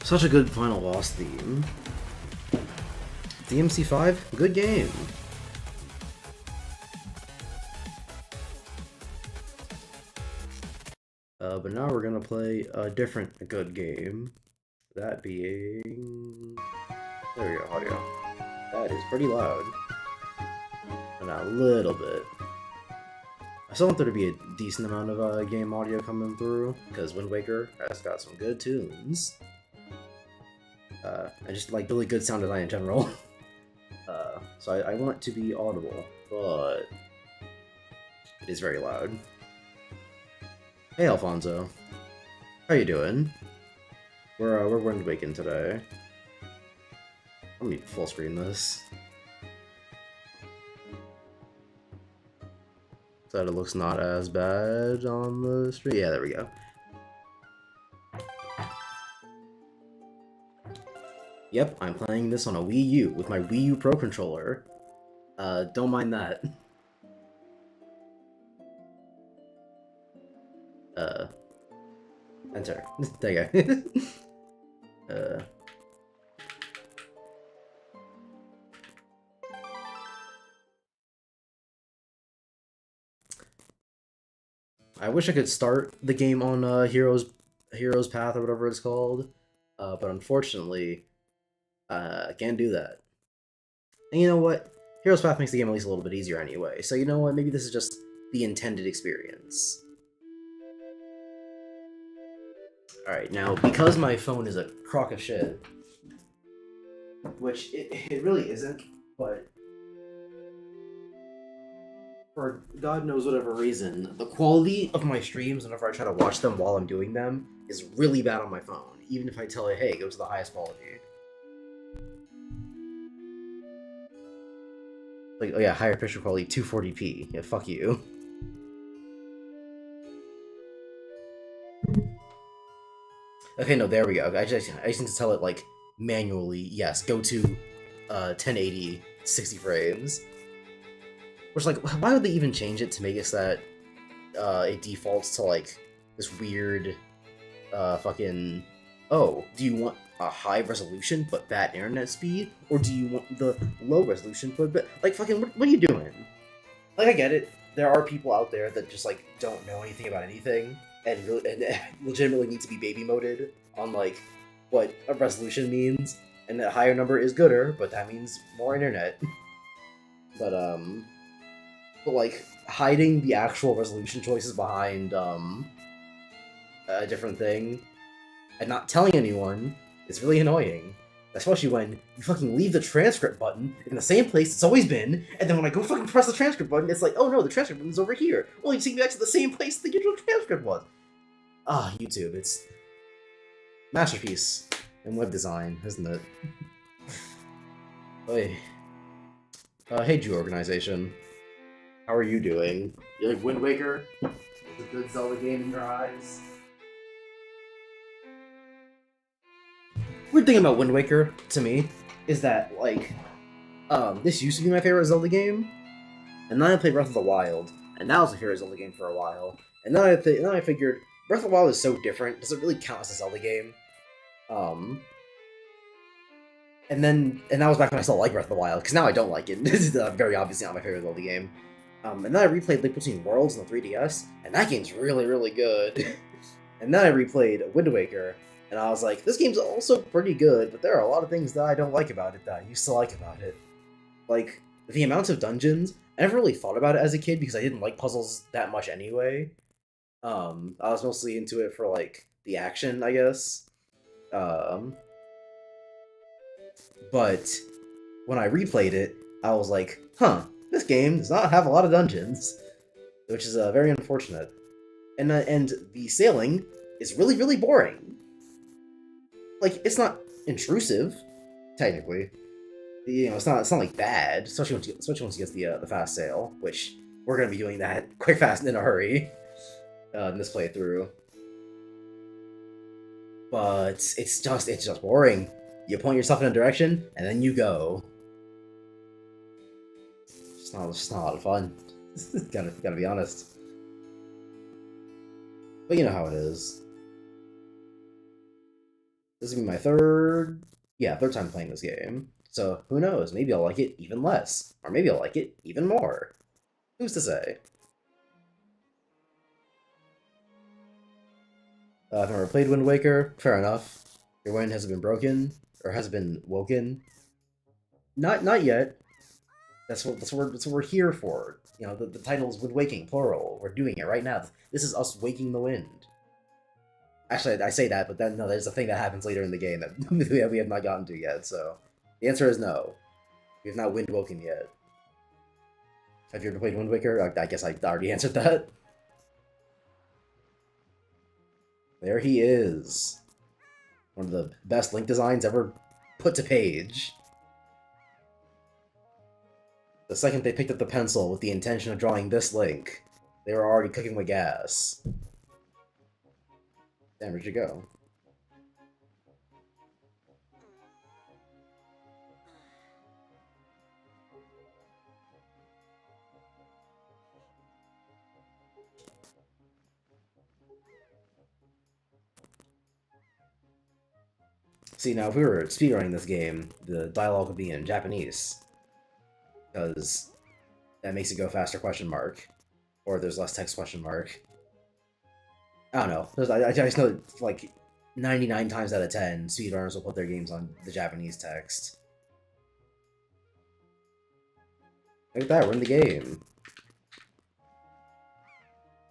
Such a good final boss theme. DMC5, good game. But now we're gonna play a different good game. That being... There we go, audio. That is pretty loud. And a little bit. I still want there to be a decent amount of game audio coming through, because Wind Waker has got some good tunes. I just like really good sound design in general. So I want it to be audible, but it is very loud. Hey Alfonso, how you doing? We're Wind Waking today. Let me full screen this. So that it looks not as bad on the stream. Yeah, there we go. Yep, I'm playing this on a Wii U with my Wii U Pro Controller. Don't mind that. Enter. There you go. I wish I could start the game on Hero's Path or whatever it's called, but unfortunately, I can't do that. And you know what? Hero's Path makes the game at least a little bit easier anyway, so you know what? Maybe this is just the intended experience. Alright, now, because my phone is a crock of shit, which it really isn't, but for God knows whatever reason, the quality of my streams whenever I try to watch them while I'm doing them is really bad on my phone, even if I tell it, hey, go to the highest quality. Like, oh yeah, higher picture quality, 240p. Yeah, fuck you. Okay, no, there we go. I just need to tell it, like, manually, yes, go to 1080, 60 frames. Which, like, why would they even change it to make it so that it defaults to, like, this weird, fucking... Oh, do you want a high resolution but bad internet speed? Or do you want the low resolution but... Like, fucking, what are you doing? Like, I get it. There are people out there that just, like, don't know anything about anything. And legitimately need to be baby moded on like what a resolution means, and a higher number is gooder, but that means more internet. but like hiding the actual resolution choices behind a different thing and not telling anyone is really annoying. Especially when you fucking leave the transcript button in the same place it's always been, and then when I go fucking press the transcript button, it's like, oh no, the transcript button's over here. Well, you take me back to the same place the original transcript was. Ah, YouTube, it's masterpiece in web design, isn't it? Hey. Hey, Jew Organization. How are you doing? You like Wind Waker? It's a good Zelda game in your eyes? Weird thing about Wind Waker, to me, is that, like, this used to be my favorite Zelda game, and then I played Breath of the Wild, and that was my favorite Zelda game for a while, and then I figured, Breath of the Wild is so different, does it really count as a Zelda game? And that was back when I still liked Breath of the Wild, because now I don't like it. This is very obviously not my favorite Zelda game. And then I replayed Link Between Worlds on the 3DS, and that game's really, really good. And then I replayed Wind Waker, and I was like, this game's also pretty good, but there are a lot of things that I don't like about it that I used to like about it. Like, the amount of dungeons, I never really thought about it as a kid because I didn't like puzzles that much anyway. I was mostly into it for, like, the action, I guess. But when I replayed it, I was like, huh, this game does not have a lot of dungeons. Which is very unfortunate. And the sailing is really, really boring. Like, it's not intrusive, technically. You know, it's not like bad, especially once you get the fast sail, which we're gonna be doing that quick, fast, and in a hurry in this playthrough. But it's just boring. You point yourself in a direction, and then you go. It's just not a lot of fun. gotta be honest. But you know how it is. This is gonna be my third time playing this game. So who knows? Maybe I'll like it even less. Or maybe I'll like it even more. Who's to say? I've never played Wind Waker. Fair enough. Your wind has been broken. Or has been woken. Not yet. That's what we're here for. You know, the title is Wind Waking, plural. We're doing it right now. This is us waking the wind. Actually, I say that, but then no, there's a thing that happens later in the game that we have not gotten to yet. So the answer is no. We have not wind woken yet. Have you ever played Wind Waker? I guess I already answered that. There he is. One of the best Link designs ever put to page. The second they picked up the pencil with the intention of drawing this Link, they were already cooking with gas. Damn, where'd you go? See, now if we were speedrunning this game, the dialogue would be in Japanese. Because that makes it go faster, question mark. Or there's less text, question mark. I don't know. I just know, like, 99 times out of 10, speedrunners will put their games on the Japanese text. Look at that, we're in the game.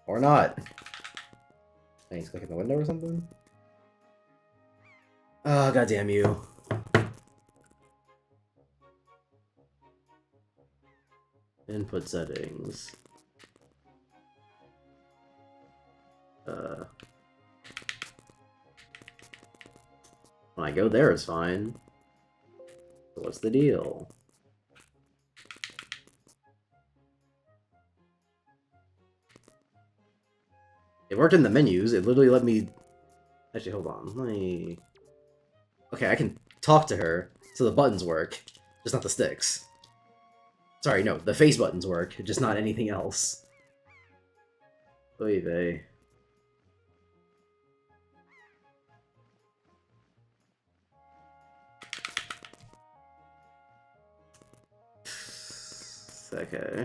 Or not. Thanks, click in the window or something? Oh, goddamn you. Input settings. When I go there, it's fine. So what's the deal? It worked in the menus. It literally let me... Actually, hold on. Let me... Okay, I can talk to her, so the buttons work, just not the sticks. Sorry, no, the face buttons work, just not anything else. Oy vey. Okay.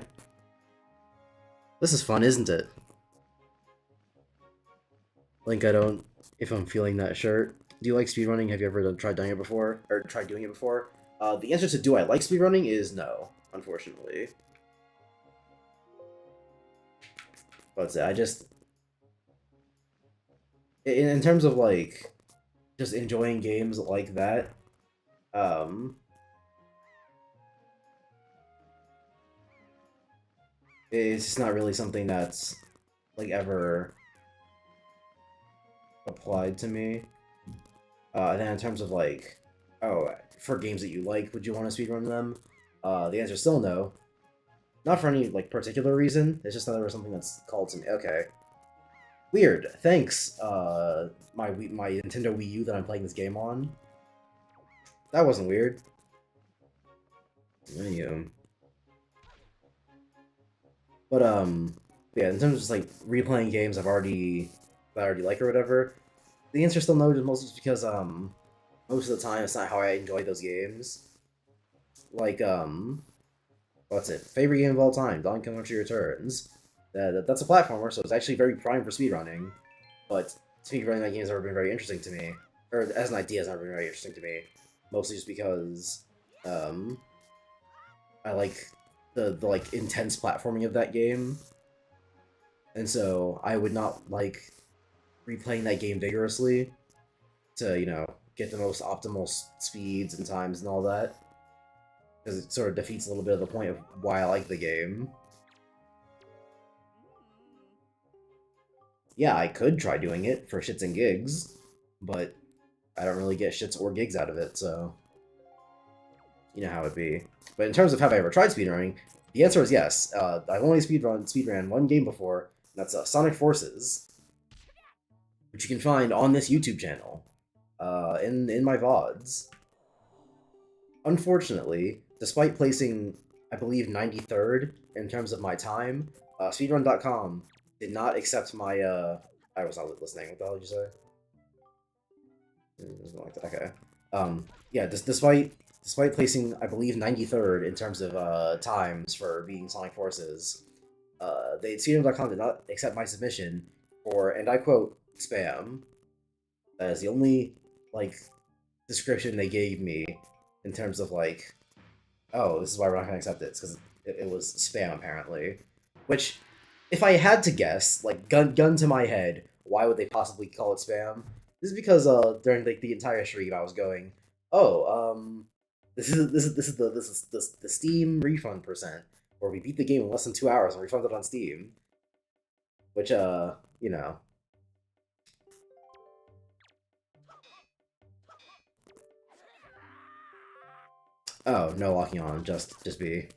This is fun, isn't it? Link, I don't... If I'm feeling that shirt. Do you like speedrunning? Have you ever tried doing it before? Or tried doing it before? The answer to do I like speedrunning is no, unfortunately. But I just... In terms of, like, just enjoying games like that, it's just not really something that's, like, ever applied to me. And then in terms of, like, oh, for games that you like, would you want to speedrun them? The answer is still no. Not for any, like, particular reason. It's just that there was something that's called to me. Okay. Weird. Thanks, my Nintendo Wii U that I'm playing this game on. That wasn't weird. Anyway. But, yeah, in terms of just, like, replaying games that I already like or whatever, the answer is still no, just mostly just because, most of the time it's not how I enjoy those games. Like, what's it? Favorite game of all time, Donkey Kong Country Returns. That's a platformer, so it's actually very prime for speedrunning. But speedrunning that game has never been very interesting to me. Or, as an idea, has never been very interesting to me. Mostly just because, I like the like, intense platforming of that game. And so, I would not like replaying that game vigorously to, you know, get the most optimal speeds and times and all that. Because it sort of defeats a little bit of the point of why I like the game. Yeah, I could try doing it for shits and gigs, but I don't really get shits or gigs out of it, so... You know how it'd be. But in terms of have I ever tried speedrunning, the answer is yes. I've only speedran one game before, and that's Sonic Forces, which you can find on this YouTube channel, in my VODs. Unfortunately, despite placing, I believe, 93rd in terms of my time, speedrun.com did not accept my, I was not listening, what the hell did you say? Okay. Yeah. Despite placing, I believe, 93rd in terms of times for beating Sonic Forces, CDM.com did not accept my submission for, and I quote, spam. That is the only like description they gave me in terms of like, oh, this is why we're not gonna accept it, because it was spam apparently. Which, if I had to guess, like gun to my head, why would they possibly call it spam? This is because during like the entire stream I was going, oh this is the Steam refund percent, where we beat the game in less than 2 hours and refunded on Steam, which you know. Oh, no locking on, just B.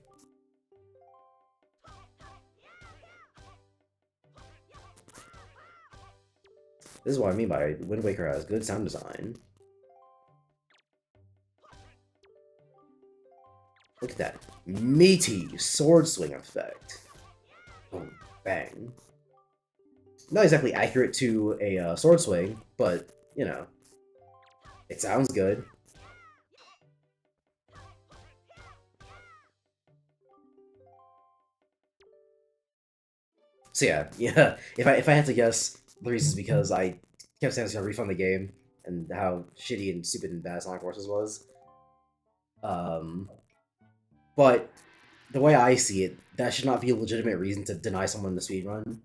This is what I mean by Wind Waker has good sound design. Look at that meaty sword swing effect. Boom, bang. Not exactly accurate to a sword swing, but, you know, it sounds good. So yeah. If I had to guess, the reason is because I kept saying I was gonna refund the game and how shitty and stupid and bad Sonic Forces was. Um, but the way I see it, that should not be a legitimate reason to deny someone the speedrun.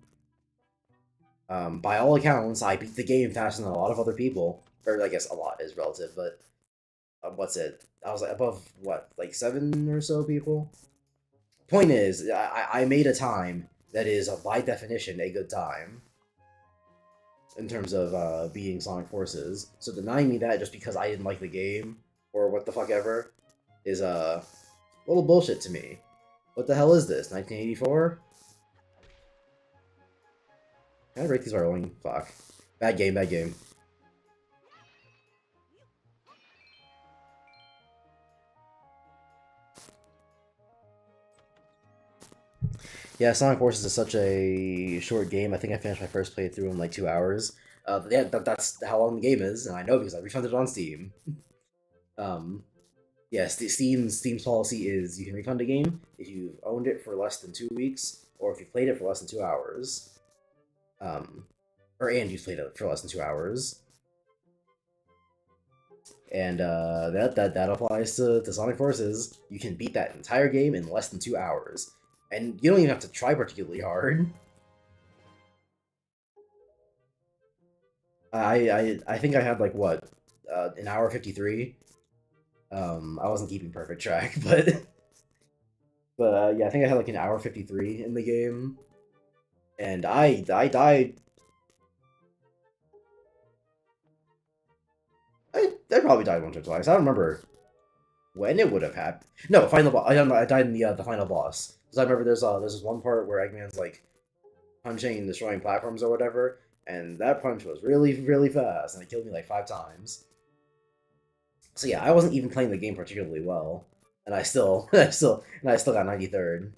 By all accounts, I beat the game faster than a lot of other people. Or I guess a lot is relative, but what's it? I was like above what, like 7 or so people. Point is, I made a time that is by definition a good time in terms of beating Sonic Forces. So denying me that just because I didn't like the game or what the fuck ever is a little bullshit to me. What the hell is this? 1984? Can I break these by rolling? Fuck. Bad game, bad game. Yeah, Sonic Forces is such a short game. I think I finished my first playthrough in like 2 hours. Yeah, that's how long the game is, and I know because I refunded it on Steam. Um, yes, Steam's policy is you can refund a game if you've owned it for less than 2 weeks, or if you've played it for less than 2 hours. Um, and you've played it for less than 2 hours. And that applies to Sonic Forces. You can beat that entire game in less than 2 hours, and you don't even have to try particularly hard. I think I had like what, an hour 53. I wasn't keeping perfect track, but yeah, I think I had like an hour 53 in the game, and I died. I probably died once or twice. I don't remember when it would have happened. No, final boss. I died in the final boss because I remember there's this one part where Eggman's like punching and destroying platforms or whatever, and that punch was really fast, and it killed me like 5 times. So yeah, I wasn't even playing the game particularly well, and I still I still got 93rd.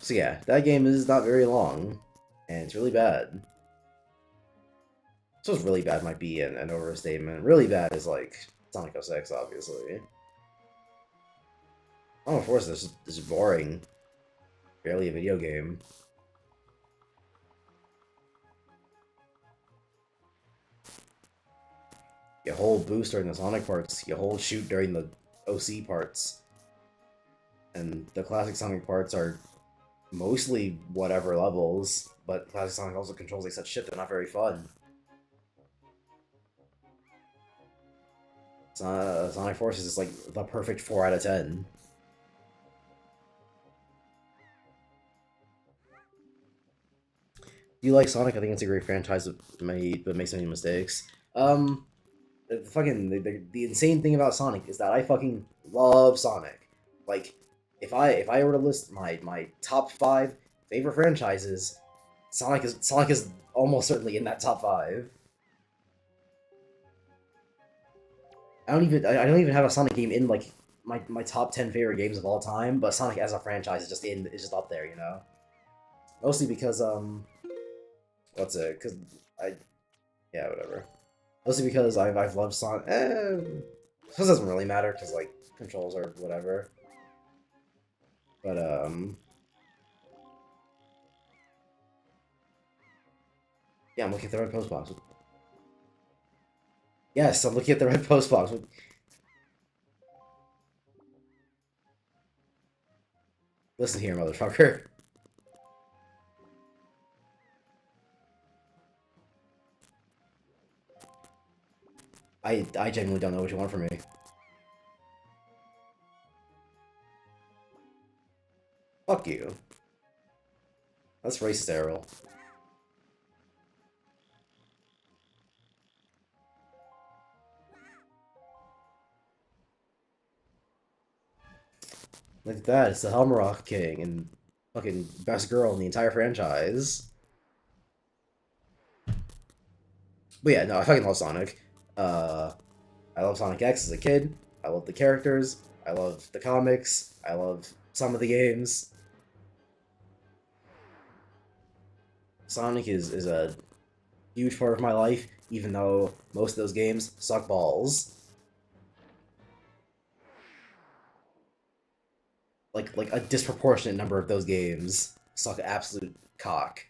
So yeah, that game is not very long, and it's really bad. So really bad might be an overstatement. Really bad is like Sonic 06, obviously. Oh, of course, this is boring. Barely a video game. You hold boost during the Sonic parts, you hold shoot during the OC parts. And the classic Sonic parts are mostly whatever levels, but classic Sonic also controls like such shit, they're not very fun. Sonic Forces is like the perfect 4 out of 10. Do you like Sonic? I think it's a great franchise but makes many mistakes. The insane thing about Sonic is that I fucking love Sonic. Like, if I were to list my top 5 favorite franchises, Sonic is almost certainly in that top 5. I don't even have a Sonic game in like my top 10 favorite games of all time, but Sonic as a franchise is just up there, you know. Mostly because what's it? Because I yeah whatever. Mostly because I've loved Sonic. This doesn't really matter because like controls or whatever. But yeah, I'm looking at the red post box. Yes, I'm looking at the red post box. Listen here, motherfucker. I genuinely don't know what you want from me. Fuck you. That's racist, Errol. Like that, it's the Helmrock King and fucking best girl in the entire franchise. But yeah, no, I fucking love Sonic. Uh, I love Sonic X as a kid. I love the characters. I love the comics. I love some of the games. Sonic is a huge part of my life, even though most of those games suck balls. Like a disproportionate number of those games suck absolute cock.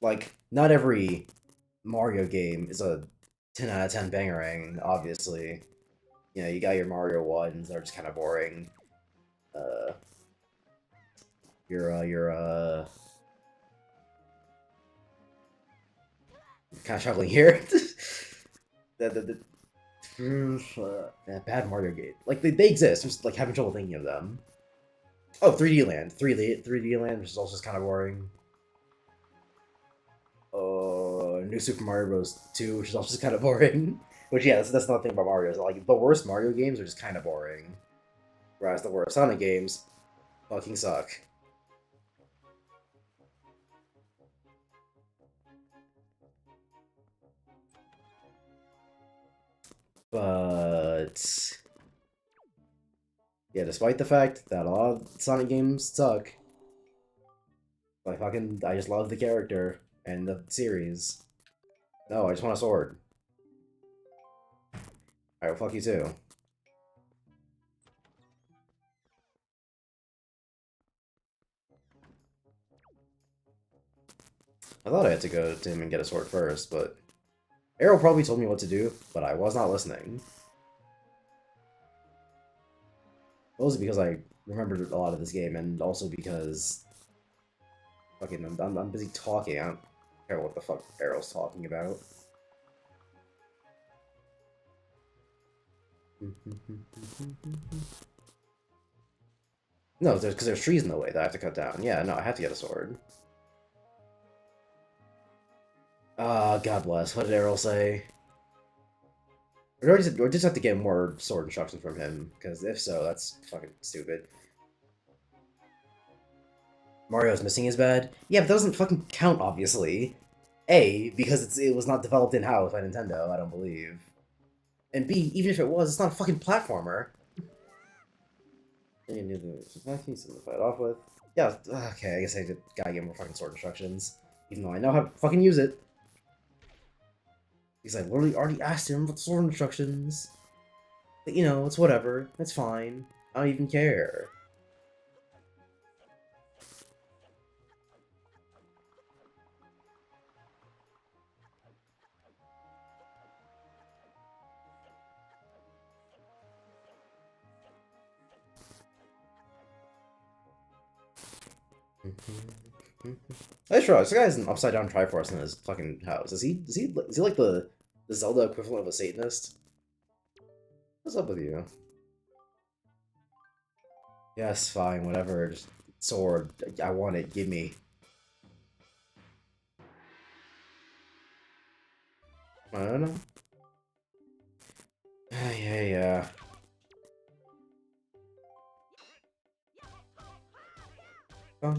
Like not every Mario game is a 10 out of 10 bangerang, obviously. You know, you got your Mario ones that are just kind of boring. Uh, your kind of struggling here. Bad Mario game. Like they exist. I'm just like having trouble thinking of them. Oh, 3D Land, 3D Land, which is also just kind of boring. New Super Mario Bros. 2, which is also just kind of boring. Which yeah, that's another thing about Mario. Is like the worst Mario games are just kind of boring, whereas the worst Sonic games fucking suck. But yeah, despite the fact that a lot of Sonic games suck, I just love the character and the series. No, I just want a sword. Alright, well, fuck you too. I thought I had to go to him and get a sword first, but Arrow probably told me what to do, but I was not listening. Mostly because I remembered a lot of this game, and also because fucking I'm busy talking. I don't care what the fuck Arrow's talking about. No, because there's trees in the way that I have to cut down. Yeah, no, I have to get a sword. God bless. What did Errol say? Or just have to get more sword instructions from him, because if so, that's fucking stupid. Mario's missing is bad? Yeah, but that doesn't fucking count, obviously. A, because it was not developed in-house by Nintendo, I don't believe. And B, even if it was, it's not a fucking platformer. You knew the something to fight off with. Yeah, okay, I guess I gotta get more fucking sword instructions. Even though I know how to fucking use it. Because I literally already asked him for the sword instructions. But you know, it's whatever. It's fine. I don't even care. I just realized this guy has an upside down Triforce in his fucking house. Is he like the Zelda equivalent of a Satanist? What's up with you? Yes, fine, whatever. Just sword. I want it. Give me. I don't know. Yeah. Oh.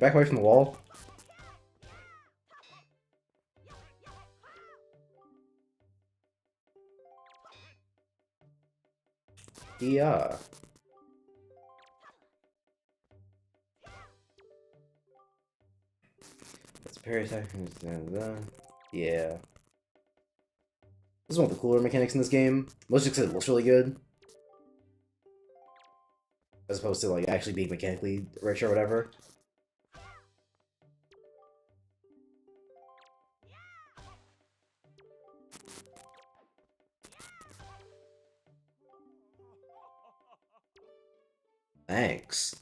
back away from the wall. Yeah. That's parry attack. Yeah. This is one of the cooler mechanics in this game. Mostly because it looks really good. As opposed to like actually being mechanically rich or whatever. Thanks.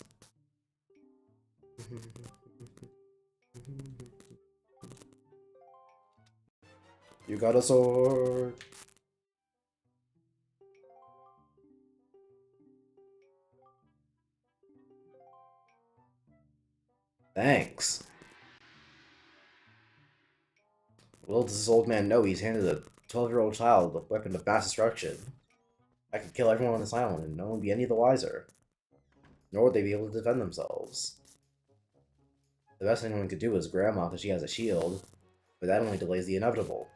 You got a sword. Thanks. Little does this old man know he's handed a 12-year-old child a weapon of mass destruction. I could kill everyone on this island and no one would be any the wiser. Nor would they be able to defend themselves. The best anyone could do is Grandma because she has a shield, but that only delays the inevitable.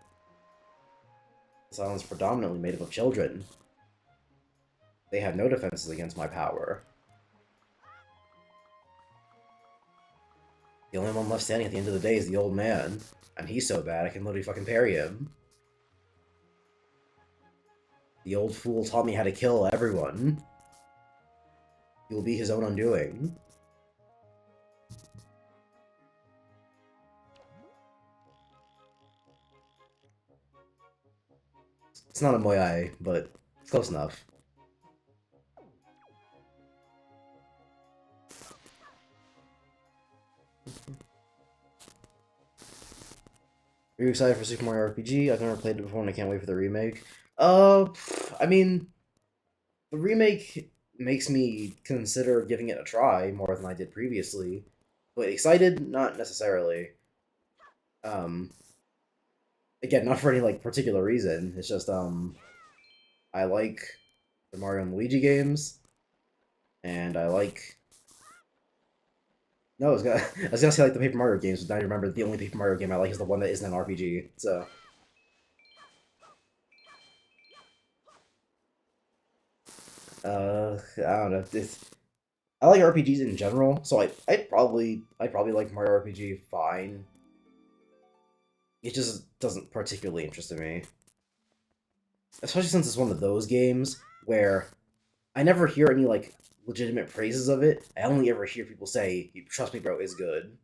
This island is predominantly made up of children. They have no defenses against my power. The only one left standing at the end of the day is the old man, and he's so bad I can literally fucking parry him. The old fool taught me how to kill everyone. He will be his own undoing. It's not a Moyai, but it's close enough. Are you excited for Super Mario RPG? I've never played it before and I can't wait for the remake. I mean, the remake makes me consider giving it a try more than I did previously. But excited? Not necessarily. Again, not for any, like, particular reason. It's just, I like the Mario and Luigi games. And I like... No, I was gonna say, like, the Paper Mario games, but now I remember the only Paper Mario game I like is the one that isn't an RPG, so... I don't know. I like RPGs in general, so I'd probably like Mario RPG fine. It just doesn't particularly interest me. Especially since it's one of those games where I never hear any, like, legitimate praises of it. I only ever hear people say, "Trust me, bro, it's good."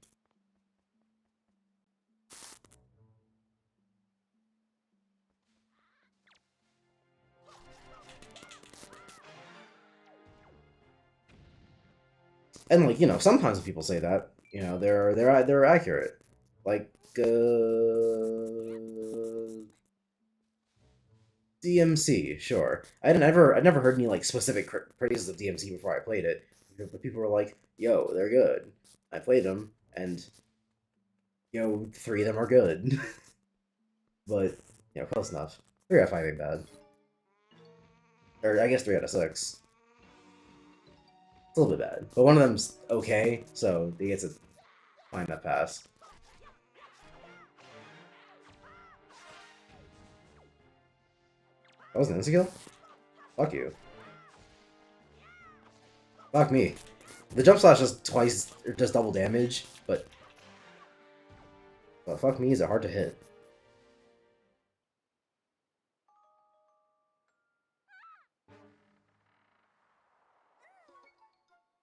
And, like, you know, sometimes when people say that, you know, they're accurate. Like, DMC, sure. I never heard any, like, specific praises of DMC before I played it, but people were like, "Yo, they're good." I played them, and yo, 3 of them are good. But, you know, close enough. 3 out of 5 ain't bad. Or I guess 3 out of 6. It's a little bit bad, but one of them's okay, so he gets to find that pass. That was an insta-kill? Fuck you. Fuck me. The jump slash does twice, or does double damage, but fuck me, is it hard to hit?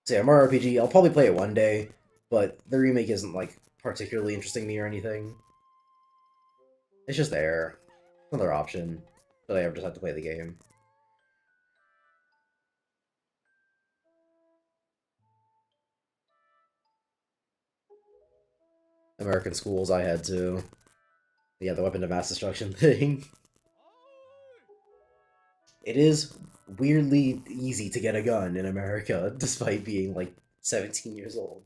So yeah, Mario RPG, I'll probably play it one day, but the remake isn't, like, particularly interesting to me or anything. It's just there. Another option. But I ever just have to play the game. American schools, I had to. Yeah, the weapon of mass destruction thing. It is weirdly easy to get a gun in America, despite being, like, 17 years old.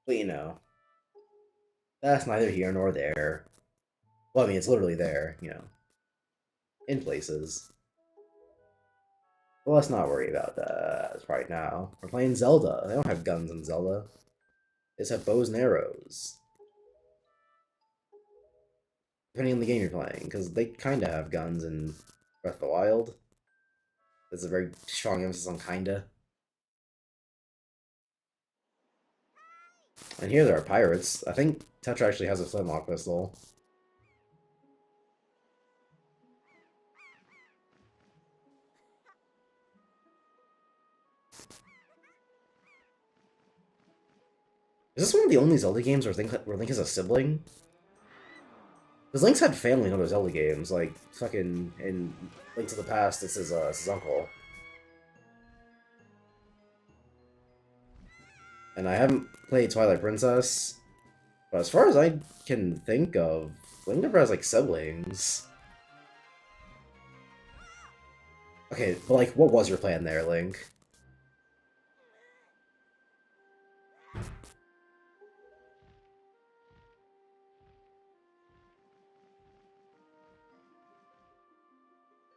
But, you know, that's neither here nor there. Well, I mean, it's literally there, you know, in places. But let's not worry about that right now. We're playing Zelda. They don't have guns in Zelda. It's have bows and arrows. Depending on the game you're playing, because they kind of have guns in Breath of the Wild. There's a very strong emphasis on kinda. And here there are pirates. I think Tetra actually has a flintlock pistol. Is this one of the only Zelda games where Link has a sibling? Because Link's had family in other Zelda games, like fucking in Link to the Past, it's his uncle. And I haven't played Twilight Princess, but as far as I can think of, Link never has like siblings. Okay, but like, what was your plan there, Link?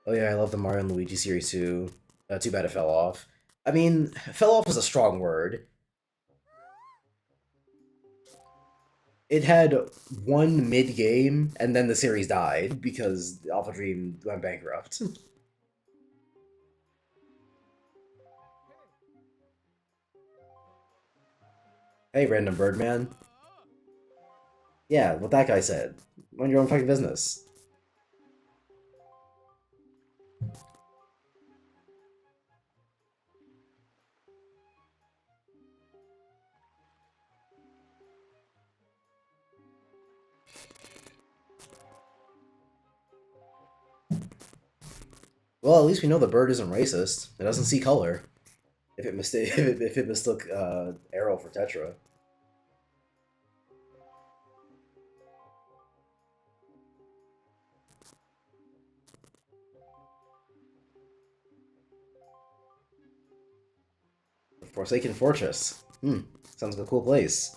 Oh yeah, I love the Mario and Luigi series too. Too bad it fell off. I mean, fell off is a strong word. It had one mid-game, and then the series died because Alpha Dream went bankrupt. Hey, random Birdman. Yeah, what that guy said. Mind your own fucking business. Well, at least we know the bird isn't racist. It doesn't see color. If it mistake, if it mistook Arrow for Tetra. Forsaken Fortress. Sounds like a cool place.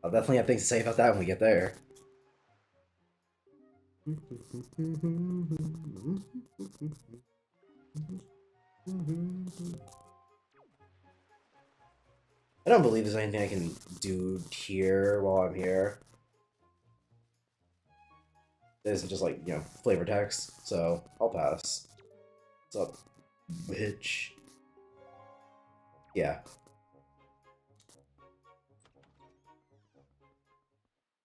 I'll definitely have things to say about that when we get there. I don't believe there's anything I can do here while I'm here. It isn't just like, flavor text, so I'll pass. What's up, bitch? Yeah.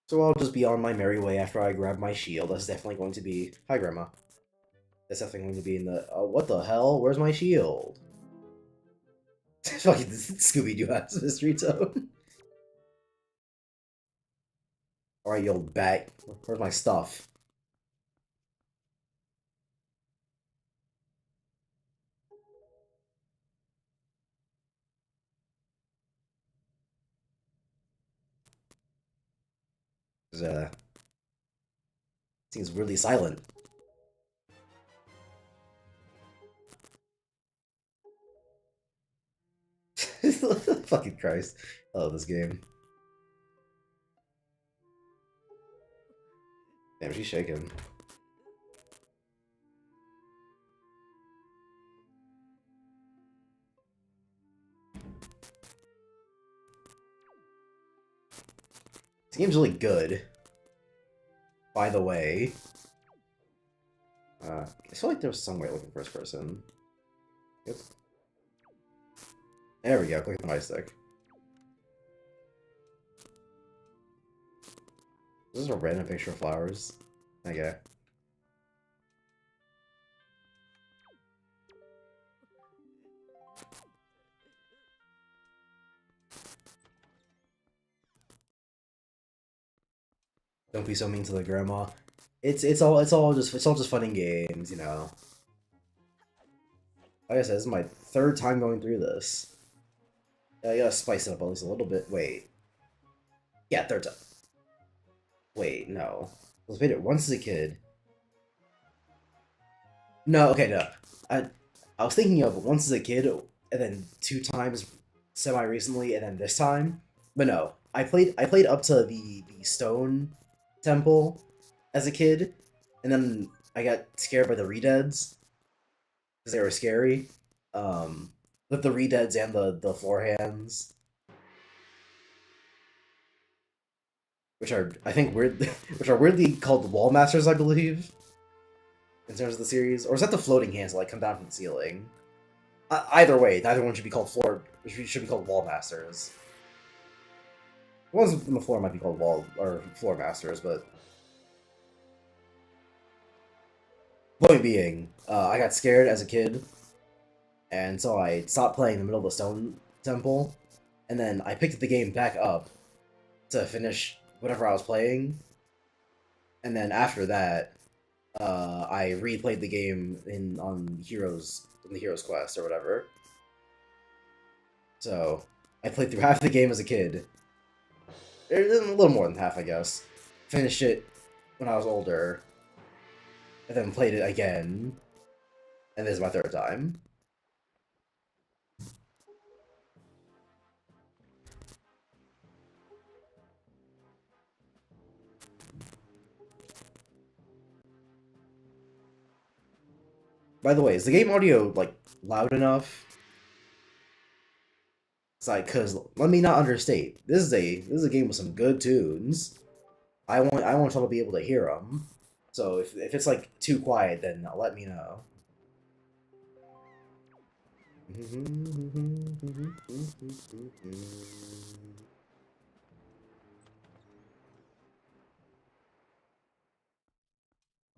So I'll just be on my merry way after I grab my shield. That's definitely going to be... Hi, Grandma. That's definitely going to be in the... Oh, what the hell? Where's my shield? Fucking Scooby-Doo has mystery tone. Alright, you old bat. Where's my stuff? Seems really silent. Fucking Christ. I love this game. Damn, she's shaking. This game's really good. By the way. I feel like there was some way looking first person. Yep. There we go, click the my stick. This is a random picture of flowers. Okay. Don't be so mean to the grandma. It's all just fun and games, you know. Like I said, this is my third time going through this. I gotta spice it up at least a little bit. Wait. Yeah, third time. Wait, no. I played it once as a kid. No, okay, no. I was thinking of once as a kid, and then two times semi-recently, and then this time. But no, I played up to the stone temple as a kid, and then I got scared by the Redeads because they were scary. With the Redeads and the floor hands. which are I think weird, which are weirdly called wall masters, I believe, in terms of the series. Or is that the floating hands that like come down from the ceiling? Either way, neither one should be called floor. Should be called wall masters. The ones on the floor might be called wall or floor masters, but point being, I got scared as a kid, and so I stopped playing in the middle of the stone temple, and then I picked the game back up to finish whatever I was playing, and then after that, I replayed the game on the Heroes Quest or whatever. So I played through half the game as a kid, a little more than half, I guess. Finished it when I was older, and then played it again, and this is my third time. By the way, is the game audio like loud enough? It's like, cause let me not understate. This is a game with some good tunes. I want y'all to be able to hear them. So if it's like too quiet, then let me know.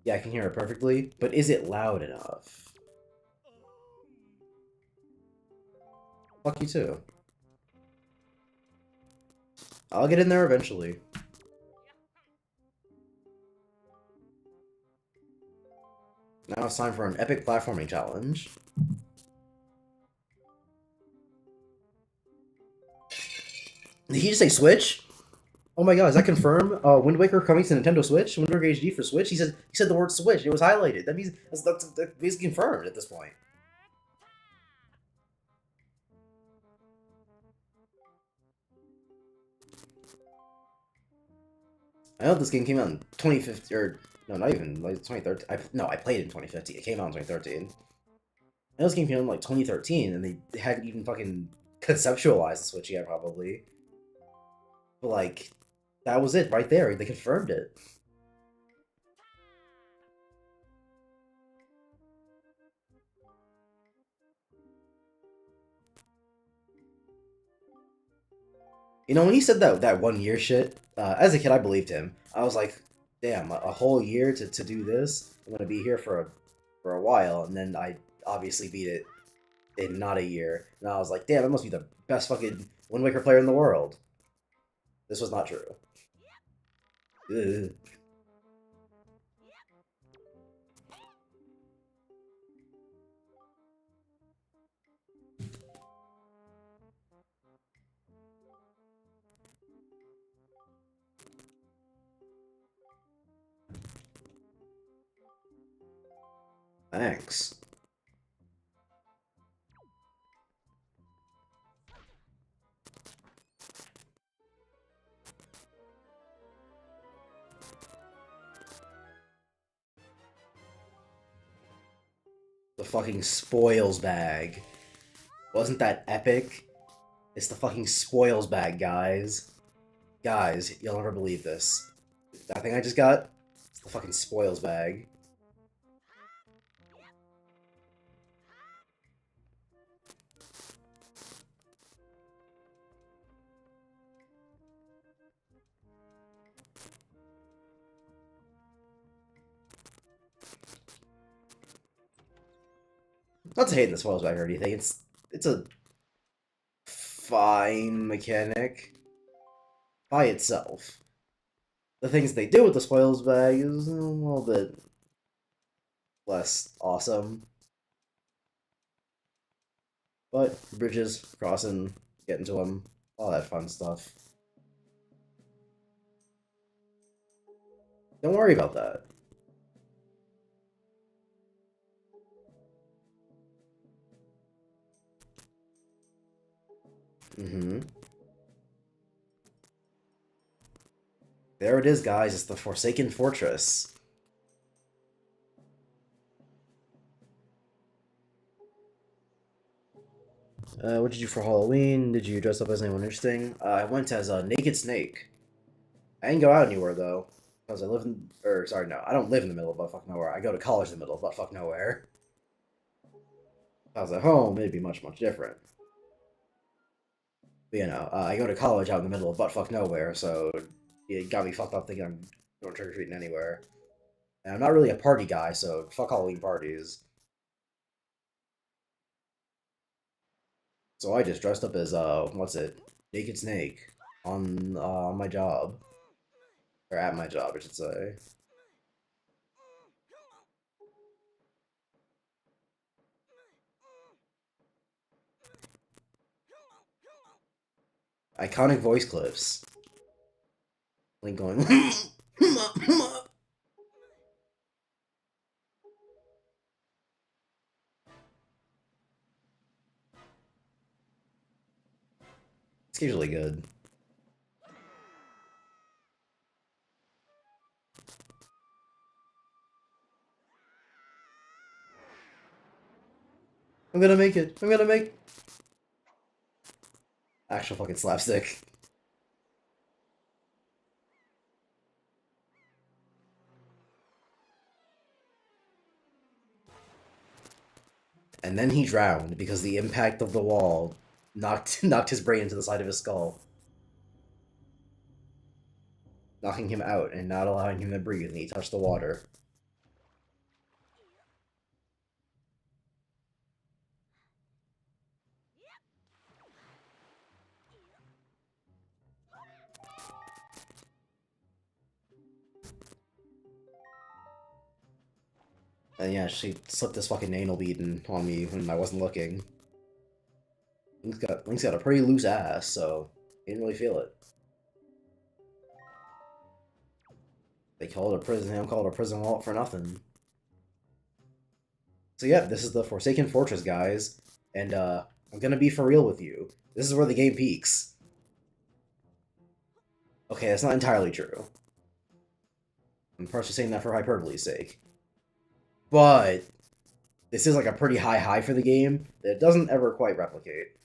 Yeah, I can hear it perfectly, but is it loud enough? Fuck you too. I'll get in there eventually. Now it's time for an epic platforming challenge. Did he just say Switch? Oh my god, is that confirmed? Wind Waker coming to Nintendo Switch? Wind Waker HD for Switch? He said the word Switch. It was highlighted. That means that's basically confirmed at this point. I know this game came out in 2015, or no, not even like 2013. I played it in 2015. It came out in 2013. I know this game came out in like 2013, and they hadn't even fucking conceptualized the Switch yet, probably. But like, that was it right there. They confirmed it. You know, when he said that 1 year shit, as a kid, I believed him. I was like, damn, a whole year to do this. I'm gonna be here for a while, and then I obviously beat it in not a year, and I was like, damn, I must be the best fucking Wind Waker player in the world. This was not true. Ugh. Thanks. The fucking spoils bag. Wasn't that epic? It's the fucking spoils bag, guys. Guys, you'll never believe this. That thing I just got? It's the fucking spoils bag. Not to hate the spoils bag or anything, it's a fine mechanic by itself. The things they do with the spoils bag is a little bit less awesome. But bridges, crossing, getting to them, all that fun stuff. Don't worry about that. Mm-hmm. There it is, guys. It's the Forsaken Fortress. What did you do for Halloween? Did you dress up as anyone interesting? I went as a Naked Snake. I ain't go out anywhere though, because I live in, or sorry, no, I don't live in the middle of buttfuck nowhere. I go to college in the middle of buttfuck nowhere. If I was at home, it'd be much different. But, you know, I go to college out in the middle of buttfuck nowhere, so it got me fucked up thinking I'm going trick or treating anywhere. And I'm not really a party guy, so fuck Halloween parties. So I just dressed up as what's it, Naked Snake on my job, or at my job, I should say. Iconic voice clips. Link going. It's usually good. I'm gonna make it. I'm gonna make actual fucking slapstick. And then he drowned because the impact of the wall knocked his brain into the side of his skull, knocking him out and not allowing him to breathe, and he touched the water. And yeah, she slipped this fucking anal beating on me when I wasn't looking. Link's got a pretty loose ass, so he didn't really feel it. They call it a prison. They don't call it a prison vault for nothing. So yeah, this is the Forsaken Fortress, guys, and I'm gonna be for real with you. This is where the game peaks. Okay, that's not entirely true. I'm partially saying that for hyperbole's sake. But this is like a pretty high for the game that it doesn't ever quite replicate.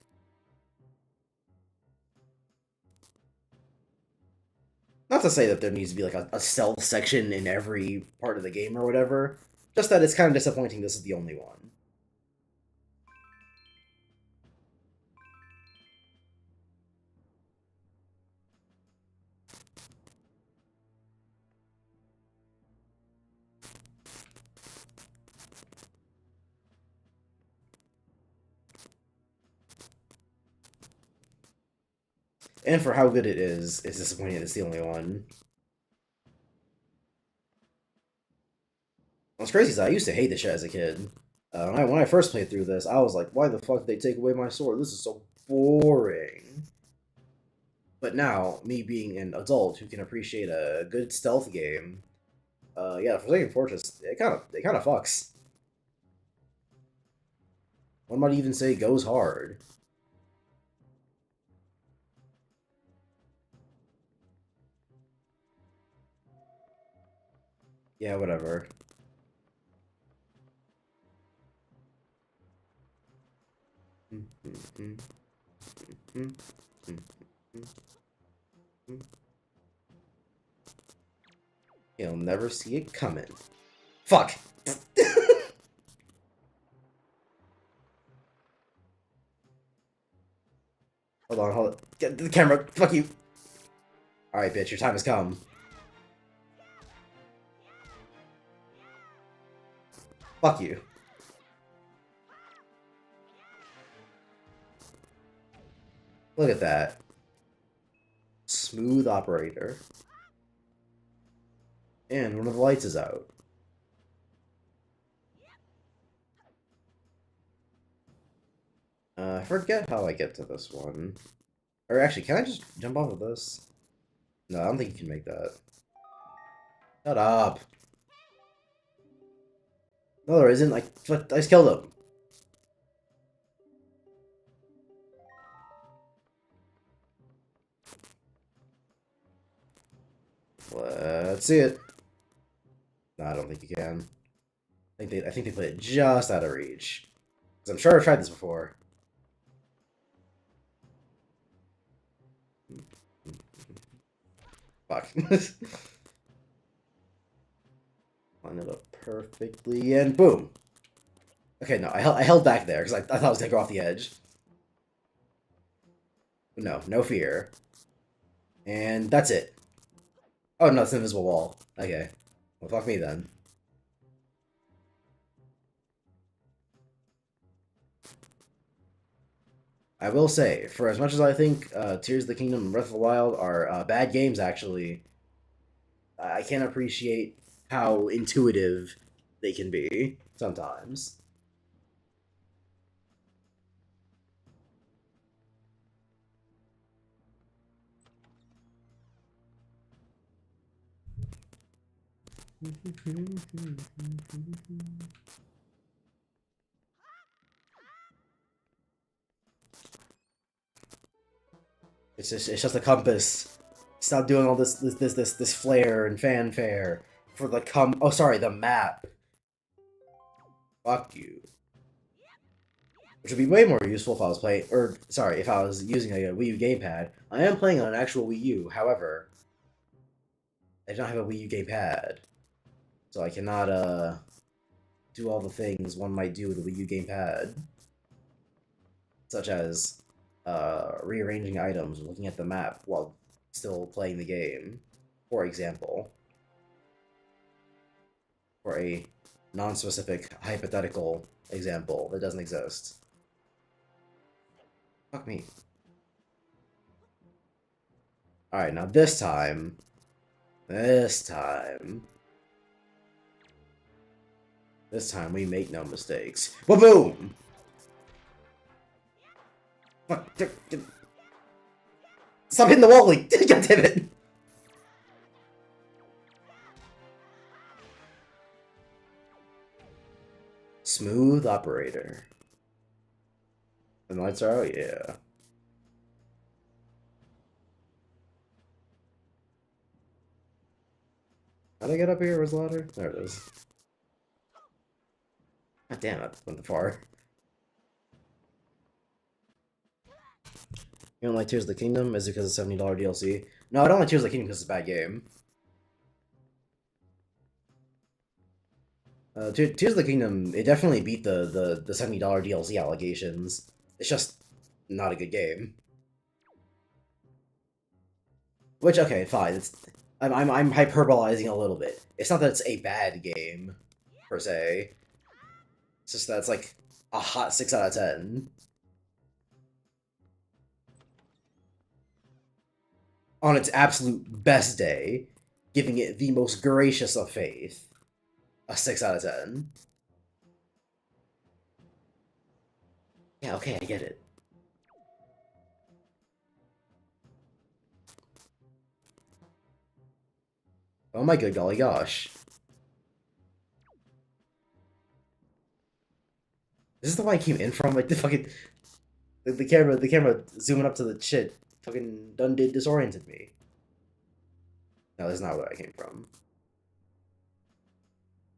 Not to say that there needs to be like a stealth section in every part of the game or whatever, just that it's kind of disappointing this is the only one. And for how good it is, it's disappointing it's the only one. What's crazy is I used to hate this shit as a kid. When I first played through this, I was like, why the fuck did they take away my sword? This is so boring. But now, me being an adult who can appreciate a good stealth game, yeah, Forsaken Fortress, it kind of fucks. One might even say goes hard. Yeah, whatever. You'll never see it coming. Fuck! Hold on. Get the camera. Fuck you. Alright, bitch, your time has come. Fuck you. Look at that. Smooth operator. And one of the lights is out. I forget how I get to this one. Or actually, can I just jump off of this? No, I don't think you can make that. Shut up. No, there isn't. I just killed him. Let's see it. No, I don't think you can. I think they put it just out of reach. Because I'm sure I've tried this before. Fuck. Line it up perfectly, and boom. Okay, no, I held back there, because I thought I was gonna go off the edge. But no, no fear. And that's it. Oh, no, it's an invisible wall. Okay. Well, fuck me then. I will say, for as much as I think Tears of the Kingdom and Breath of the Wild are bad games, actually, I can appreciate how intuitive they can be sometimes. It's just a compass. Stop doing all this flair and fanfare for the oh, sorry, the map. Fuck you. Which would be way more useful if I was playing, or sorry, if I was using a Wii U gamepad. I am playing on an actual Wii U, however, I don't have a Wii U gamepad, so I cannot do all the things one might do with a Wii U gamepad, such as rearranging items, looking at the map while still playing the game, for example. For a non-specific hypothetical example that doesn't exist. Fuck me. Alright, now this time, this time we make no mistakes. Ba-boom! Stop hitting the wall, like, god damn it! Smooth operator. The lights are out, yeah. How'd I get up here? Where's the ladder? There it is. God damn it, went too far. You don't like Tears of the Kingdom? Is it because of $70 DLC? No, I don't like Tears of the Kingdom because it's a bad game. Tears of the Kingdom, it definitely beat the $70 DLC allegations. It's just not a good game. Which, okay, fine. I'm hyperbolizing a little bit. It's not that it's a bad game, per se. It's just that it's like a hot 6 out of 10. On its absolute best day, giving it the most gracious of faith, a 6 out of 10. Yeah, okay, I get it. Oh my good golly gosh. This is the one I came in from? Like, the fucking... The camera zooming up to the shit fucking done disoriented me. No, that's not where I came from.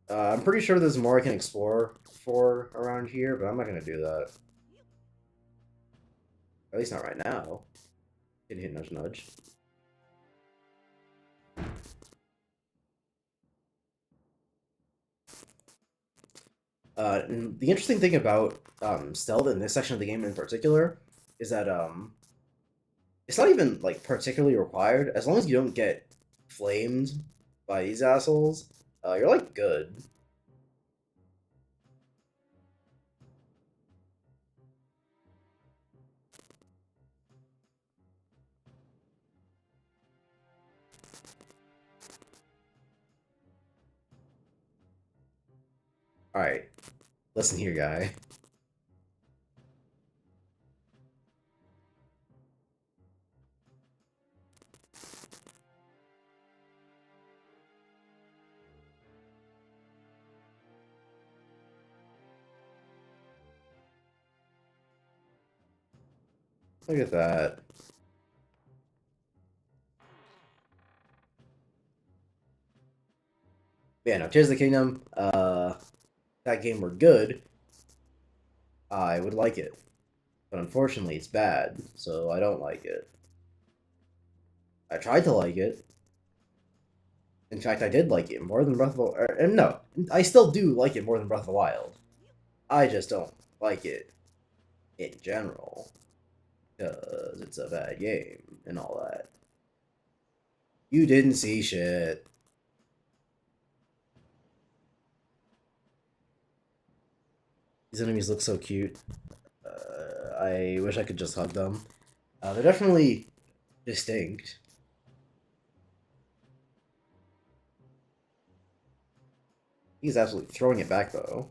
I'm pretty sure there's more I can explore for around here, but I'm not gonna do that. At least not right now. Hit nudge nudge. And the interesting thing about stealth in this section of the game in particular is that it's not even like particularly required. As long as you don't get flamed by these assholes, you're like good. Alright, listen here, guy. Look at that. Yeah, no, Tears of the Kingdom, that game were good, I would like it. But unfortunately, it's bad, so I don't like it. I tried to like it. In fact, I did like it more than Breath of the no, I still do like it more than Breath of the Wild. I just don't like it in general because it's a bad game and all that. You didn't see shit. These enemies look so cute. I wish I could just hug them. They're definitely distinct. He's absolutely throwing it back though.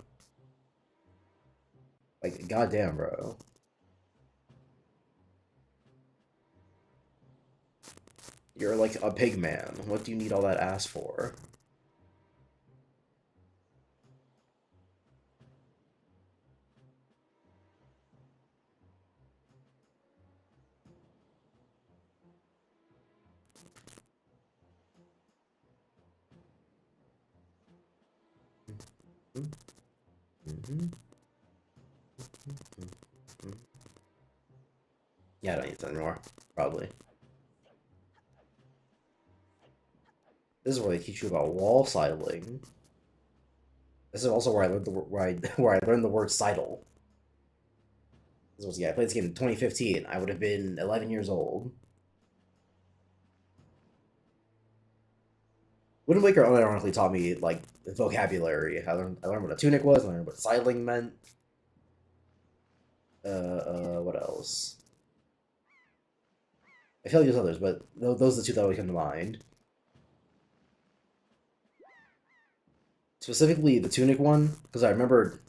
Like, goddamn, bro. You're like a pig man. What do you need all that ass for? Yeah, I don't need that anymore. Probably. This is where they teach you about wall sidling. This is also where I learned the where I learned the word sidle. This was, yeah, I played this game in 2015. I would have been 11 years old. Wind Waker unironically taught me like vocabulary. I learned what a tunic was. I learned what sidling meant. What else? I feel like there's others, but those are the two that always come to mind. Specifically, the tunic one, because I remember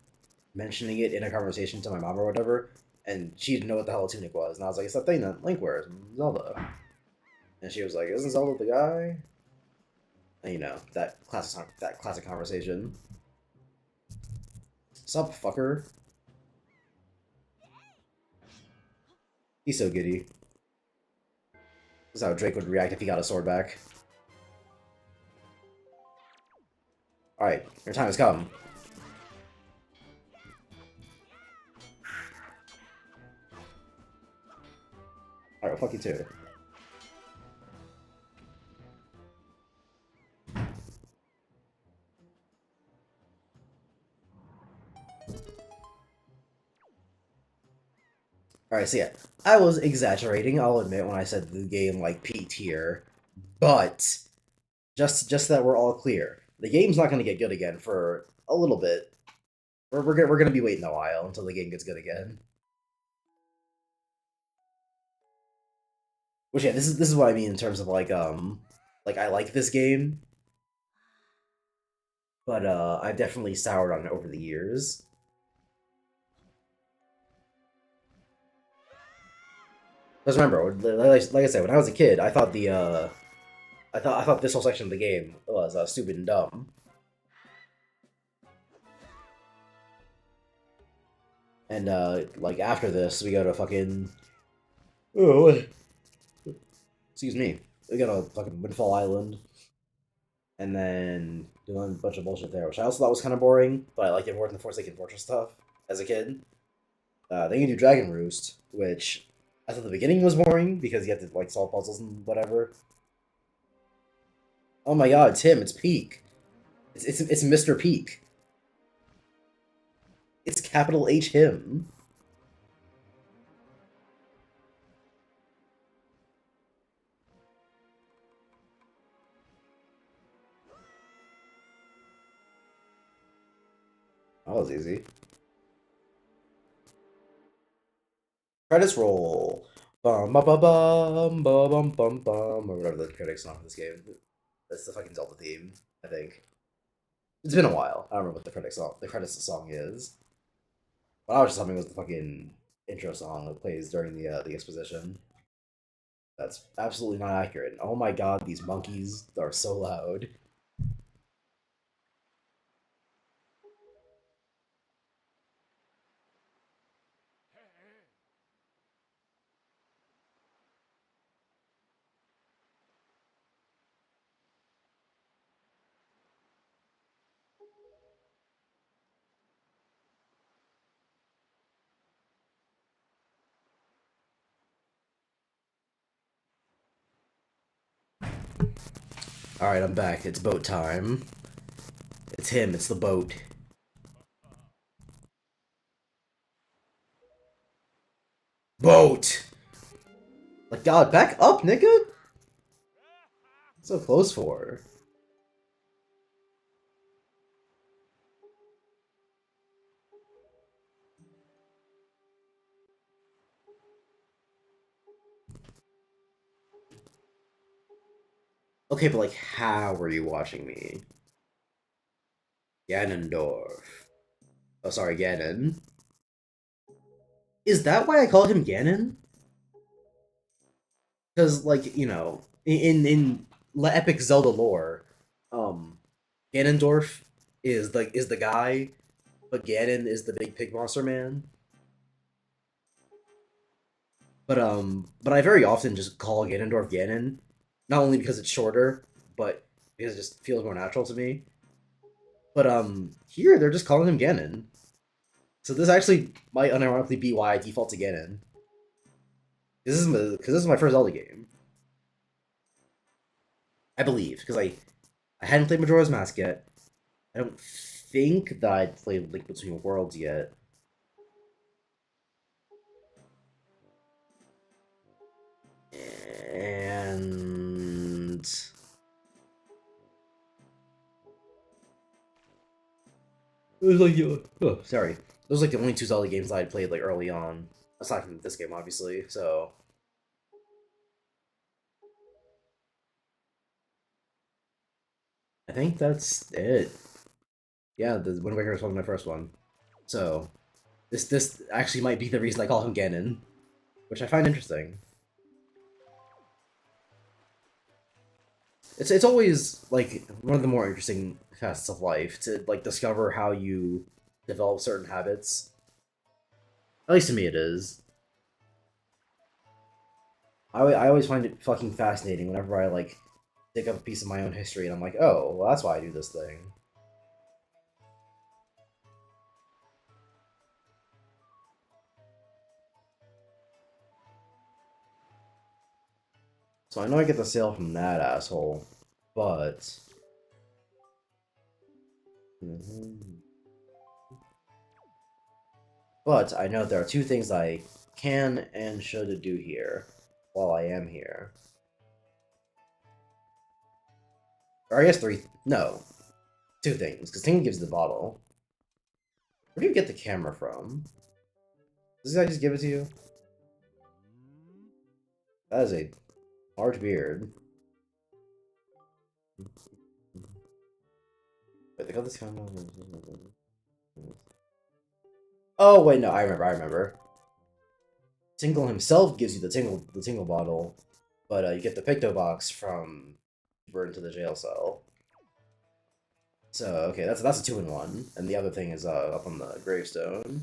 mentioning it in a conversation to my mom or whatever, and she didn't know what the hell a tunic was, and I was like, "It's that thing that Link wears in Zelda," and she was like, "Isn't Zelda the guy?" And you know that classic conversation. Sup, fucker? He's so giddy. This is how Drake would react if he got a sword back. Alright, your time has come. Alright, well, fuck you too. Alright, so yeah, I was exaggerating, I'll admit, when I said the game, like, peaked here. But, just so that we're all clear, the game's not gonna get good again for a little bit. We're gonna be waiting a while until the game gets good again. Which, yeah, this is what I mean in terms of, like, I like this game, but, I've definitely soured on it over the years. Because remember, like I said, when I was a kid, I thought I thought this whole section of the game was stupid and dumb. And like after this, we go to fucking oh, excuse me, we go to fucking Windfall Island, and then doing a bunch of bullshit there, which I also thought was kind of boring, but I liked it more than the Forsaken Fortress stuff as a kid. Then you do Dragon Roost, which I thought the beginning was boring because you have to like solve puzzles and whatever. Oh my god, Tim, it's Peak. It's Mr. Peak. It's capital H him. That was easy. Credits roll. Bum bum bum bum bum bum bum bum, or whatever the credits song for this game. That's the fucking Zelda theme, I think. It's been a while. I don't remember what the credits song is. But I was just humming was the fucking intro song that plays during the exposition. That's absolutely not accurate. Oh my god, these monkeys are so loud. Alright, I'm back. It's boat time. It's him, it's the boat. Boat! Like, God, back up, nigga! So close for. Okay, but like, how are you watching me? Ganondorf. Oh, sorry, Ganon. Is that why I call him Ganon? Because, like, you know, in epic Zelda lore, um, Ganondorf is the guy, but Ganon is the big pig monster man. But I very often just call Ganondorf Ganon, not only because it's shorter, but because it just feels more natural to me. But here they're just calling him Ganon. So this actually might unironically be why I default to Ganon. This is my first Zelda game, I believe, because I hadn't played Majora's Mask yet. I don't think that I'd played Link Between Worlds yet. And it was like, oh, sorry. Those like the only two Zelda games that I'd played like early on, aside from this game, obviously. So I think that's it. Yeah, the Wind Waker was my first one. So this actually might be the reason I call him Ganon, which I find interesting. It's always like one of the more interesting facets of life to like discover how you develop certain habits. At least to me, it is. I always find it fucking fascinating whenever I like dig up a piece of my own history and I'm like, oh, well, that's why I do this thing. So I know I get the sale from that asshole, but but I know there are two things I can and should do here while I am here. Or I guess three. No, two things. Because Tingle gives the bottle. Where do you get the camera from? Does this guy just give it to you? That is a large beard. Wait, they got this camera. Oh wait, no, I remember. Tingle himself gives you the tingle bottle, but you get the Picto Box from Burn to the jail cell. So okay, that's a 2-in-1, and the other thing is up on the gravestone.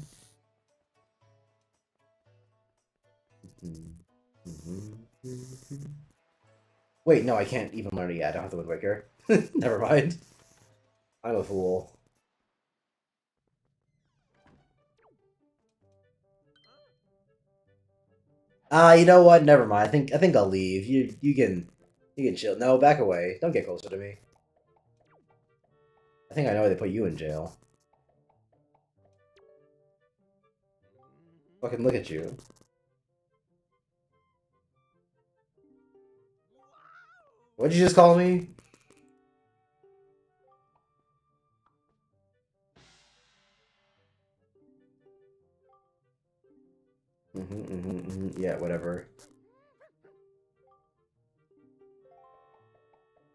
Wait, no, I can't even learn it yet. I don't have the Wind Waker. Never mind. I'm a fool. You know what? Never mind. I think I'll leave. You can chill. No, back away. Don't get closer to me. I think I know why they put you in jail. Fucking look at you. What'd you just call me? Yeah, whatever.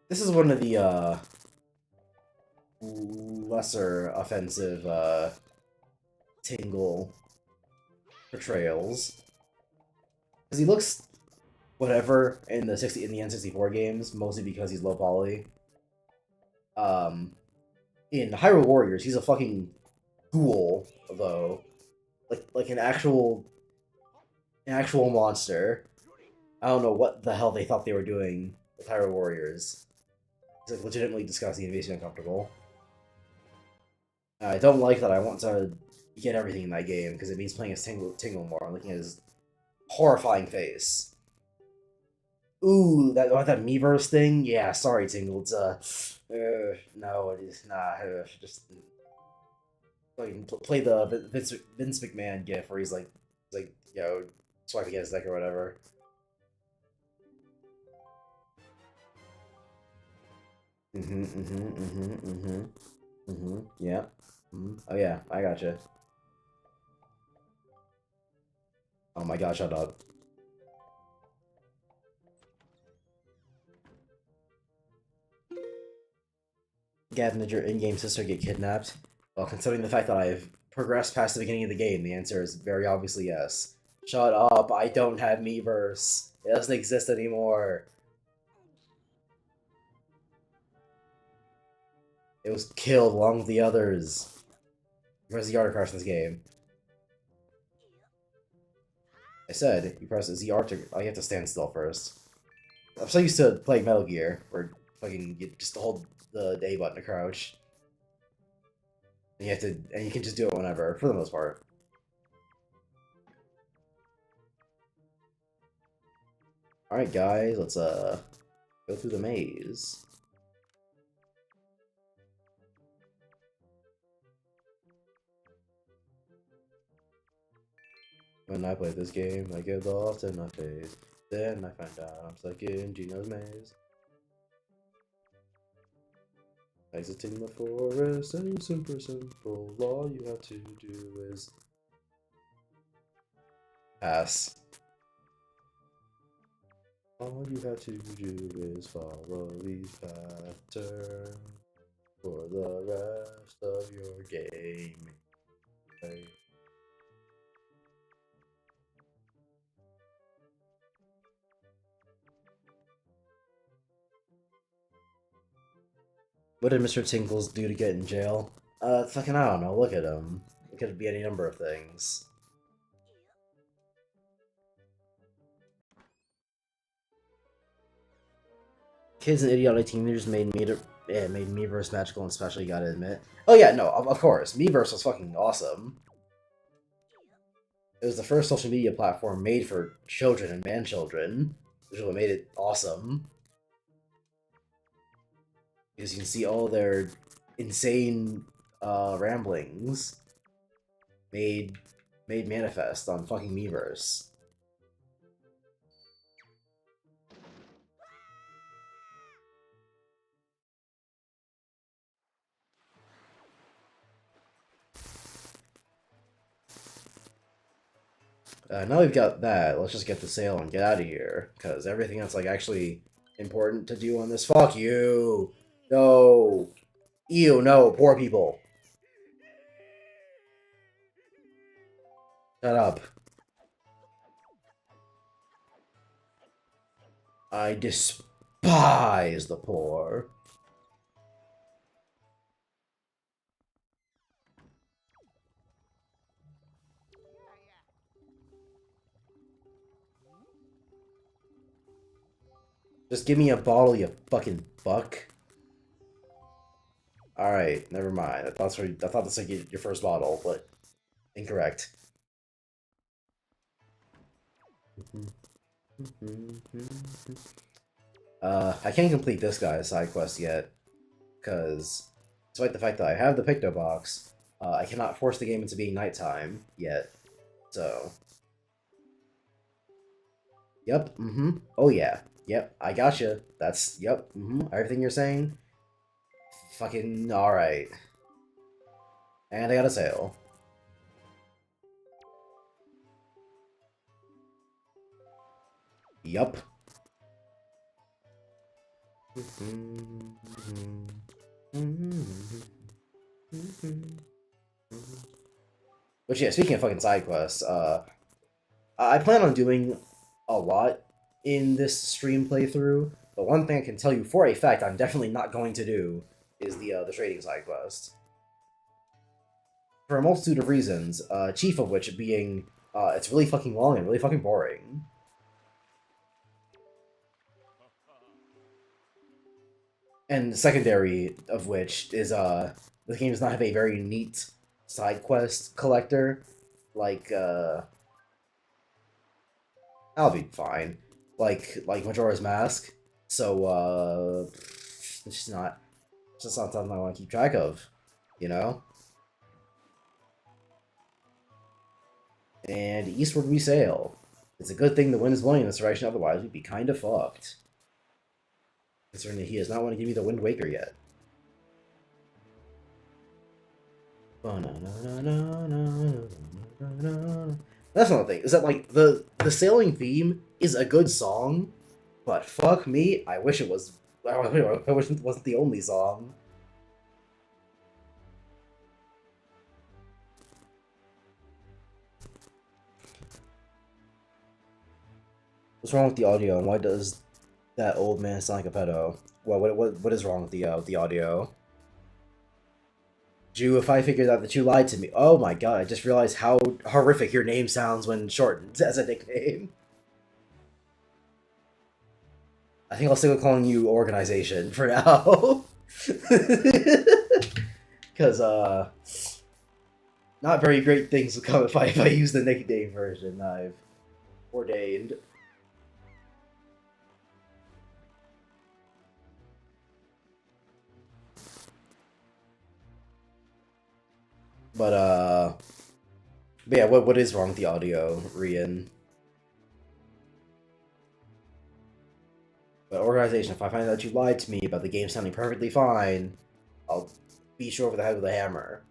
This is one of the lesser offensive Tingle portrayals. Because he looks whatever in the N64 games, mostly because he's low poly. In Hyrule Warriors, he's a fucking ghoul, though. Like an actual monster. I don't know what the hell they thought they were doing with Hyrule Warriors. It's like legitimately disgusting and makes me uncomfortable. I don't like that I want to get everything in that game because it means playing as Tingle more. I'm looking at his horrifying face. Ooh, that Miiverse thing? Yeah, sorry, Tingle. It's no, it is not. Just fucking play the Vince McMahon gif where he's like, swiping at his neck or whatever. Yeah. Oh yeah, I gotcha. Oh my god, shut up. Gavin, did your in-game sister get kidnapped? Well, considering the fact that I've progressed past the beginning of the game, the answer is very obviously yes. Shut up, I don't have Miiverse. It doesn't exist anymore. It was killed along with the others. Where's the auto crash in this game? I said, you press ZR to... Oh, you have to stand still first. I'm so used to playing Metal Gear, where fucking you just hold the A button to crouch. And you have to... And you can just do it whenever, for the most part. Alright guys, let's go through the maze. When I play this game, I get lost in my phase. Then I find out I'm stuck in Gino's maze. Exiting the forest is super simple. All you have to do is pass. All you have to do is follow these patterns for the rest of your game. Okay. What did Mr. Tingles do to get in jail? Fucking I don't know, look at him. It could be any number of things. Kids and idiotic teenagers made Miiverse magical and special, you gotta admit. Oh yeah, no, of course. Miiverse was fucking awesome. It was the first social media platform made for children and man-children, which is what made it awesome. Because you can see all their insane ramblings made manifest on fucking Miiverse. Now we've got that, let's just get the sale and get out of here. Because everything that's, like, actually important to do on this... Fuck you! No! Ew, no, poor people. Shut up. I despise the poor. Just give me a bottle, you fucking fuck. Alright, never mind. I thought this was like your first bottle, but incorrect. I can't complete this guy's side quest yet, because despite the fact that I have the Picto Box, I cannot force the game into being nighttime yet, so... Yep, oh yeah, yep, I gotcha. That's, yep, everything you're saying. Fucking alright. And I got a sale. Yup. But yeah, speaking of fucking side quests, I plan on doing a lot in this stream playthrough, but one thing I can tell you for a fact I'm definitely not going to do is the trading side quest. For a multitude of reasons, chief of which being, it's really fucking long and really fucking boring. And secondary of which is, the game does not have a very neat side quest collector. Like, I'll be fine. like Majora's Mask. So it's just not something I want to keep track of, you know. And eastward we sail. It's a good thing the wind is blowing in this direction, otherwise we'd be kind of fucked. Considering that he does not want to give me the Wind Waker yet. That's another thing, is that like the sailing theme is a good song, but fuck me, I wish it was. I wish it wasn't the only song. What's wrong with the audio, and why does that old man sound like a pedo? What is wrong with the audio? Jew, if I figured out that you lied to me. Oh my god, I just realized how horrific your name sounds when shortened as a nickname. I think I'll stick with calling you Organization for now. Because, not very great things will come if I use the nickname version I've ordained. But yeah, what is wrong with the audio, Rian? But Organization, if I find out you lied to me about the game sounding perfectly fine, I'll beat you over the head with a hammer.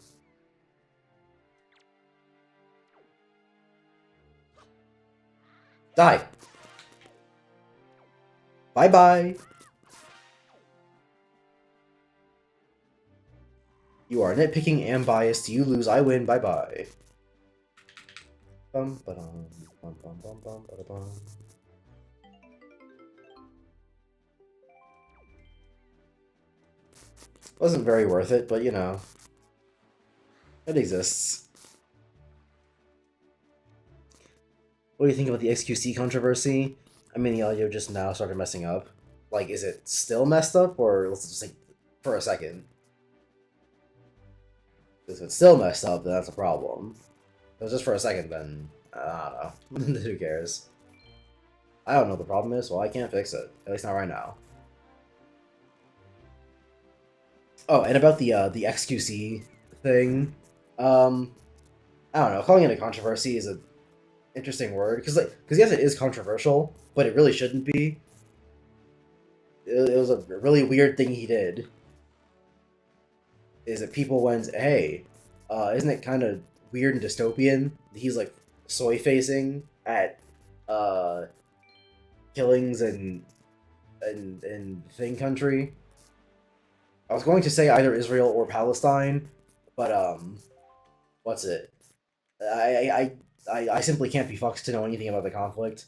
Die! Bye-bye! You are nitpicking and biased. You lose, I win. Bye-bye. Bum ba dum bum bum bum bum ba bum. Wasn't very worth it, but you know, it exists. What do you think about the XQC controversy? I mean, the audio just now started messing up. Like, is it still messed up, or let's just think for a second? If it's still messed up, then that's a problem. If it was just for a second, then I don't know. Who cares? I don't know what the problem is, well, I can't fix it. At least not right now. Oh, and about the XQC thing, I don't know. Calling it a controversy is a interesting word because yes, it is controversial, but it really shouldn't be. It was a really weird thing he did. Is that people went, hey, isn't it kind of weird and dystopian? He's like soy facing at killings in thing country. I was going to say either Israel or Palestine, but what's it? I simply can't be fucked to know anything about the conflict.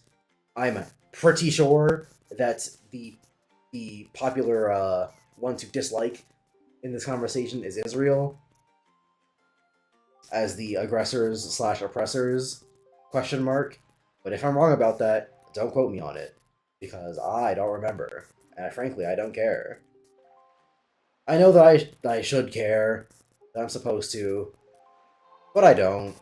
I'm pretty sure that the popular one to dislike in this conversation is Israel as the aggressors slash oppressors question mark. But if I'm wrong about that, don't quote me on it because I don't remember, and frankly I don't care. I know that I should care, that I'm supposed to, but I don't.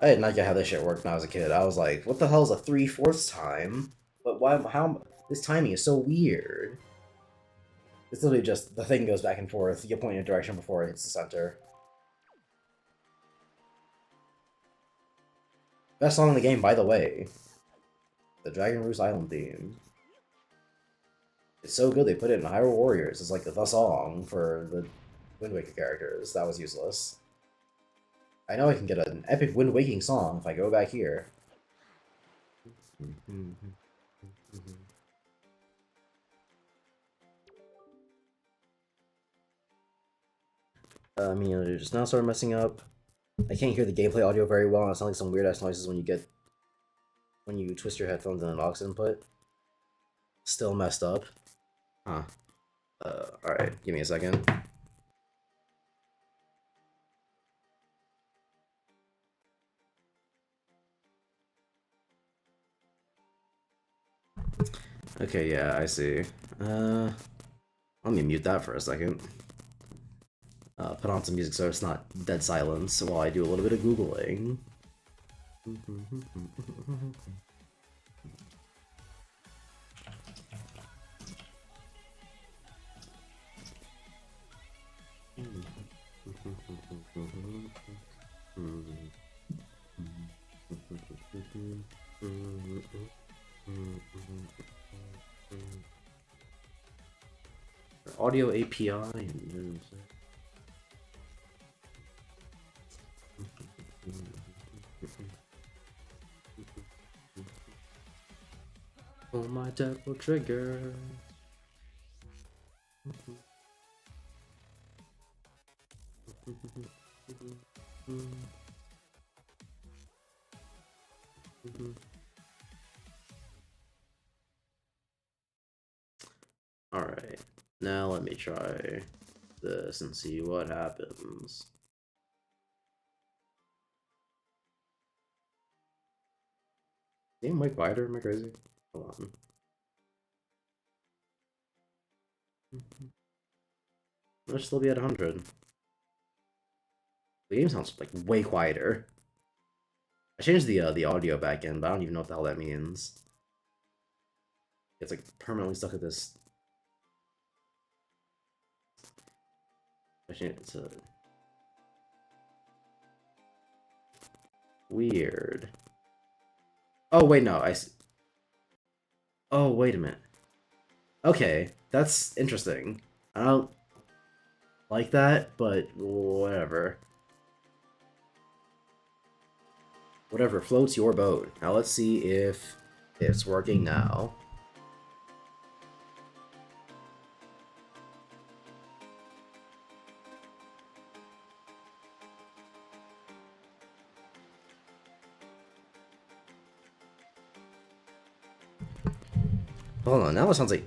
I did not get how this shit worked when I was a kid. I was like, what the hell is a 3/4 time? But why, how, this timing is so weird. It's literally just, the thing goes back and forth, you point in a direction before it hits the center. Best song in the game, by the way. The Dragon Roost Island theme. It's so good they put it in Hyrule Warriors. It's like the song for the Wind Waker characters. That was useless. I know I can get an epic Wind Waking song if I go back here. I mean, it just now started messing up. I can't hear the gameplay audio very well, and it sounds like some weird ass noises when you twist your headphones in an aux input. Still messed up. Huh. Alright, give me a second. Okay, yeah, I see. Let me mute that for a second. Put on some music so it's not dead silence while I do a little bit of Googling. Audio API and oh my devil trigger. Alright, now let me try this and see what happens. Game mic wider? Am I crazy? Hold on. I'll still be at 100. The game sounds like way quieter. I changed the audio back in, but I don't even know what the hell that means. It's like permanently stuck at this. Actually, it's a weird. Oh wait, no, oh wait a minute. Okay, that's interesting. I don't like that, but whatever. Whatever floats your boat. Now let's see if it's working now. Hold on, now it sounds like.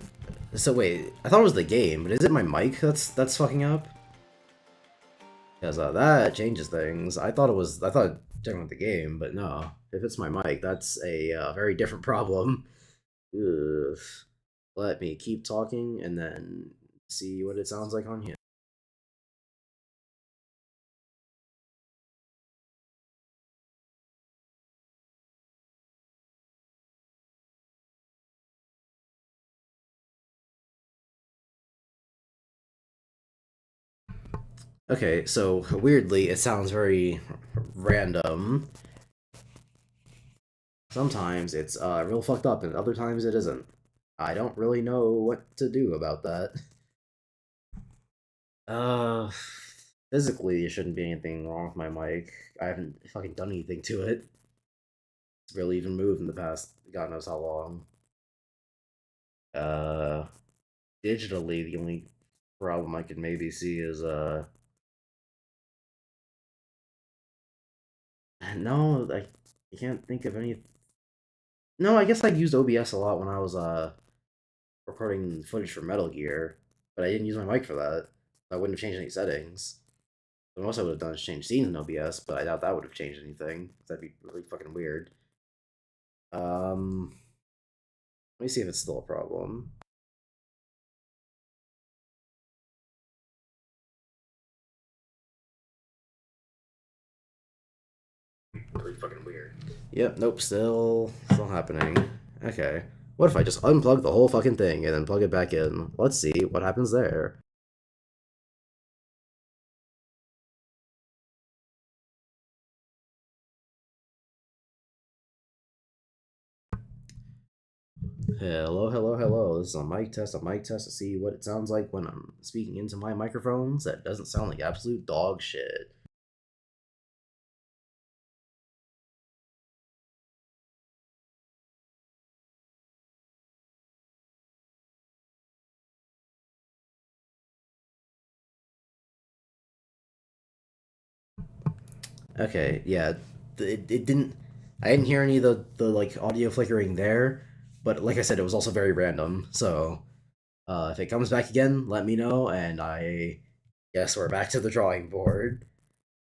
So wait, I thought it was the game, but is it my mic that's fucking up? Because that changes things. I thought checking with the game, but no. If it's my mic, that's a very different problem. Ugh. Let me keep talking and then see what it sounds like on here. Okay, so weirdly, it sounds very random. Sometimes it's real fucked up, and other times it isn't. I don't really know what to do about that. Uh, physically, there shouldn't be anything wrong with my mic. I haven't fucking done anything to it. It's barely even moved in the past God knows how long. Uh, digitally, the only problem I could maybe see is no, I can't think of any. No, I guess I used OBS a lot when I was recording footage for Metal Gear, but I didn't use my mic for that. I wouldn't have changed any settings. The most I would have done is change scenes in OBS, but I doubt that would have changed anything. That'd be really fucking weird. Let me see if it's still a problem. Really fucking weird. Yep, nope, still happening. Okay. What if I just unplug the whole fucking thing and then plug it back in? Let's see what happens there. Hello, hello, hello. This is a mic test to see what it sounds like when I'm speaking into my microphones. That doesn't sound like absolute dog shit. Okay, yeah, it didn't. I didn't hear any of the like audio flickering there, but like I said, it was also very random. So if it comes back again, let me know, and I guess we're back to the drawing board.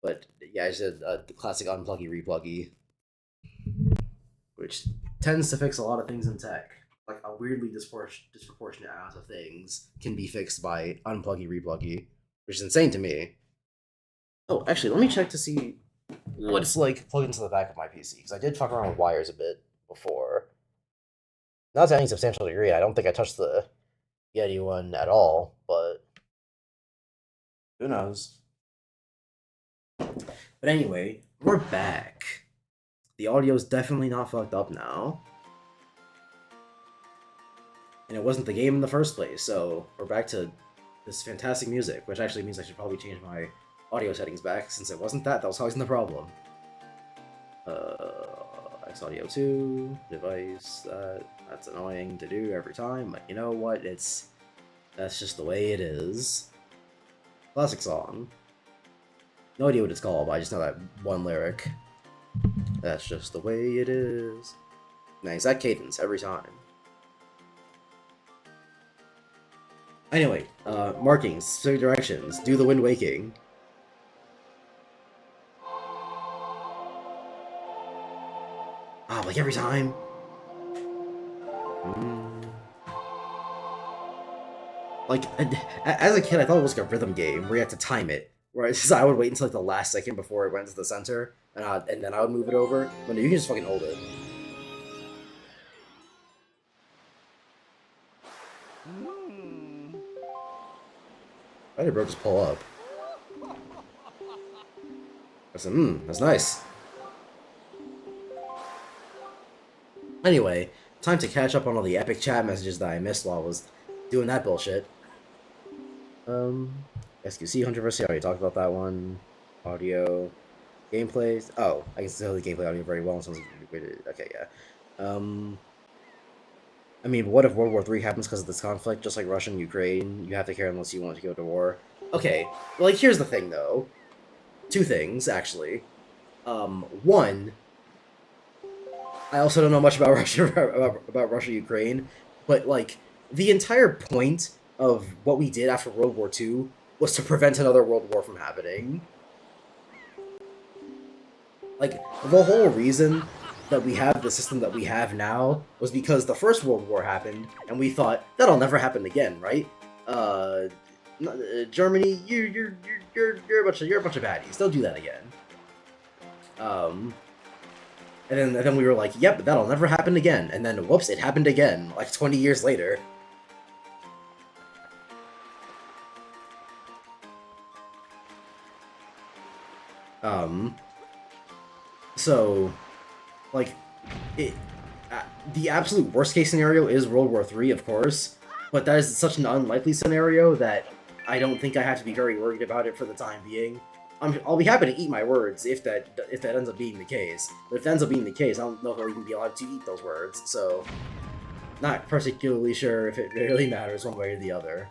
But yeah, I just did the classic unpluggy repluggy, which tends to fix a lot of things in tech. like a weirdly disproportionate amount of things can be fixed by unpluggy repluggy, which is insane to me. Oh, actually, let me check to see what it's like plugged into the back of my PC, because I did fuck around with wires a bit before. Not to any substantial degree. I don't think I touched the Yeti one at all, but who knows? But anyway, we're back. The audio's definitely not fucked up now. And it wasn't the game in the first place, so we're back to this fantastic music, which actually means I should probably change my audio settings back, since it wasn't that was causing the problem. X Audio 2, device, that's annoying to do every time, but you know what, that's just the way it is. Classic song. No idea what it's called, but I just know that one lyric. That's just the way it is. Nice, that cadence every time. Anyway, markings, specific directions, do the wind waking. Ah, like every time. Like, as a kid, I thought it was like a rhythm game where you had to time it. Whereas I would wait until like the last second before it went to the center, and then I would move it over. But no, you can just fucking hold it. Why did bro just pull up? I said, that's nice. Anyway, time to catch up on all the epic chat messages that I missed while I was doing that bullshit. SQC controversy, I already talked about that one. Audio, gameplays. Oh, I can still the gameplay audio very well. Okay, yeah. I mean, what if World War III happens because of this conflict? Just like Russia and Ukraine, you have to care unless you want to go to war. Okay, like here's the thing though. Two things actually. One, I also don't know much about Russia about Russia Ukraine, but like the entire point of what we did after World War II was to prevent another world war from happening. Like the whole reason that we have the system that we have now was because the First World War happened, and we thought that'll never happen again, right? Germany, you're a bunch of baddies. Don't do that again. And then we were like, yep, that'll never happen again. And then whoops, it happened again, like 20 years later. So, like, the absolute worst case scenario is World War III, of course, but that is such an unlikely scenario that I don't think I have to be very worried about it for the time being. I'll be happy to eat my words if that ends up being the case. But if that ends up being the case, I don't know if I'll even be allowed to eat those words, so not particularly sure if it really matters one way or the other.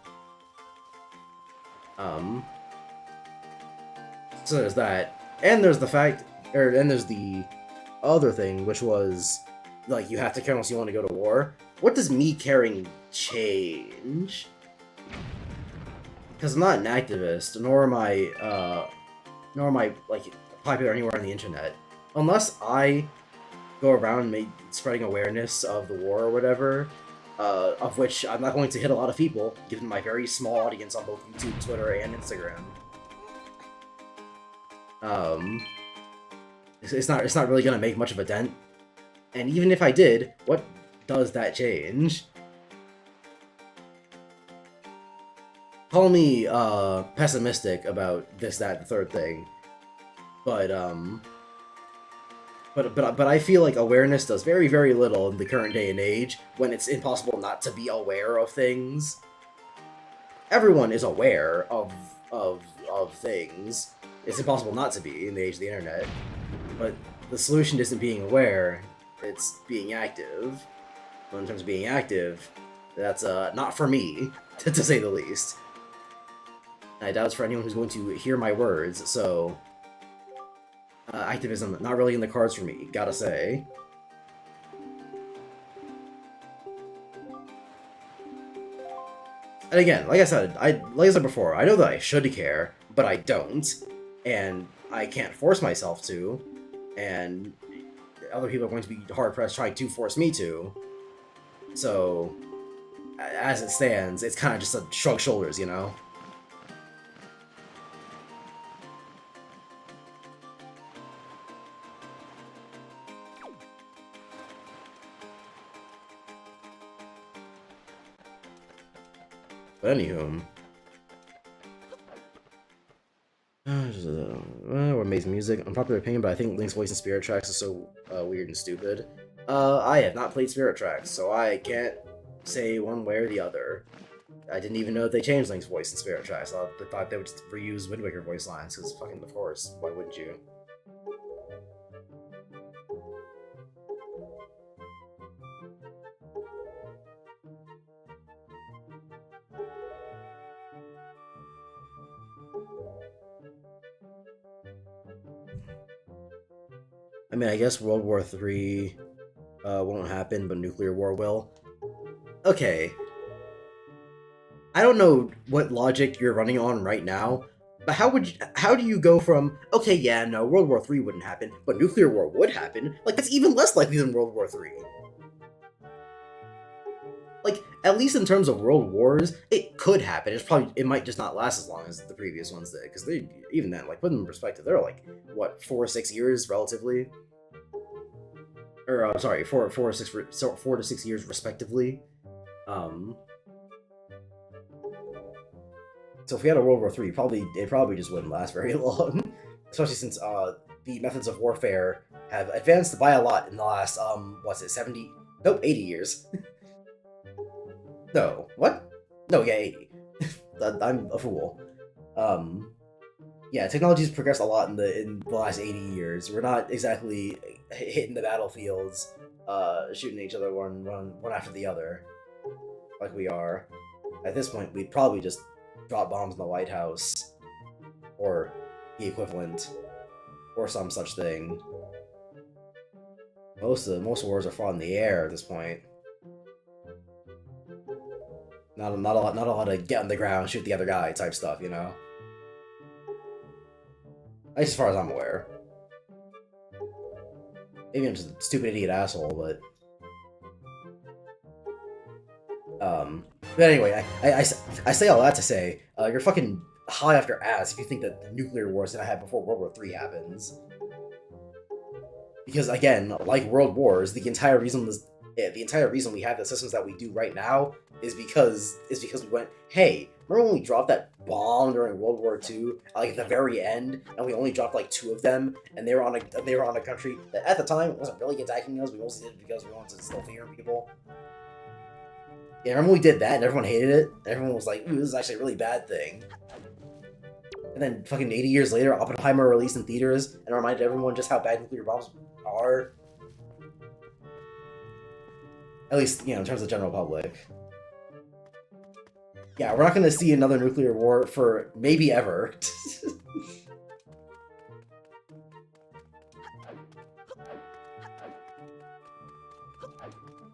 So there's that. And there's the fact, and there's the other thing, which was, like, you have to care unless you want to go to war. What does me caring change? Because I'm not an activist, nor am I, like, popular anywhere on the internet. Unless I go around spreading awareness of the war or whatever, of which I'm not going to hit a lot of people, given my very small audience on both YouTube, Twitter, and Instagram. It's not really gonna make much of a dent. And even if I did, what does that change? Call me pessimistic about this, that, the third thing, but I feel like awareness does very, very little in the current day and age when it's impossible not to be aware of things. Everyone is aware of things. It's impossible not to be in the age of the internet. But the solution isn't being aware, it's being active. Well, in terms of being active, that's not for me, to say the least. I doubt it's for anyone who's going to hear my words, so activism, not really in the cards for me, gotta say. And again, like I said before, I know that I should care, but I don't, and I can't force myself to, and other people are going to be hard-pressed trying to force me to. So, as it stands, it's kind of just a shrug shoulders, you know? But anywho, or amazing music. Unpopular opinion, but I think Link's voice in Spirit Tracks is so weird and stupid. I have not played Spirit Tracks, so I can't say one way or the other. I didn't even know that they changed Link's voice in Spirit Tracks. I thought they would just reuse Wind Waker voice lines, because fucking, of course, why wouldn't you? I mean, I guess World War III won't happen, but nuclear war will. Okay. I don't know what logic you're running on right now, but how do you go from, okay, yeah, no, World War III wouldn't happen, but nuclear war would happen? Like, that's even less likely than World War III. Like, at least in terms of world wars, it could happen. It might just not last as long as the previous ones did, because they, even then, like, put them in perspective, they're like, what, 4 or 6 years relatively? Or, sorry, 4 to 6 years respectively. So if we had a World War III, it probably just wouldn't last very long, especially since the methods of warfare have advanced by a lot in the last 70? Nope, 80 years. No, what? No, yeah, 80. I'm a fool. Yeah, technology's progressed a lot in the last 80 years. We're not exactly hitting the battlefields, shooting each other one after the other, like we are. At this point, we'd probably just drop bombs in the White House, or the equivalent, or some such thing. Most wars are fought in the air at this point. Not a lot of get on the ground, shoot the other guy type stuff, you know. At least as far as I'm aware. Maybe I'm just a stupid idiot asshole, but But anyway, I say all that to say, you're fucking high off your ass if you think that the nuclear war is gonna happen before World War III happens. Because again, like World Wars, the entire reason we have the systems that we do right now is because we went, hey, remember when we dropped that bomb during World War II, like at the very end, and we only dropped like 2 of them, and they were on a country that at the time wasn't really attacking us. We mostly did it because we wanted to still fear people. Yeah, remember we did that and everyone hated it? Everyone was like, ooh, this is actually a really bad thing. And then fucking 80 years later, Oppenheimer released in theaters and reminded everyone just how bad nuclear bombs are. At least, you know, in terms of the general public. Yeah, we're not gonna see another nuclear war for maybe ever.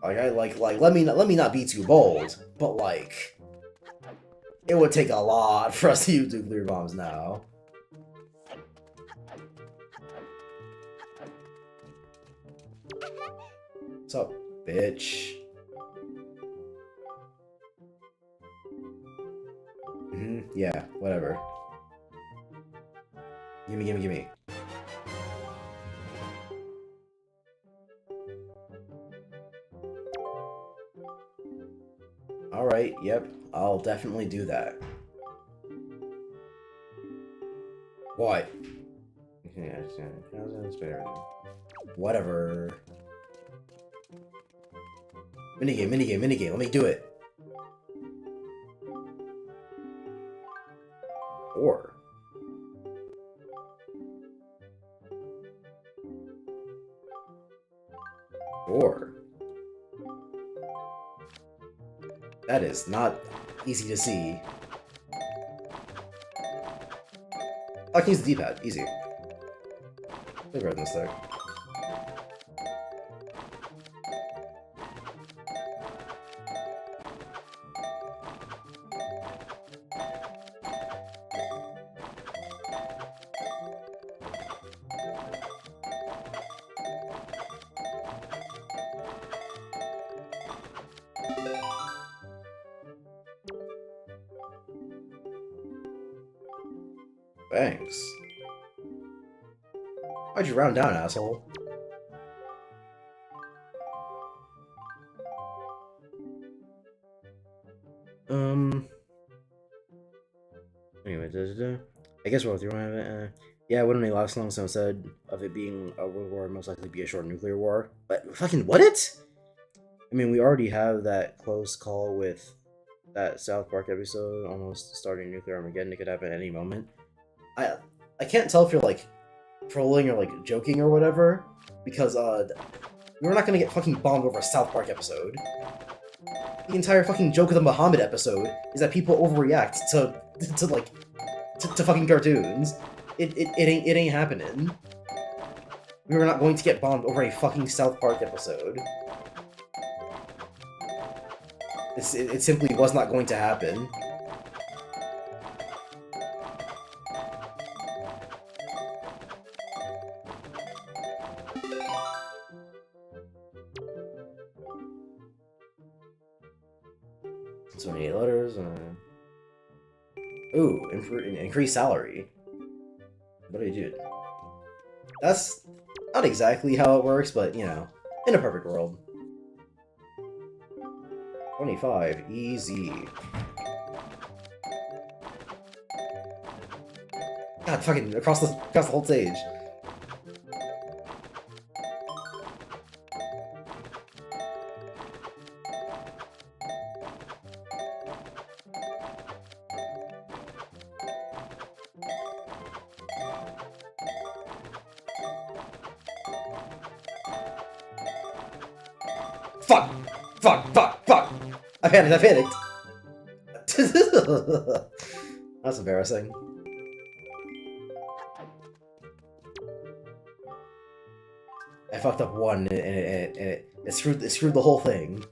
Like, let me not be too bold, but like, it would take a lot for us to use nuclear bombs now. What's up, bitch? Yeah, whatever. Gimme. Alright, yep, I'll definitely do that. What? Whatever. Minigame, let me do it. Or that is not easy to see. I can use the D-pad, easy. Way better than this thing. Thanks. Why'd you round down, asshole? Anyway, I guess we're all through it. Yeah, it wouldn't really last long, so instead of it being a world war, it'd most likely be a short nuclear war. But fucking what it? I mean, we already have that close call with that South Park episode, almost starting nuclear Armageddon. It could happen at any moment. I can't tell if you're like trolling or like joking or whatever, because we're not gonna get fucking bombed over a South Park episode. The entire fucking joke of the Muhammad episode is that people overreact to fucking cartoons. It ain't happening. We were not going to get bombed over a fucking South Park episode. It simply was not going to happen. So many letters. Ooh, increased salary. What do you do? That's not exactly how it works, but you know, in a perfect world. 25, easy. God, fucking across the whole stage. Fuck! Fuck! Fuck! Fuck! I panicked! I panicked! That's embarrassing. I fucked up one, and it screwed the whole thing.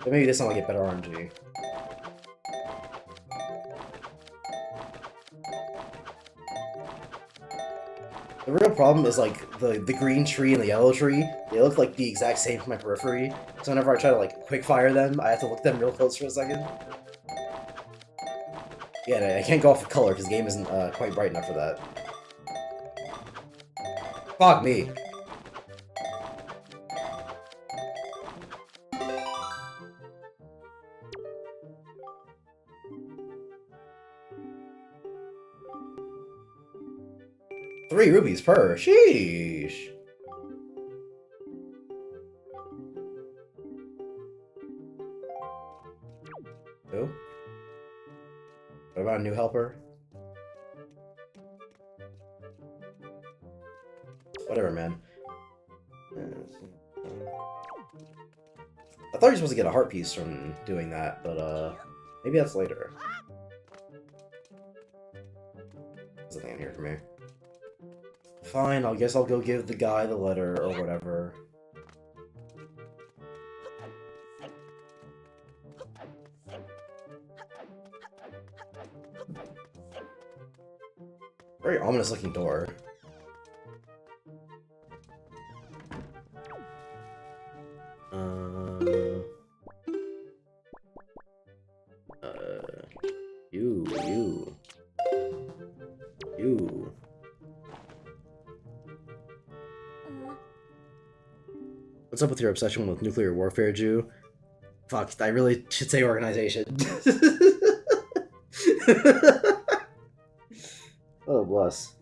But maybe this time I'll get better RNG. The real problem is like the green tree and the yellow tree. They look like the exact same from my periphery. So whenever I try to like quick fire them, I have to look at them real close for a second. Yeah, I can't go off the color because the game isn't quite bright enough for that. Fuck me. $3 per. Sheesh. Who? What about a new helper? Whatever, man. I thought you were supposed to get a heart piece from doing that, but maybe that's later. There's nothing in here for me. Fine, I guess I'll go give the guy the letter or whatever. Very ominous looking door. You. What's up with your obsession with nuclear warfare, Jew? Fuck, I really should say organization. Oh, bless.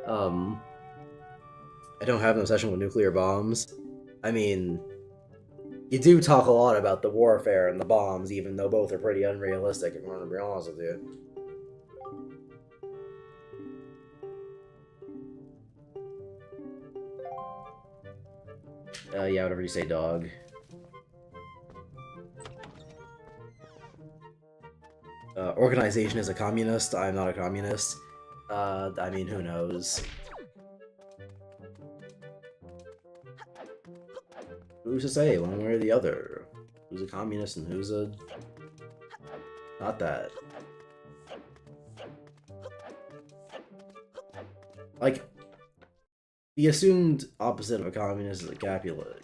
I don't have an obsession with nuclear bombs. I mean, you do talk a lot about the warfare and the bombs, even though both are pretty unrealistic, if I'm gonna be honest with you. Yeah, whatever you say, dog. Organization is a communist. I'm not a communist. I mean, who knows? Who's to say, one way or the other? Who's a communist and who's a... not that. Like, the assumed opposite of a communist is a capitalist.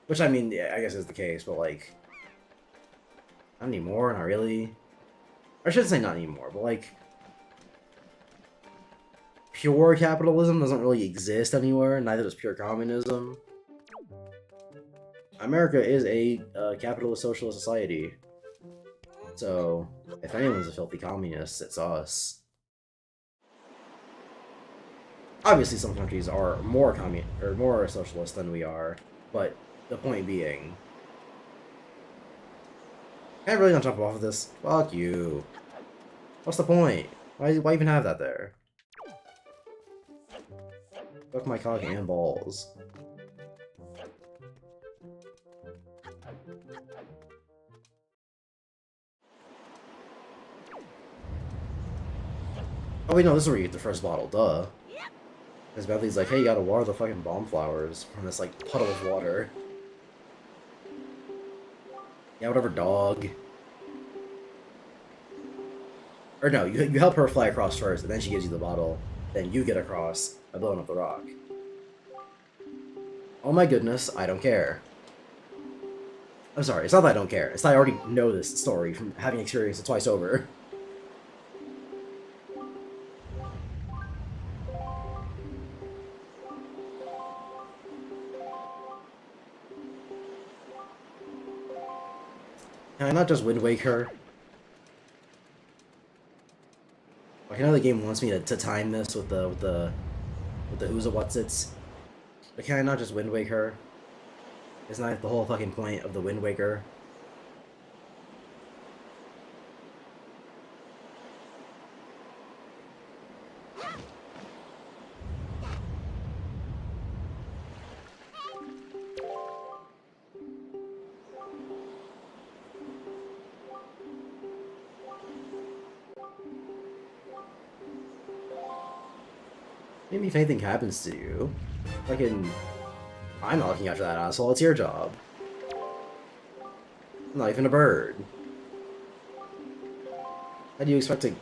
Which, I mean, yeah, I guess is the case, but like... not anymore, not really. I shouldn't say not anymore, but like, pure capitalism doesn't really exist anywhere, neither does pure communism. America is a capitalist socialist society. So, if anyone's a filthy communist, it's us. Obviously, some countries are more more socialist than we are, but the point being, am I really gonna jump off of this? Fuck you. What's the point? Why even have that there? Fuck my cock and balls. Oh wait, no, this is where you get the first bottle, duh. Because Bethany's like, hey, you gotta water the fucking bomb flowers from this, like, puddle of water. Yeah, whatever, dog. Or no, you help her fly across first, and then she gives you the bottle. Then you get across by blowing up the rock. Oh my goodness, I don't care. I'm sorry, it's not that I don't care. It's that I already know this story from having experienced it twice over. Can I not just Wind Wake her? Like, I know the game wants me to time this with the who's a what's its, but can I not just Wind Wake her? Isn't that the whole fucking point of the Wind Waker? Maybe if anything happens to you, I'm not looking after that asshole, it's your job. I'm not even a bird. How do you expect to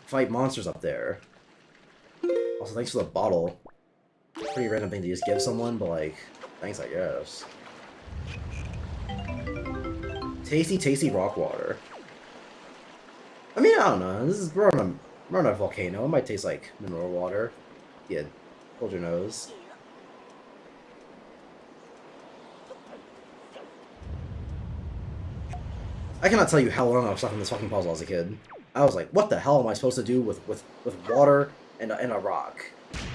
fight monsters up there? Also, thanks for the bottle. Pretty random thing to just give someone, but like, thanks I guess. Tasty, tasty rock water. I mean, I don't know, we're on a volcano, it might taste like mineral water. Yeah, hold your nose. I cannot tell you how long I was stuck in this fucking puzzle as a kid. I was like, what the hell am I supposed to do with water and a rock?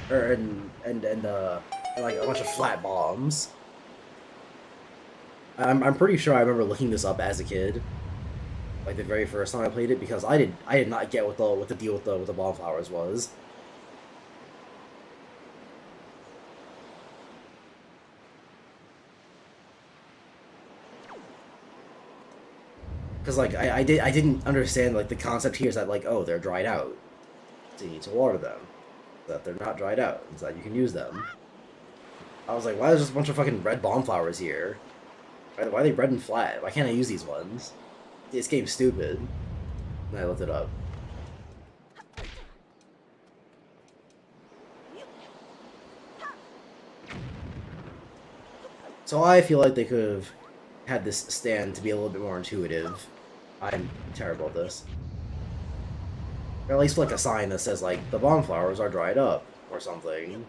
And like a bunch of flat bombs. I'm pretty sure I remember looking this up as a kid. Like the very first time I played it, because I did not get what the deal with the bomb flowers was. Because like I didn't understand like the concept here is that like, oh, they're dried out, so you need to water them, so that they're not dried out, and so that you can use them. I was like, why is just a bunch of fucking red bomb flowers here? Why are they red and flat? Why can't I use these ones? This game's stupid. And I looked it up. So I feel like they could have had this stand to be a little bit more intuitive. I'm terrible at this. Or at least like a sign that says like, the bomb flowers are dried up, or something.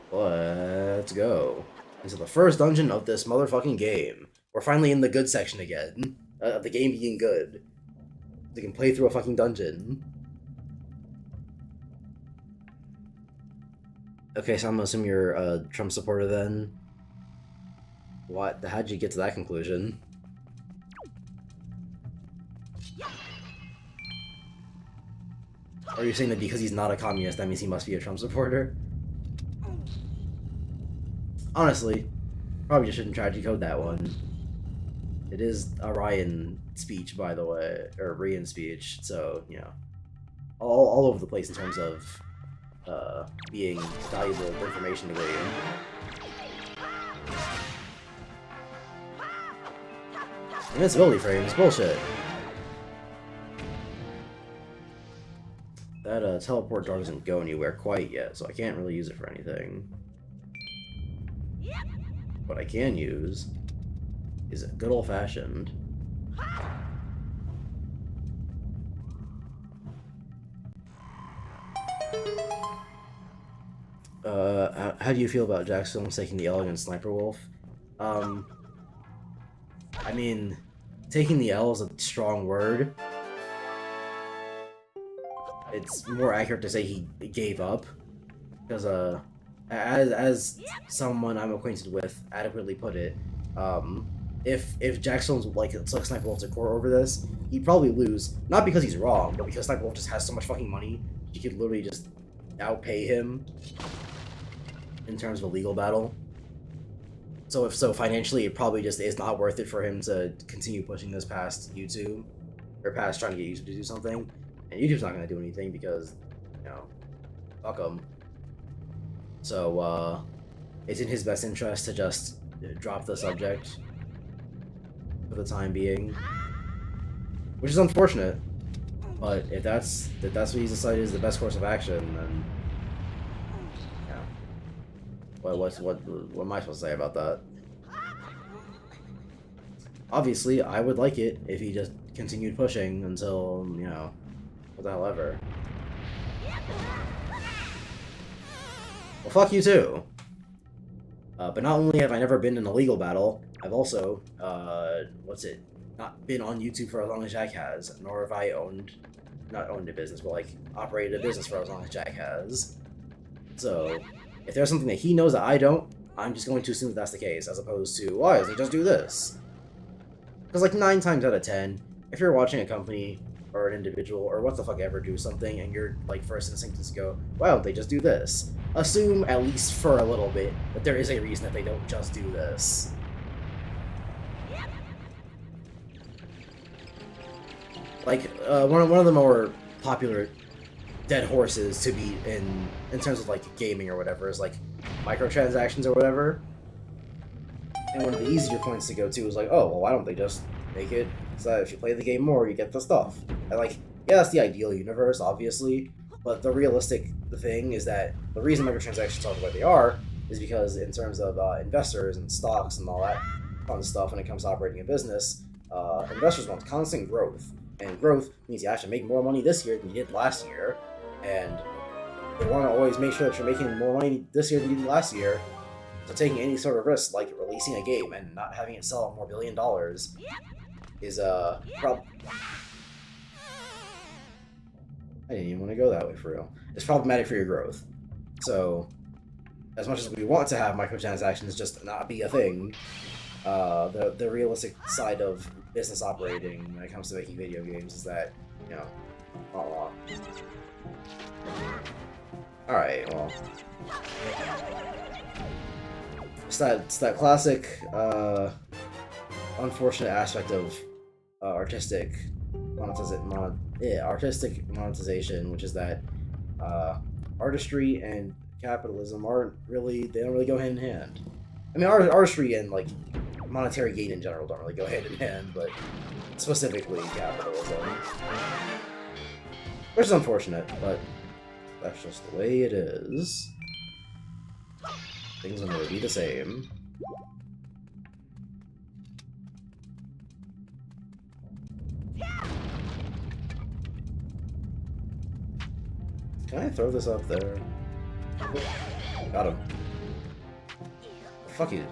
Let's go. Into the first dungeon of this motherfucking game. We're finally in the good section again. Of the game being good. We can play through a fucking dungeon. Okay, so I'm gonna assume you're a Trump supporter then. What? How'd you get to that conclusion? Are you saying that because he's not a communist, that means he must be a Trump supporter? Honestly, probably just shouldn't tragedy code that one. It is a Ryan speech, by the way, or Rian speech, so, you know, all over the place in terms of being valuable information to game. Invincibility frames, bullshit. that teleport drug doesn't go anywhere quite yet, so I can't really use it for anything. What I can use is a good old-fashioned. How do you feel about Jack Stone taking the L against Sniper Wolf? I mean, taking the L is a strong word. It's more accurate to say he gave up, because as someone I'm acquainted with adequately put it, if Jack Stone's like took Sniper Wolf to court over this, he'd probably lose, not because he's wrong, but because Sniper Wolf just has so much fucking money, he could literally just outpay him in terms of a legal battle. So if so, financially, it probably just is not worth it for him to continue pushing this past YouTube, or past trying to get YouTube to do something. And YouTube's not going to do anything because, you know, fuck them. So, it's in his best interest to just drop the subject for the time being, which is unfortunate. But if that's what he's decided is the best course of action, then yeah. Well, what am I supposed to say about that? Obviously, I would like it if he just continued pushing until, you know, what the hell ever. Well, fuck you too. But not only have I never been in a legal battle, I've also, not been on YouTube for as long as Jack has, nor have I not owned a business, but like operated a business for as long as Jack has. So, if there's something that he knows that I don't, I'm just going to assume that that's the case, as opposed to, why does he just do this? Because like 9 times out of 10, if you're watching a company or an individual or what the fuck ever do something, and your like first instinct is to go, why don't they just do this? Assume, at least for a little bit, that there is a reason that they don't just do this. Like, one of the more popular dead horses to be in terms of like gaming or whatever is like microtransactions or whatever. And one of the easier points to go to is like, oh, well, why don't they just make it so that if you play the game more, you get the stuff? And like, yeah, that's the ideal universe, obviously, but the realistic thing is that the reason microtransactions are the way they are is because in terms of investors and stocks and all that fun stuff when it comes to operating a business, investors want constant growth. And growth means you actually make more money this year than you did last year, and they want to always make sure that you're making more money this year than you did last year. So taking any sort of risk, like releasing a game and not having it sell more $1 billion, is I didn't even want to go that way for real. It's problematic for your growth. So, as much as we want to have microtransactions just not be a thing, the realistic side of business operating when it comes to making video games is that, you know, not a lot. Alright, well. It's that classic, unfortunate aspect of artistic monetization, which is that artistry and capitalism they don't really go hand in hand. I mean, artistry and like monetary gain in general don't really go hand in hand, but specifically capitalism, which is unfortunate, but that's just the way it is. Things will never be the same. Can I throw this up there? Got him. Fuck you.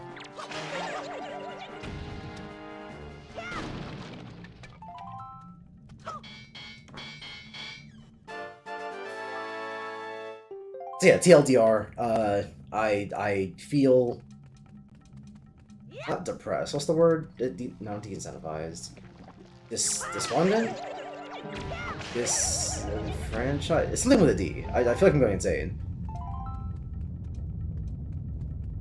So yeah, TLDR, I feel not depressed. What's the word? No, de-incentivized. Despondent? Disenfranchised? It's something with a D. I feel like I'm going insane.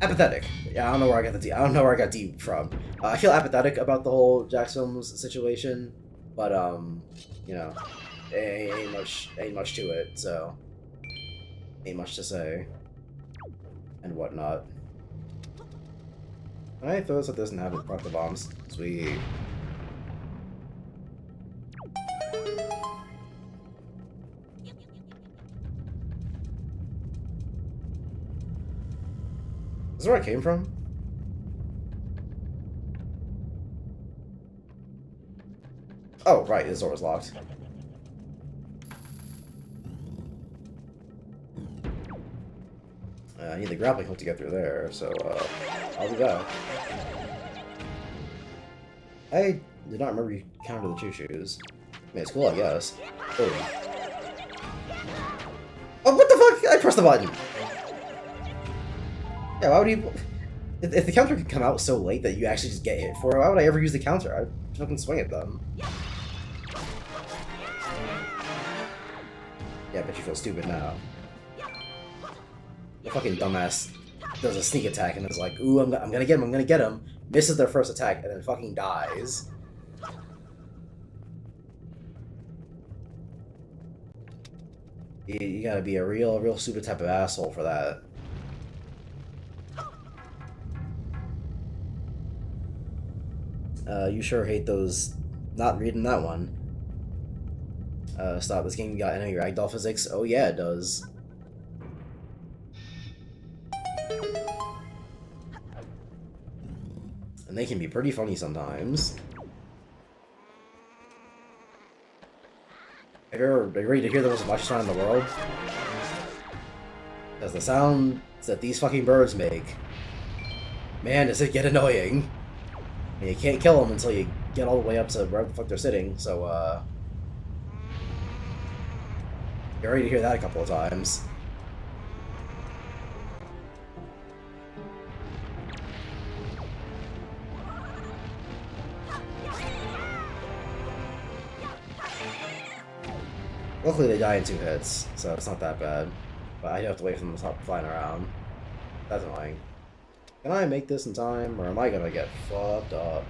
Apathetic. Yeah, I don't know where I got the D. I don't know where I got D from. I feel apathetic about the whole Jack Films situation, but you know, ain't much to it. So, ain't much to say, and whatnot. Alright, throw this at this and have it proc the bombs. Sweet. Is this where I came from? Oh, right, this door was locked. I need the grappling hook to get through there, so I'll be back. I did not remember you counted the choo-choos. I mean, it's cool, I guess. Oh. Oh, what the fuck? I pressed the button! Yeah, why would you... If the counter could come out so late that you actually just get hit for it, why would I ever use the counter? I'd fucking swing at them. Yeah, I bet you feel stupid now. The fucking dumbass does a sneak attack and is like, ooh, I'm gonna get him, I'm gonna get him. Misses their first attack and then fucking dies. You gotta be a real stupid type of asshole for that. You sure hate those... Not reading that one. Stop, this game got any ragdoll physics? Oh yeah, it does. And they can be pretty funny sometimes. Have you ever been ready to hear the most obnoxious sound in the world? Because the sounds that these fucking birds make, man, does it get annoying. And you can't kill them until you get all the way up to wherever the fuck they're sitting, so, you're ready to hear that a couple of times. Luckily they die in 2 hits, so it's not that bad. But I have to wait for them to stop flying around. That's annoying. Can I make this in time, or am I gonna get fucked up?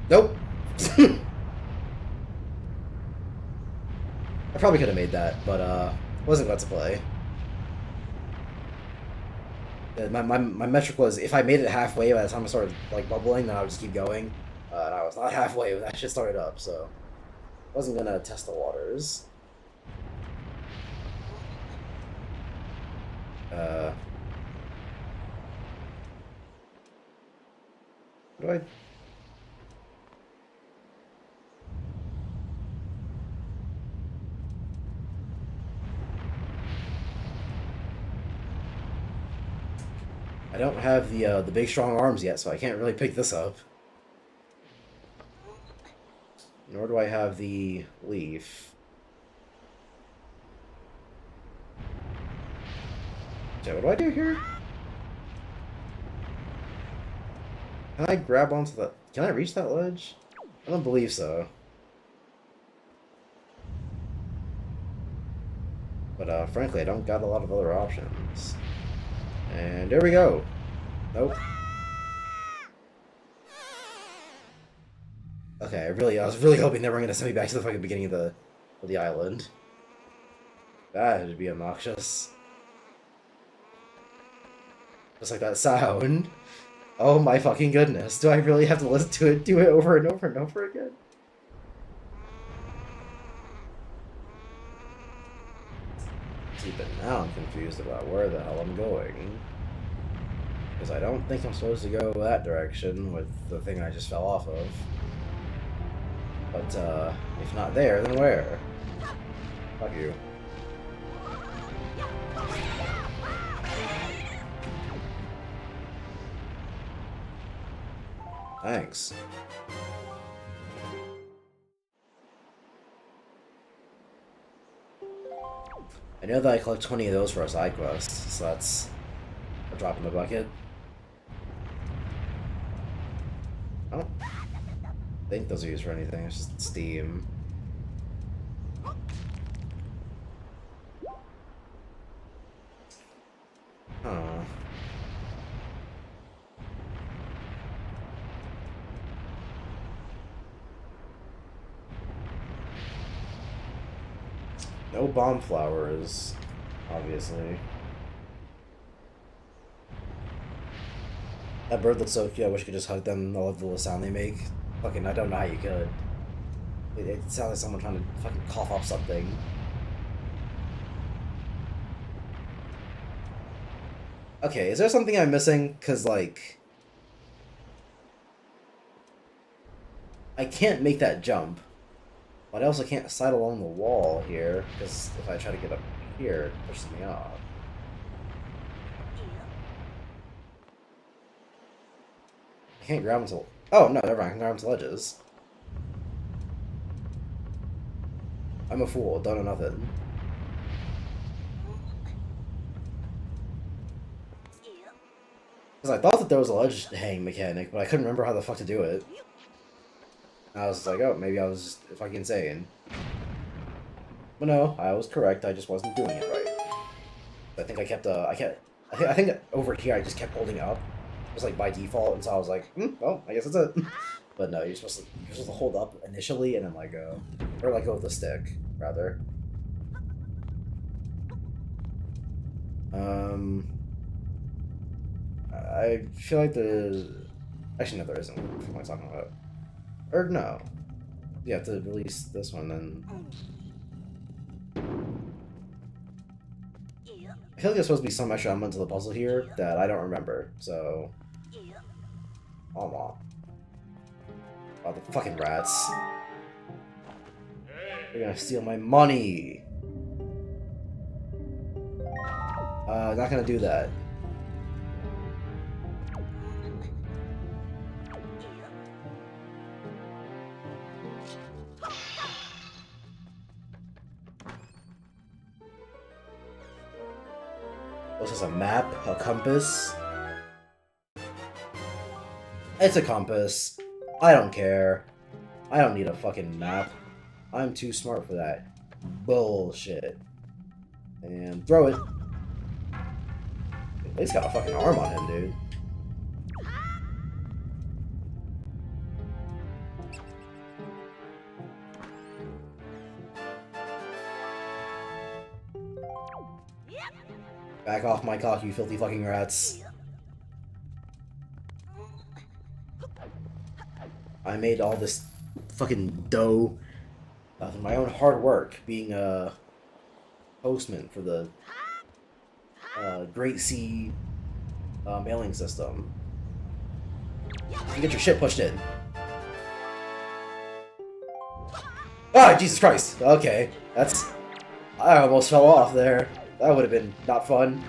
Nope! I probably could have made that, but wasn't glad to play. My metric was, if I made it halfway by the time I started like bubbling, then I would just keep going. And I was not halfway when that shit started up, so wasn't gonna test the waters. What do I... I don't have the big strong arms yet, so I can't really pick this up. Nor do I have the leaf. So what do I do here? Can I grab onto the... Can I reach that ledge? I don't believe so. But frankly, I don't got a lot of other options. And there we go. Nope. Okay, I was really hoping they were gonna send me back to the fucking beginning of the island. That would be obnoxious. Just like that sound. Oh my fucking goodness. Do I really have to listen to it do it over and over and over again? See, but now I'm confused about where the hell I'm going. Because I don't think I'm supposed to go that direction with the thing I just fell off of. But, if not there, then where? Fuck you. Thanks. I know that I collect 20 of those for a side quest, so that's a drop in the bucket. I don't think those are used for anything, it's just Steam. Huh. No bomb flowers, obviously. That bird looks so cute, I wish I could just hug them. I love the little sound they make. Fucking, I don't know how you could. It sounds like someone trying to fucking cough off something. Okay, is there something I'm missing? Because, like, I can't make that jump. But I also can't slide along the wall here, because if I try to get up here, it pushes me off. I can't grab until... Oh, no, never mind. I can grab onto ledges. I'm a fool. Don't know nothing. Because I thought that there was a ledge hang mechanic, but I couldn't remember how the fuck to do it. I was like, oh, maybe I was just fucking insane. But no, I was correct. I just wasn't doing it right. I think I kept, I think over here I just kept holding up. It was like by default, and so I was like, well, I guess that's it. But no, you're supposed to hold up initially and then let go. Or let go with the stick, rather. I feel like the... Actually, no, there isn't. What am I talking about? Or no. You have to release this one, then... I feel like there's supposed to be some extra element to the puzzle here that I don't remember, so... Oh, the fucking rats. They're gonna steal my money! Not gonna do that. What's this, a map? A compass? It's a compass. I don't care. I don't need a fucking map. I'm too smart for that. Bullshit. And throw it. He's got a fucking arm on him, dude. Back off my cock, you filthy fucking rats. I made all this fucking dough through my own hard work, being a postman for the Great Sea mailing system. You get your shit pushed in. Ah, Jesus Christ! Okay, that's... I almost fell off there. That would have been not fun.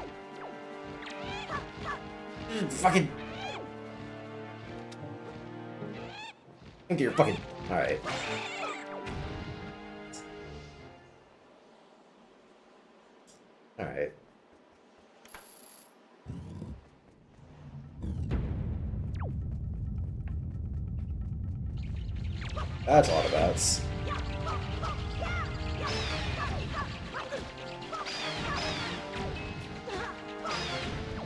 Fucking... Into your fucking... Alright. Alright. That's a lot of bats.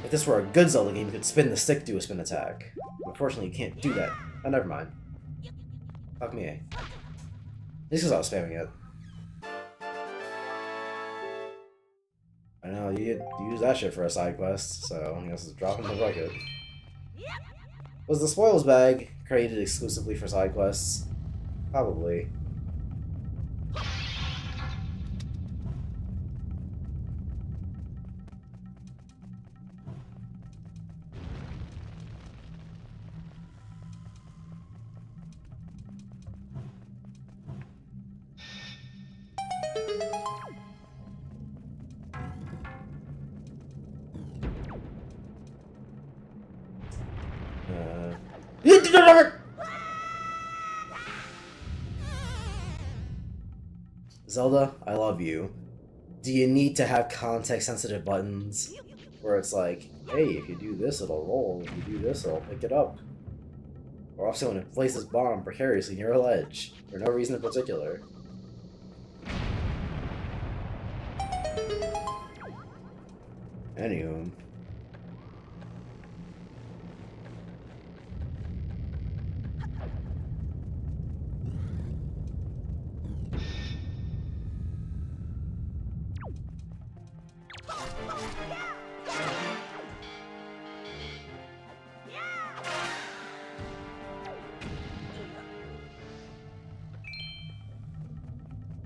If this were a good Zelda game, you could spin the stick to do a spin attack. Unfortunately, you can't do that. Oh, never mind. Fuck me. This is because I was spamming it. I know, you use that shit for a side quest, so I guess it's dropping the bucket. Was the spoils bag created exclusively for side quests? Probably. Zelda, I love you. Do you need to have context-sensitive buttons? Where it's like, hey, if you do this, it'll roll. If you do this, it'll pick it up. Or if someone places bomb precariously near a ledge, for no reason in particular. Anywho.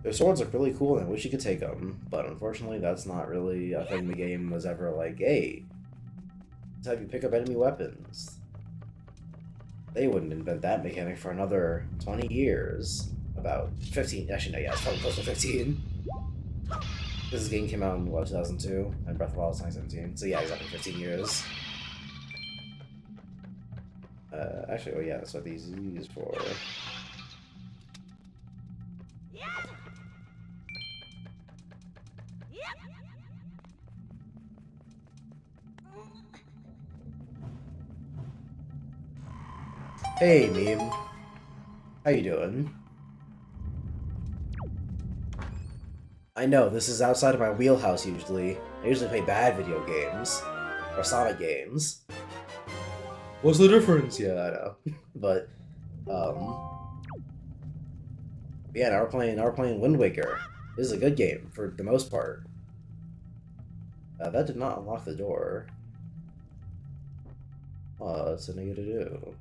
Their swords look really cool and I wish you could take them, but unfortunately that's not really a thing the game was ever like, hey, to have you pick up enemy weapons. They wouldn't invent that mechanic for another 20 years. About 15. Actually, no, yeah, it's probably close to 15. This game came out in, what, 2002? And Breath of the Wild was 2017. So yeah, exactly 15 years. Actually, oh yeah, that's what these are used for. Hey, meme. How you doing? I know, this is outside of my wheelhouse usually. I usually play bad video games. Or Sonic games. What's the difference? Yeah, I know. But, yeah, now we're playing Wind Waker. This is a good game, for the most part. That did not unlock the door. What's a nigga to do?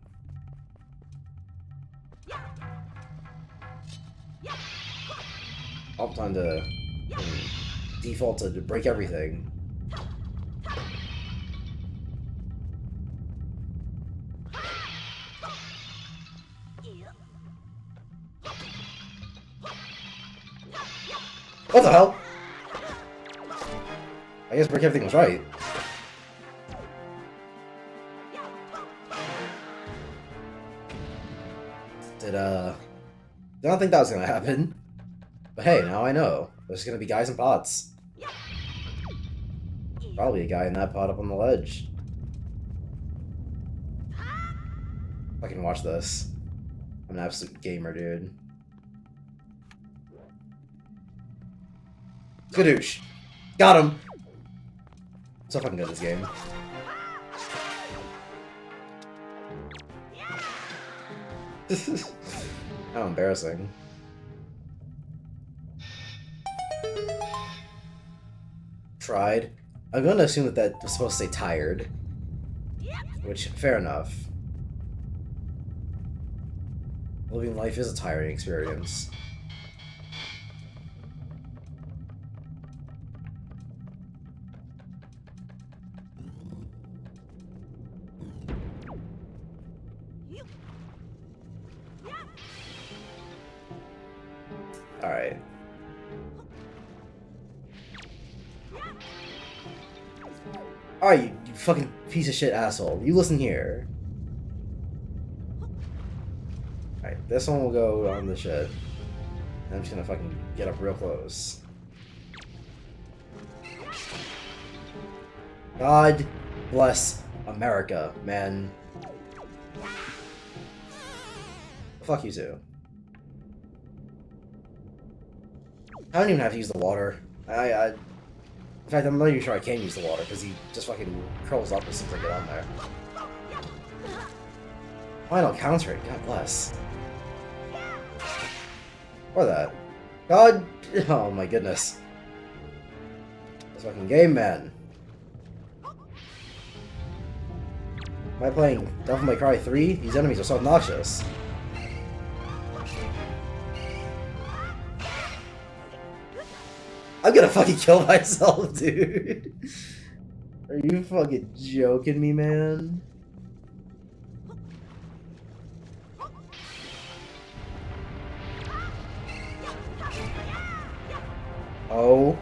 All time to default to break everything. What the hell? I guess break everything was right. I don't think that was gonna happen. But hey, now I know. There's gonna be guys in pots. Probably a guy in that pot up on the ledge. Fucking watch this. I'm an absolute gamer, dude. Skadoosh! Got him! I'm so fucking good at this game. How embarrassing. Tried. I'm gonna assume that that was supposed to say tired. Which, fair enough. Living life is a tiring experience. Alright. Alright, you fucking piece of shit asshole. You listen here. Alright, this one will go on the shit. And I'm just gonna fucking get up real close. God bless America, man. Fuck you too. I don't even have to use the water. In fact, I'm not even sure I can use the water, because he just fucking curls up as soon as I get on there. Final counter it, God bless. Or that. God... Oh my goodness. This fucking game, man. Am I playing Devil May Cry 3? These enemies are so obnoxious. I'm gonna fucking kill myself, dude. Are you fucking joking me, man? Oh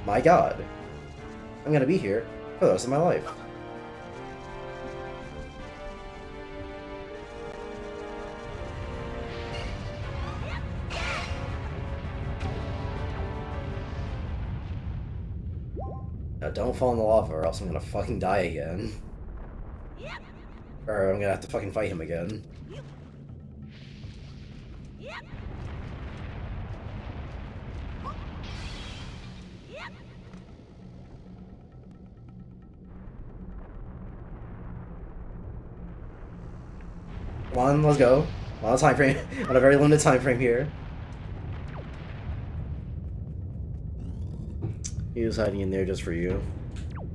my god. I'm gonna be here for the rest of my life. Now don't fall in the lava or else I'm gonna fucking die again. Or I'm gonna have to fucking fight him again. Come on, let's go. On a time frame, on a very limited time frame here. He was hiding in there just for you.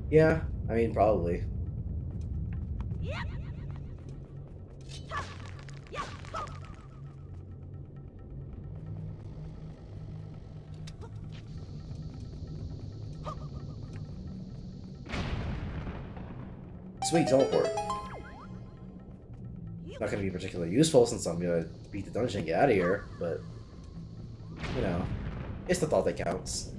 Yeah, I mean, probably. Sweet, teleport. Not gonna be particularly useful since I'm gonna beat the dungeon and get out of here, but you know, it's the thought that counts.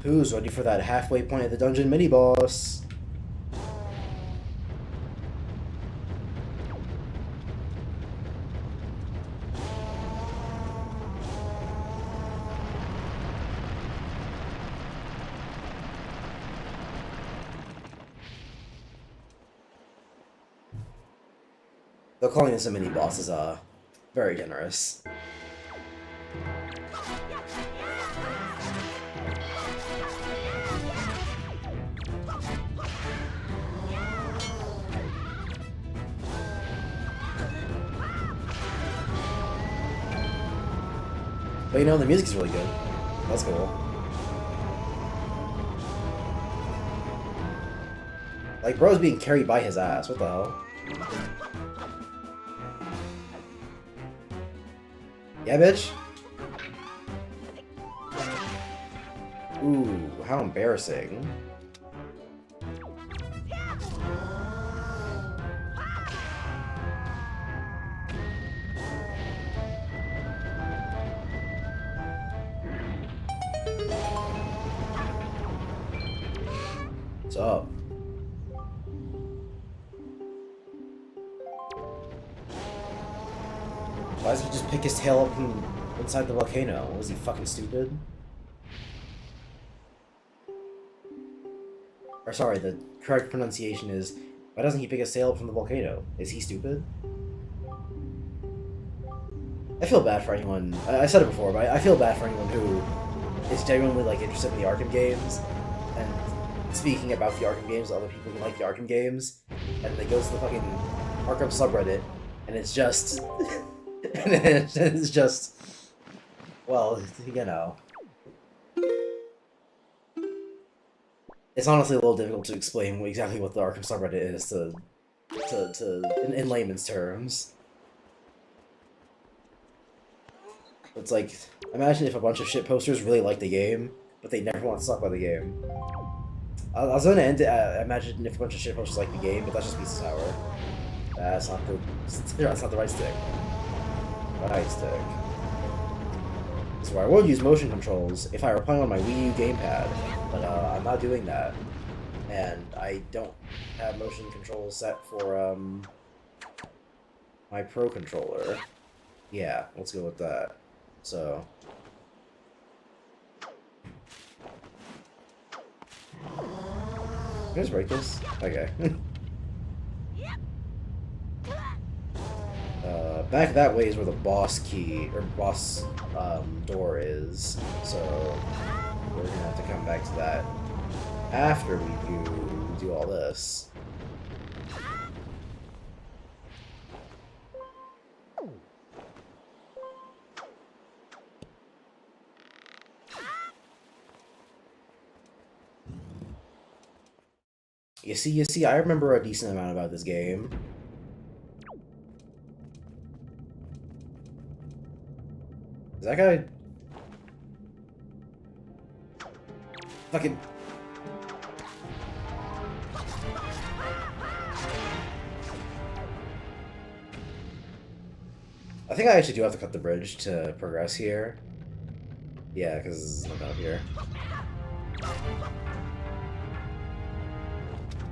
Who's ready for that halfway point of the dungeon mini boss? Though calling this a mini boss is very generous. But you know, the music's really good. That's cool. Like, bro's being carried by his ass. What the hell? Yeah, bitch? Ooh, how embarrassing. What's up? Why doesn't he just pick his tail up from inside the volcano? Was he fucking stupid? Or sorry, the correct pronunciation is, why doesn't he pick his tail up from the volcano? Is he stupid? I feel bad for anyone, I said it before, but I feel bad for anyone who is genuinely like interested in the Arkham games, and speaking about the Arkham games to other people who like the Arkham games, and they go to the fucking Arkham subreddit, and it's just... and it's just... well, you know... It's honestly a little difficult to explain exactly what the Arkham subreddit is in layman's terms. It's like, imagine if a bunch of shitposters really like the game, but they never want to talk about the game. I was gonna end it, imagine if a bunch of shitposters like the game, but that's just pizza sour. That's not the right stick. Right stick. So I would use motion controls if I were playing on my Wii U gamepad, but I'm not doing that. And I don't have motion controls set for my Pro controller. Yeah, let's go with that. So... can I just break this? Okay. Back that way is where the boss key, or boss door is, so we're gonna have to come back to that after we do all this. You see, I remember a decent amount about this game. Is that guy... fucking... I think I actually do have to cut the bridge to progress here. Yeah, because it's not out here.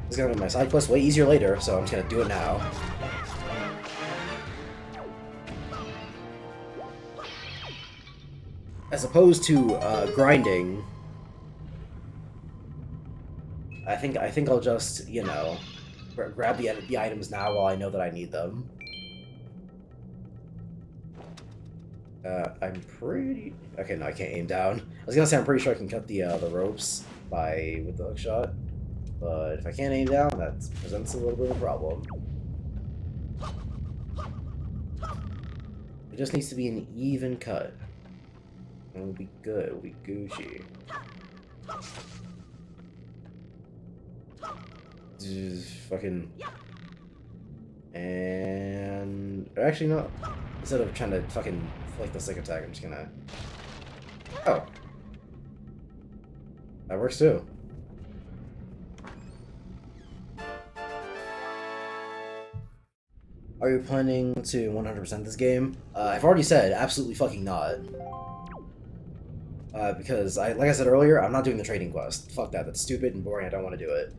It's gonna make my side quest way easier later, so I'm just gonna do it now. As opposed to grinding, I think I'll just, you know, grab the items now while I know that I need them. I'm pretty... okay, no, I can't aim down. I was gonna say I'm pretty sure I can cut the ropes with the hookshot, but if I can't aim down, that presents a little bit of a problem. It just needs to be an even cut. And we'll be good, we'll be Gucci. Just fucking... and... actually, no. Instead of trying to fucking flick the stick attack, I'm just gonna... oh. That works too. Are you planning to 100% this game? I've already said absolutely fucking not. Because like I said earlier, I'm not doing the trading quest. Fuck that. That's stupid and boring. I don't want to do it.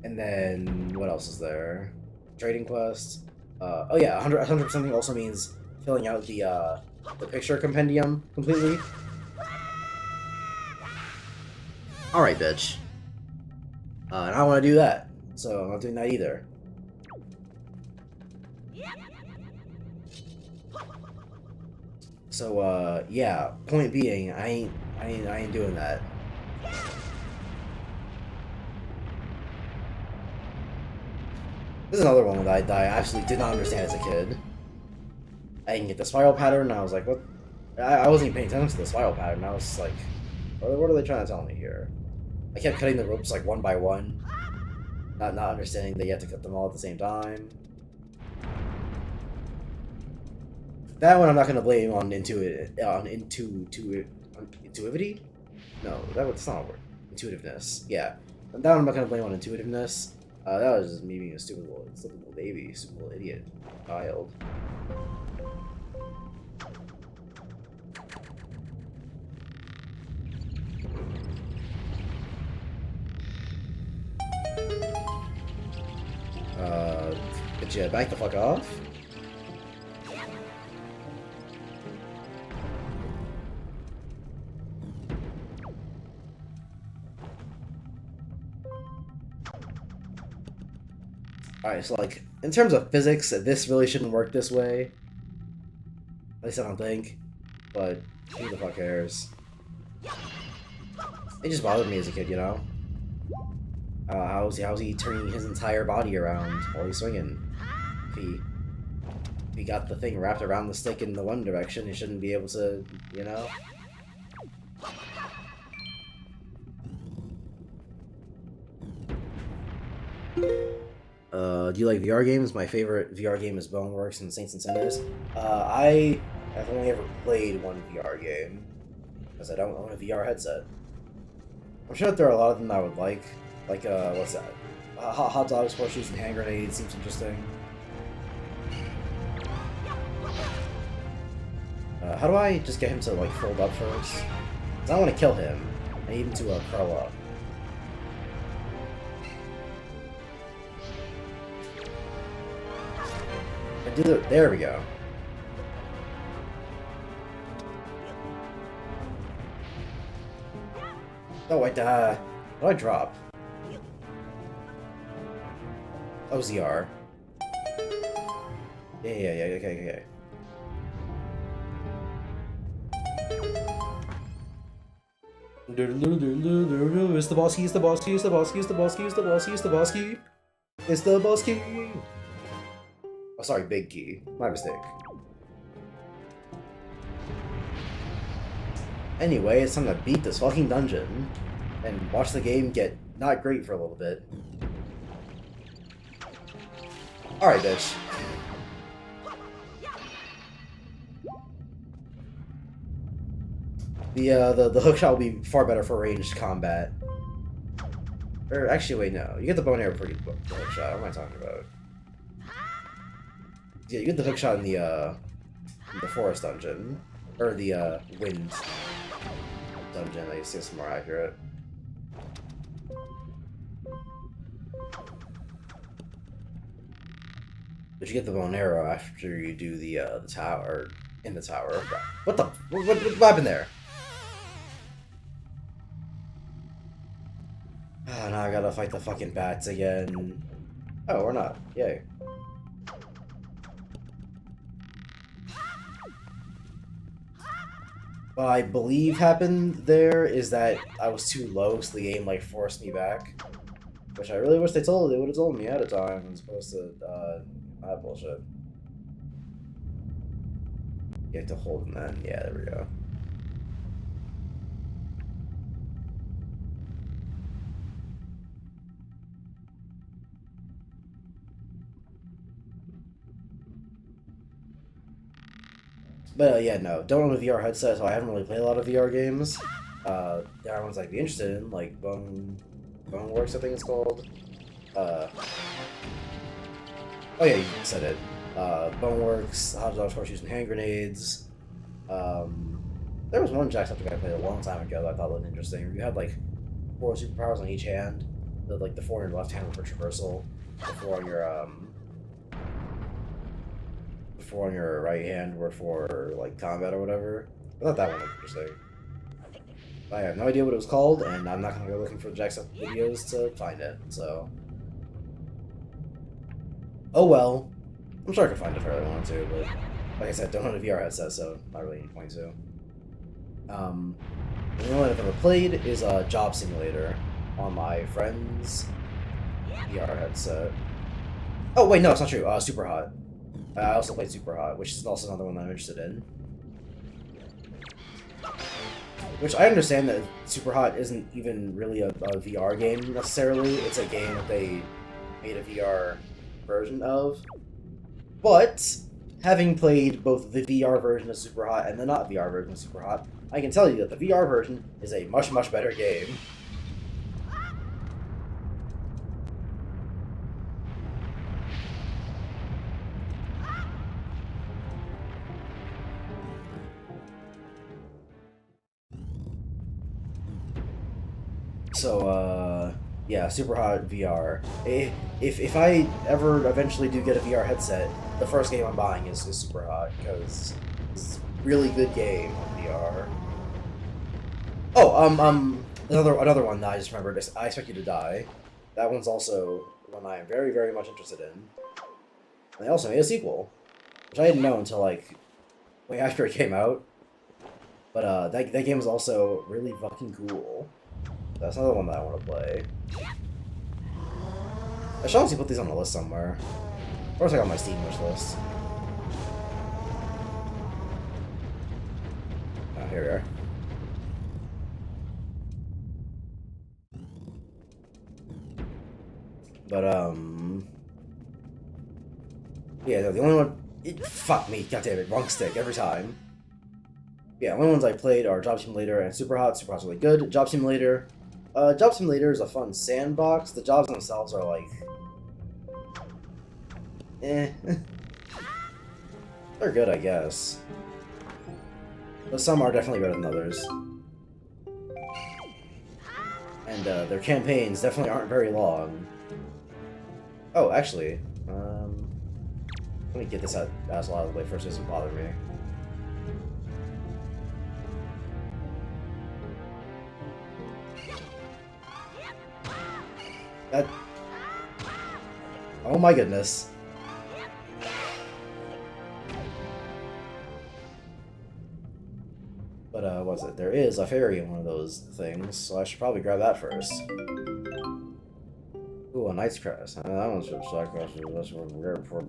And then what else is there? Trading quest. Oh yeah, 100% also means filling out the picture compendium completely. All right, bitch. And I don't want to do that, so I'm not doing that either. So yeah. Point being, I ain't doing that. This is another one that I absolutely did not understand as a kid. I didn't get the spiral pattern, and I was like, what? I wasn't even paying attention to the spiral pattern. I was like, what are they trying to tell me here? I kept cutting the ropes like one by one, not understanding that you have to cut them all at the same time. That one I'm not gonna blame on intuitivity. No, that's not a word. Intuitiveness. Yeah, that one I'm not gonna blame on intuitiveness. That was just me being a stupid little baby, stupid little idiot child. Did you back the fuck off? Alright, so like, in terms of physics, this really shouldn't work this way. At least I don't think. But who the fuck cares? It just bothered me as a kid, you know? How's he turning his entire body around while he's swinging? If he got the thing wrapped around the stick in the one direction, he shouldn't be able to, you know? Do you like VR games? My favorite VR game is Boneworks and Saints and Sinners. I have only ever played one VR game, because I don't own a VR headset. I'm sure that there are a lot of them that I would like. Like, what's that? Hot dogs, horseshoes, and hand grenades seems interesting. How do I just get him to, like, fold up first? Because I don't want to kill him. I need him to, curl up. There we go. Oh, what did I drop? Oh, ZR. Yeah, okay. It's the boss key, it's the boss key, it's the boss key, it's the boss key, it's the boss key, it's the boss key. It's the boss key! Oh, sorry, big key. My mistake. Anyway, it's time to beat this fucking dungeon and watch the game get not great for a little bit. Alright, bitch. The hookshot will be far better for ranged combat. Or actually, wait, no. You get the bow and arrow pretty the hookshot. What am I talking about? Yeah, you get the hookshot in the forest dungeon. Or the, wind dungeon, I guess it's more accurate. But you get the bow and arrow after you do the tower, in the tower. What happened there? Ah, now I gotta fight the fucking bats again. Oh, or not. Yay. What I believe happened there is that I was too low, so the game like forced me back. Which I really wish they would have told me ahead of time as opposed to that bullshit. You have to hold them then. Yeah, there we go. But yeah, no, don't own a VR headset, so I haven't really played a lot of VR games. everyone's like be interested in, like Boneworks, I think it's called. Oh yeah, you said it. Boneworks, Hot Dogs, Horseshoes, and Hand Grenades. There was one Jacksepticeye I played a long time ago that I thought looked interesting. You had like 4 superpowers on each hand. Like the 4 in your left hand were for traversal, the 4 on your right hand were for like combat or whatever. I thought that one looked interesting. I have no idea what it was called, and I'm not gonna go looking for Jacksepticeye videos to find it. So, oh well. I'm sure I could find it if I really wanted to, but like I said, don't own a VR headset, so not really any point to. The only one I've ever played is Job Simulator on my friend's VR headset. Oh wait, no, it's not true. Super Hot. I also played Super Hot, which is also another one that I'm interested in. Which I understand that Super Hot isn't even really a VR game necessarily. It's a game that they made a VR version of. But having played both the VR version of Super Hot and the not VR version of Super Hot, I can tell you that the VR version is a much, much better game. So, yeah, Super Hot VR. If I ever eventually do get a VR headset, the first game I'm buying is Super Hot, because it's a really good game on VR. Oh, another one that I just remembered is I Expect You to Die. That one's also one I am very, very much interested in. And they also made a sequel, which I didn't know until, like, way after it came out. But, that game is also really fucking cool. That's another one that I want to play. I should honestly put these on the list somewhere. Of course I got my Steam wish list. Oh, here we are. But, yeah, no, the only one... fuck me, goddammit, wrong stick, every time. Yeah, the only ones I played are Job Simulator and Super Hot. Super Hot's really good. Job Simulator is a fun sandbox. The jobs themselves are like... eh. They're good, I guess. But some are definitely better than others. And their campaigns definitely aren't very long. Oh, actually, let me get this out of the way first, it doesn't bother me. That... oh my goodness. But, what's it? There is a fairy in one of those things, so I should probably grab that first. Ooh, a Knight's Crest. That one's from Cyclops. That's what we're there for.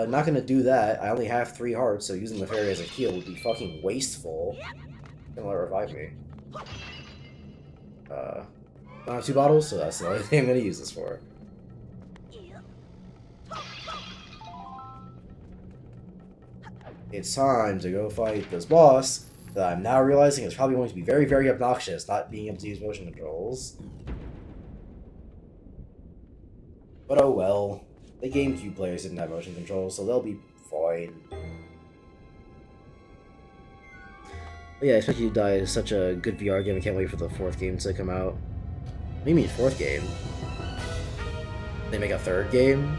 Not gonna do that. I only have 3 hearts, so using the fairy as a heal would be fucking wasteful. Gonna let it revive me. I have 2 bottles, so that's the only thing I'm gonna use this for. It's time to go fight this boss that I'm now realizing is probably going to be very, very obnoxious, not being able to use motion controls. But oh well. The GameCube players didn't have motion controls, so they'll be fine. But yeah, I Expect You to Die is such a good VR game. I can't wait for the 4th game to come out. What do you mean 4th game? They make a 3rd game?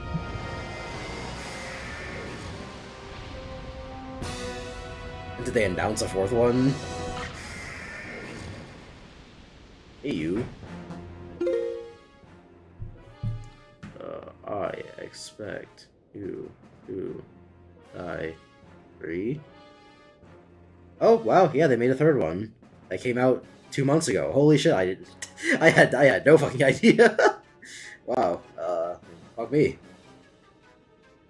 Did they announce a 4th one? Hey, you. I expect you to die 3. Oh wow, yeah, they made a 3rd one. That came out 2 months ago. Holy shit, I had no fucking idea. Wow, fuck me.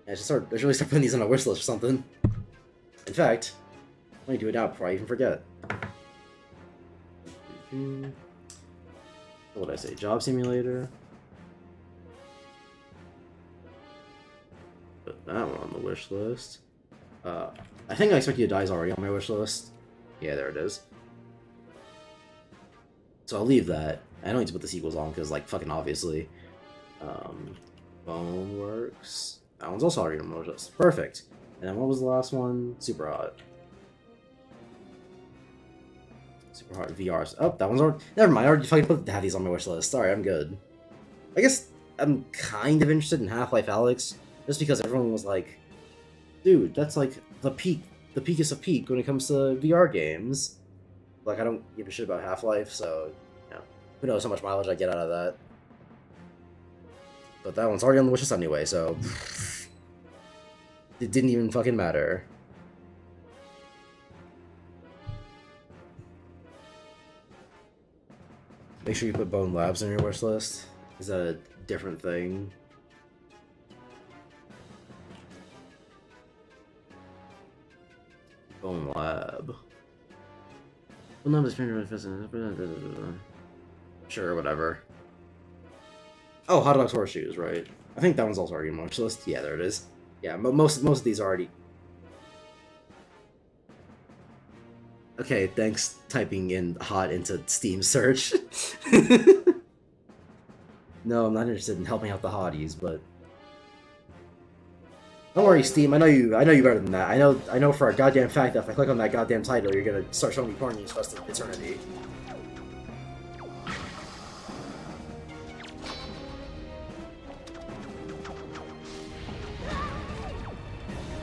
I should really start putting these on a wish list or something. In fact, let me do it now before I even forget. What did I say? Job Simulator. that one on the wish list. I think I Expect You to Die is already on my wish list. Yeah, there it is. So I'll leave that. I don't need to put the sequels on because, like, fucking obviously. Boneworks. That one's also already on my wish list. Perfect. And then what was the last one? Super Hot. Super Hot VRs. Oh, that one's already. Never mind. I already fucking put have these on my wish list. Sorry, I'm good. I guess I'm kind of interested in Half-Life Alyx, just because everyone was like, dude, that's like the peakest of peak when it comes to VR games. Like, I don't give a shit about Half-Life, so, you know, who knows how much mileage I get out of that. But that one's already on the wishlist anyway, so it didn't even fucking matter. Make sure you put Bone Labs on your wish list. Is that a different thing? Bone Lab. Sure, whatever. Oh, Hot Dogs Horseshoes, right? I think that one's also already on my wish list. Yeah, there it is. Yeah, most of these are already. Okay, thanks typing in hot into Steam search. No, I'm not interested in helping out the hotties, but don't worry, Steam. I know you better than that. I know for a goddamn fact that if I click on that goddamn title, you're gonna start showing me porn news for the rest of eternity.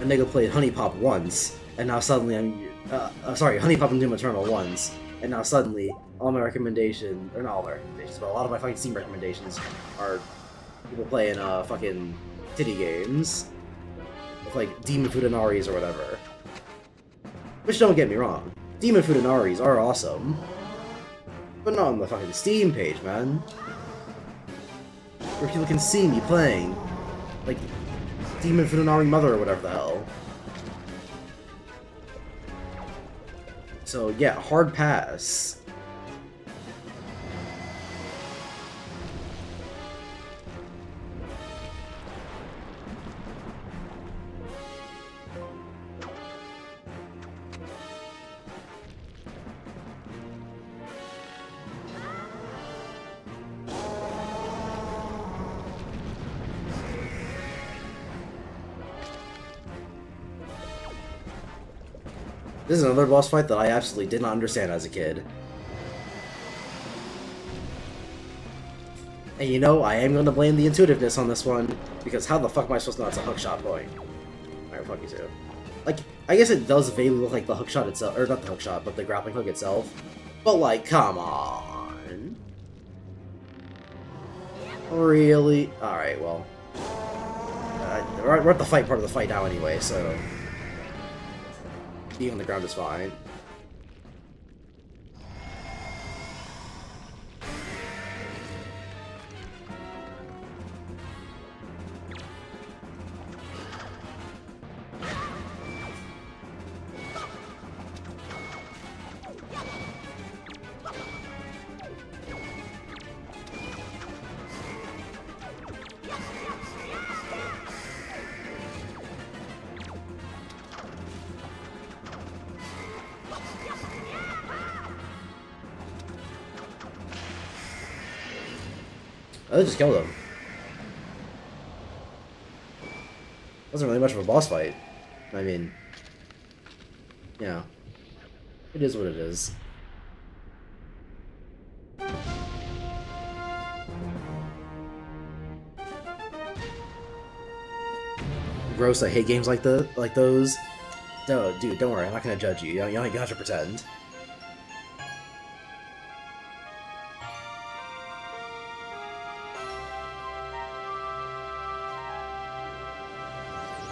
A nigga played Honey Pop once, and now suddenly sorry, Honey Pop and Doom Eternal once, and now suddenly all my recommendations, or not all my recommendations, but a lot of my fucking Steam recommendations are people playing fucking titty games with like Demon Fudenaris or whatever. Which, don't get me wrong, Demon Fudenaris are awesome, but not on the fucking Steam page, man, where people can see me playing like Demon Fudenari Mother or whatever the hell. So yeah, hard pass. This is another boss fight that I absolutely did not understand as a kid. And you know, I am going to blame the intuitiveness on this one, because how the fuck am I supposed to know it's a hookshot point? Alright, fuck you too. Like, I guess it does vaguely look like the hookshot itself, or not the hookshot, but the grappling hook itself. But like, come on. Really? Alright, well. We're at the fight part of the fight now anyway, so being on the ground is fine. I just killed him. Wasn't really much of a boss fight. I mean, yeah, it is what it is. Gross, I hate games like those. No, dude, don't worry, I'm not gonna judge you. You don't have to pretend.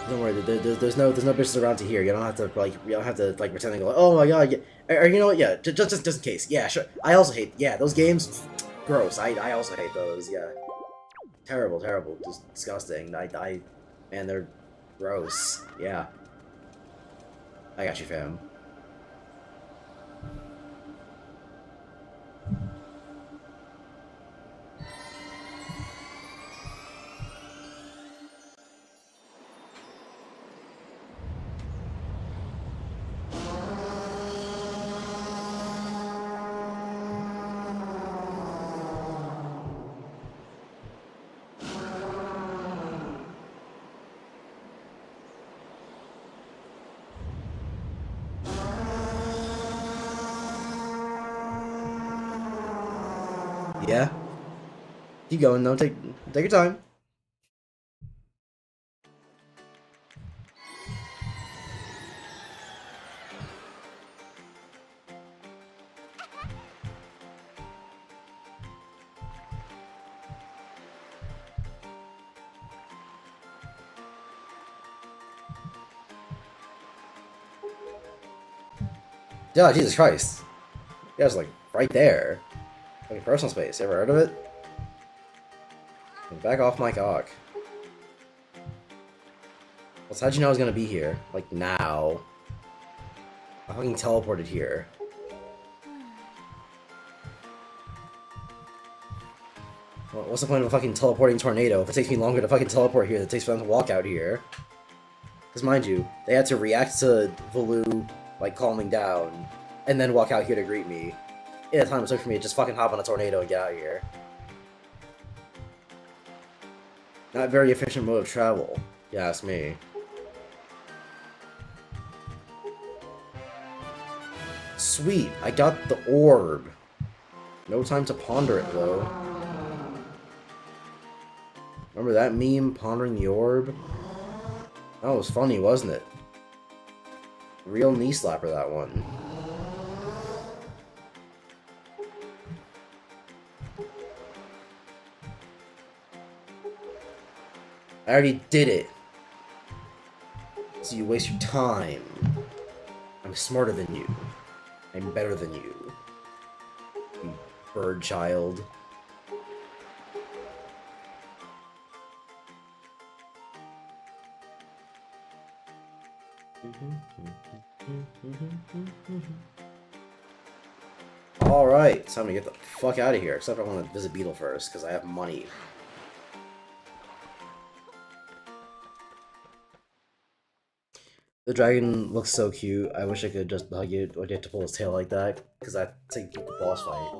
Don't worry, there's no bitches around to hear. You don't have to pretend and go, oh my god, yeah. Or you know what? Yeah, just in case. Yeah, sure. I also hate those games. Gross. I also hate those. Yeah, terrible, just disgusting. Man, they're gross. Yeah, I got you, fam. Yeah? Keep going, though. Take your time. Yeah, Jesus Christ. You guys, like, right there. Like, personal space. You ever heard of it? Back off my cock. Well, how'd you know I was gonna be here? Like, now. I fucking teleported here. Well, what's the point of a fucking teleporting tornado if it takes me longer to fucking teleport here than it takes for them to walk out here? Because mind you, they had to react to Valoo, like, calming down, and then walk out here to greet me. Yeah, the time it took for me to just fucking hop on a tornado and get out of here. Not very efficient mode of travel, you ask me. Sweet, I got the orb. No time to ponder it, though. Remember that meme, pondering the orb? That was funny, wasn't it? Real knee slapper, that one. I already did it. So you waste your time. I'm smarter than you. I'm better than you. You bird child. Alright, time to get the fuck out of here. Except I want to visit Beetle first, because I have money. The dragon looks so cute. I wish I could just hug it, or get to pull his tail like that, because I take the boss fight.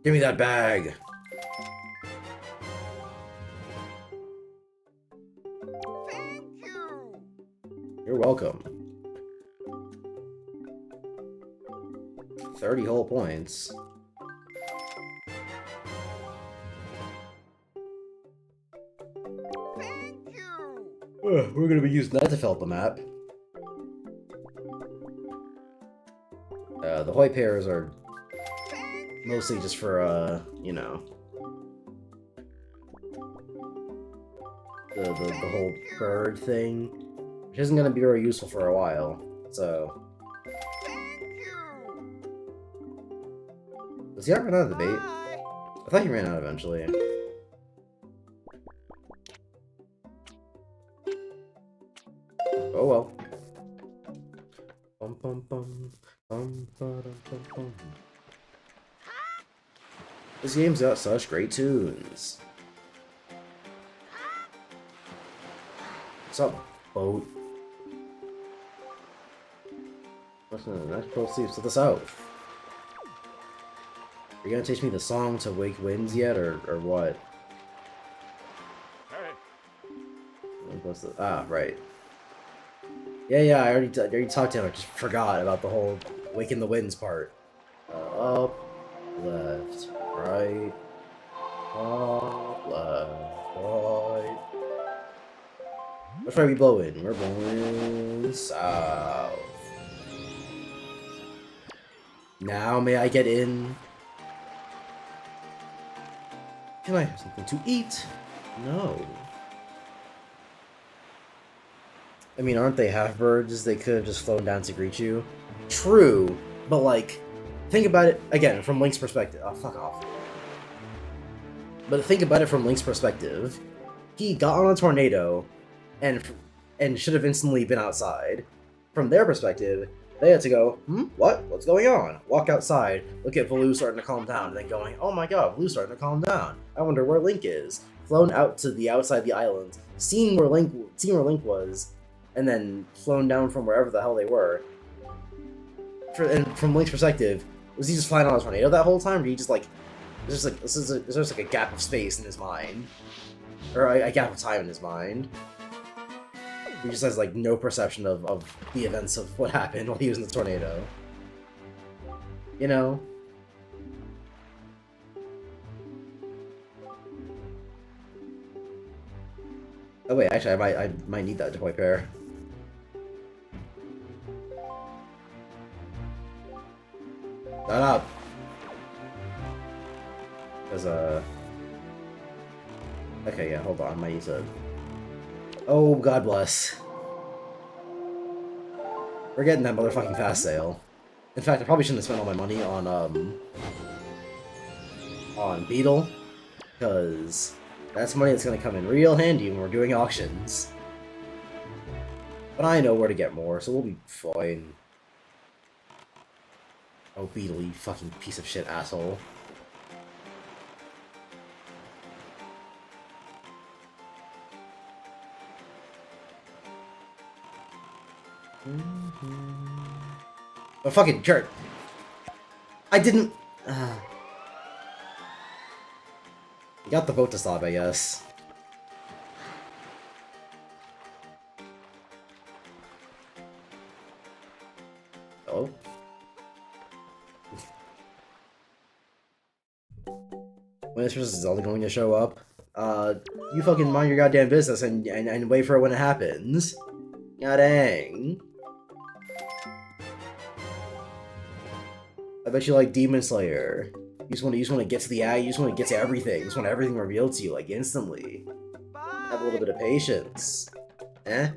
Give me that bag! Thank you. You're welcome. 30 whole points. Thank you. We're gonna be using that to fill up the map. The Hoi pairs are mostly just for, you know, the whole bird thing, which isn't gonna be very useful for a while, so... Does he ever run out of the bait? I thought he ran out eventually. Oh well. Bum, bum, bum, bum, bum, bum, bum. This game's got such great tunes. What's up, boat? What's the next boat sleeps to the south? Are you gonna teach me the song to Wake Winds yet, or what? What's the... Ah, right. Yeah, I already talked to him, I just forgot about the whole Waking the Winds part. Up, left, right, up, left, right. Which way are we blowing? We're blowing south. Now may I get in? Can I have something to eat? No. I mean, aren't they half-birds? They could have just flown down to greet you. True, but like, think about it, again, from Link's perspective. Oh, fuck off. But think about it from Link's perspective. He got on a tornado, and should have instantly been outside. From their perspective, they had to go, what? What's going on? Walk outside, look at Valoo starting to calm down, and then going, oh my god, Valoo's starting to calm down. I wonder where Link is. Flown out to the outside the island, seeing where Link was, and then flown down from wherever the hell they were. And from Link's perspective, was he just flying on a tornado that whole time, or did he just like, there's just like a gap of space in his mind, or a gap of time in his mind? He just has like no perception of the events of what happened while he was in the tornado. You know? Oh wait, actually, I might need that toy pair. Shut up. There's a. Okay, yeah, hold on. I might use a. Oh, God bless. We're getting that motherfucking fast sale. In fact, I probably shouldn't have spent all my money on Beetle, because that's money that's gonna come in real handy when we're doing auctions. But I know where to get more, so we'll be fine. Oh, Beetle, you fucking piece of shit asshole. Oh, fucking jerk. I didn't... You got the vote to stop, I guess. Oh? When is Zelda going to show up? You fucking mind your goddamn business and wait for it when it happens. God dang. I bet you like Demon Slayer. You just want to get to the eye. You just want to get to everything. You just want everything revealed to you like instantly. Have a little bit of patience. Eh?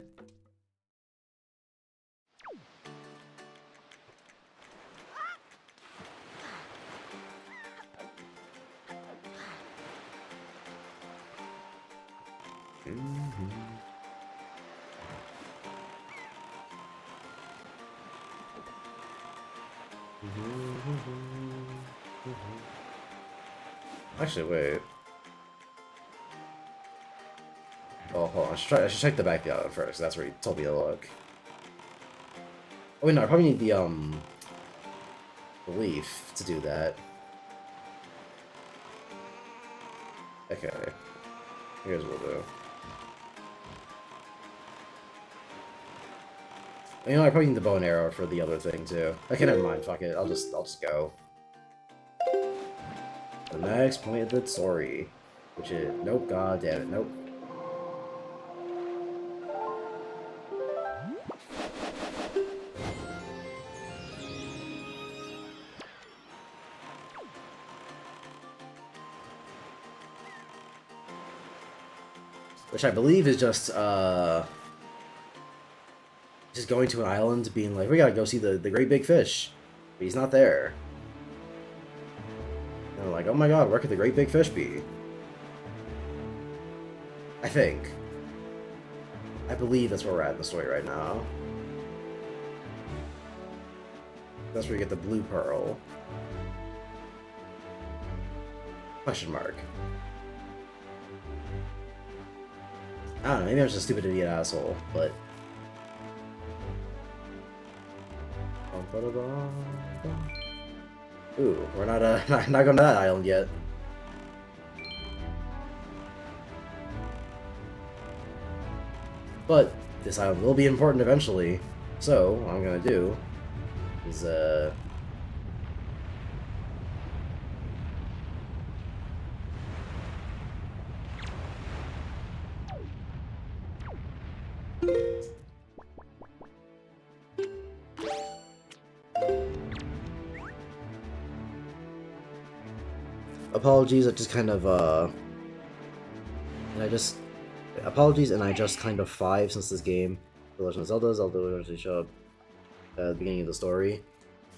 Actually, wait. Oh, hold on. I should check the back out first. That's where he told me to look. Oh, wait, no. I probably need the, leaf to do that. Okay. Here's what we'll do. You know, I probably need the bow and arrow for the other thing, too. Okay, never mind. Fuck it. I'll just go. The next point of the story. Which is... Nope, god damn it. Nope. Which I believe is just going to an island, being like, we gotta go see the great big fish. But he's not there. And I'm like, oh my god, where could the great big fish be? I think. I believe that's where we're at in the story right now. That's where you get the blue pearl. Question mark. I don't know, maybe I'm just a stupid idiot asshole, but... Ooh, we're not not going to that island yet. But this island will be important eventually, so what I'm gonna do is apologies, I just kind of apologies, and I just kind of 5 since this game. The Legend of Zelda will eventually show up at the beginning of the story.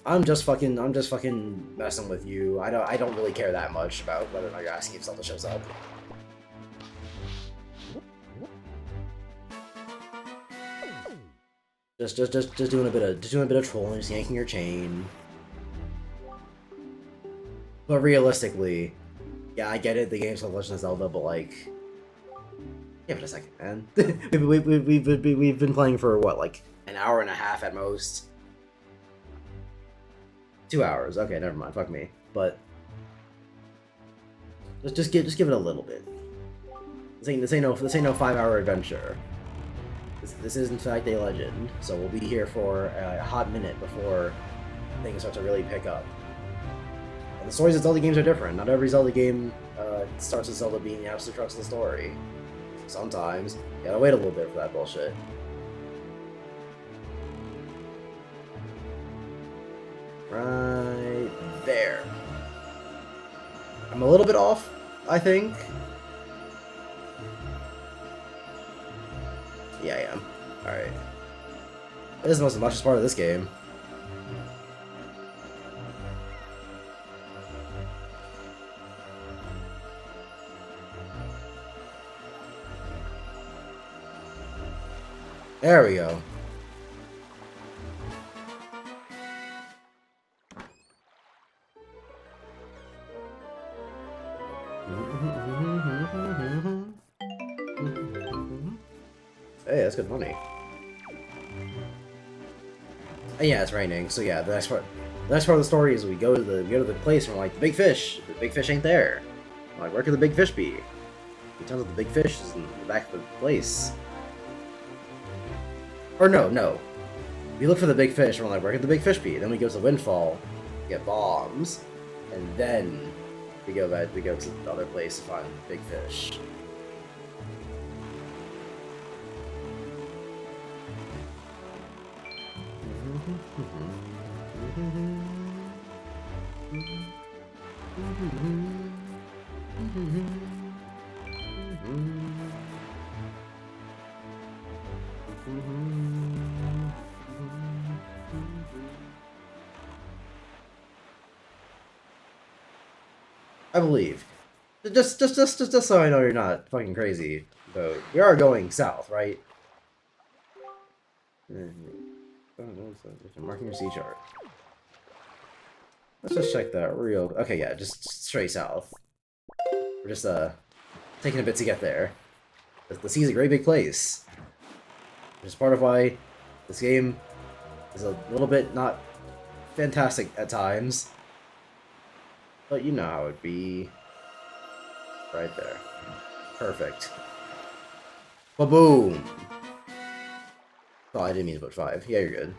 I'm just fucking messing with you. I don't really care that much about whether or not you're asking if Zelda shows up. Just doing a bit of trolling, just yanking your chain. But realistically, yeah, I get it. The game's called Legend of Zelda, but like, give it a second, man. we've been playing for what, like an hour and a half at most. 2 hours. Okay, never mind. Fuck me. But just give it a little bit. This ain't no 5-hour adventure. This is in fact a legend. So we'll be here for a hot minute before things start to really pick up. The stories of Zelda games are different. Not every Zelda game starts with Zelda being the absolute crux of the story. Sometimes, you gotta wait a little bit for that bullshit. Right there. I'm a little bit off, I think. Yeah, I am. Alright. This is the most obnoxious part of this game. There we go. Hey, that's good money. And yeah, it's raining. So yeah, the next part of the story is we go to the place and we're like, the big fish ain't there. I'm like, where could the big fish be? It turns out the big fish is in the back of the place. Or no. We look for the big fish and we're like, where could the big fish be? Then we go to the windfall, get bombs, and then we go to the other place to find the big fish. I believe. Just so I know you're not fucking crazy, though. We are going south, right? Marking your sea chart. Let's just check that real. Okay, yeah, just straight south. We're just taking a bit to get there. The sea's a great big place, which is part of why this game is a little bit not fantastic at times. But you know how it'd be. Right there. Perfect. Ba-boom! Oh, I didn't mean to put 5. Yeah, you're good.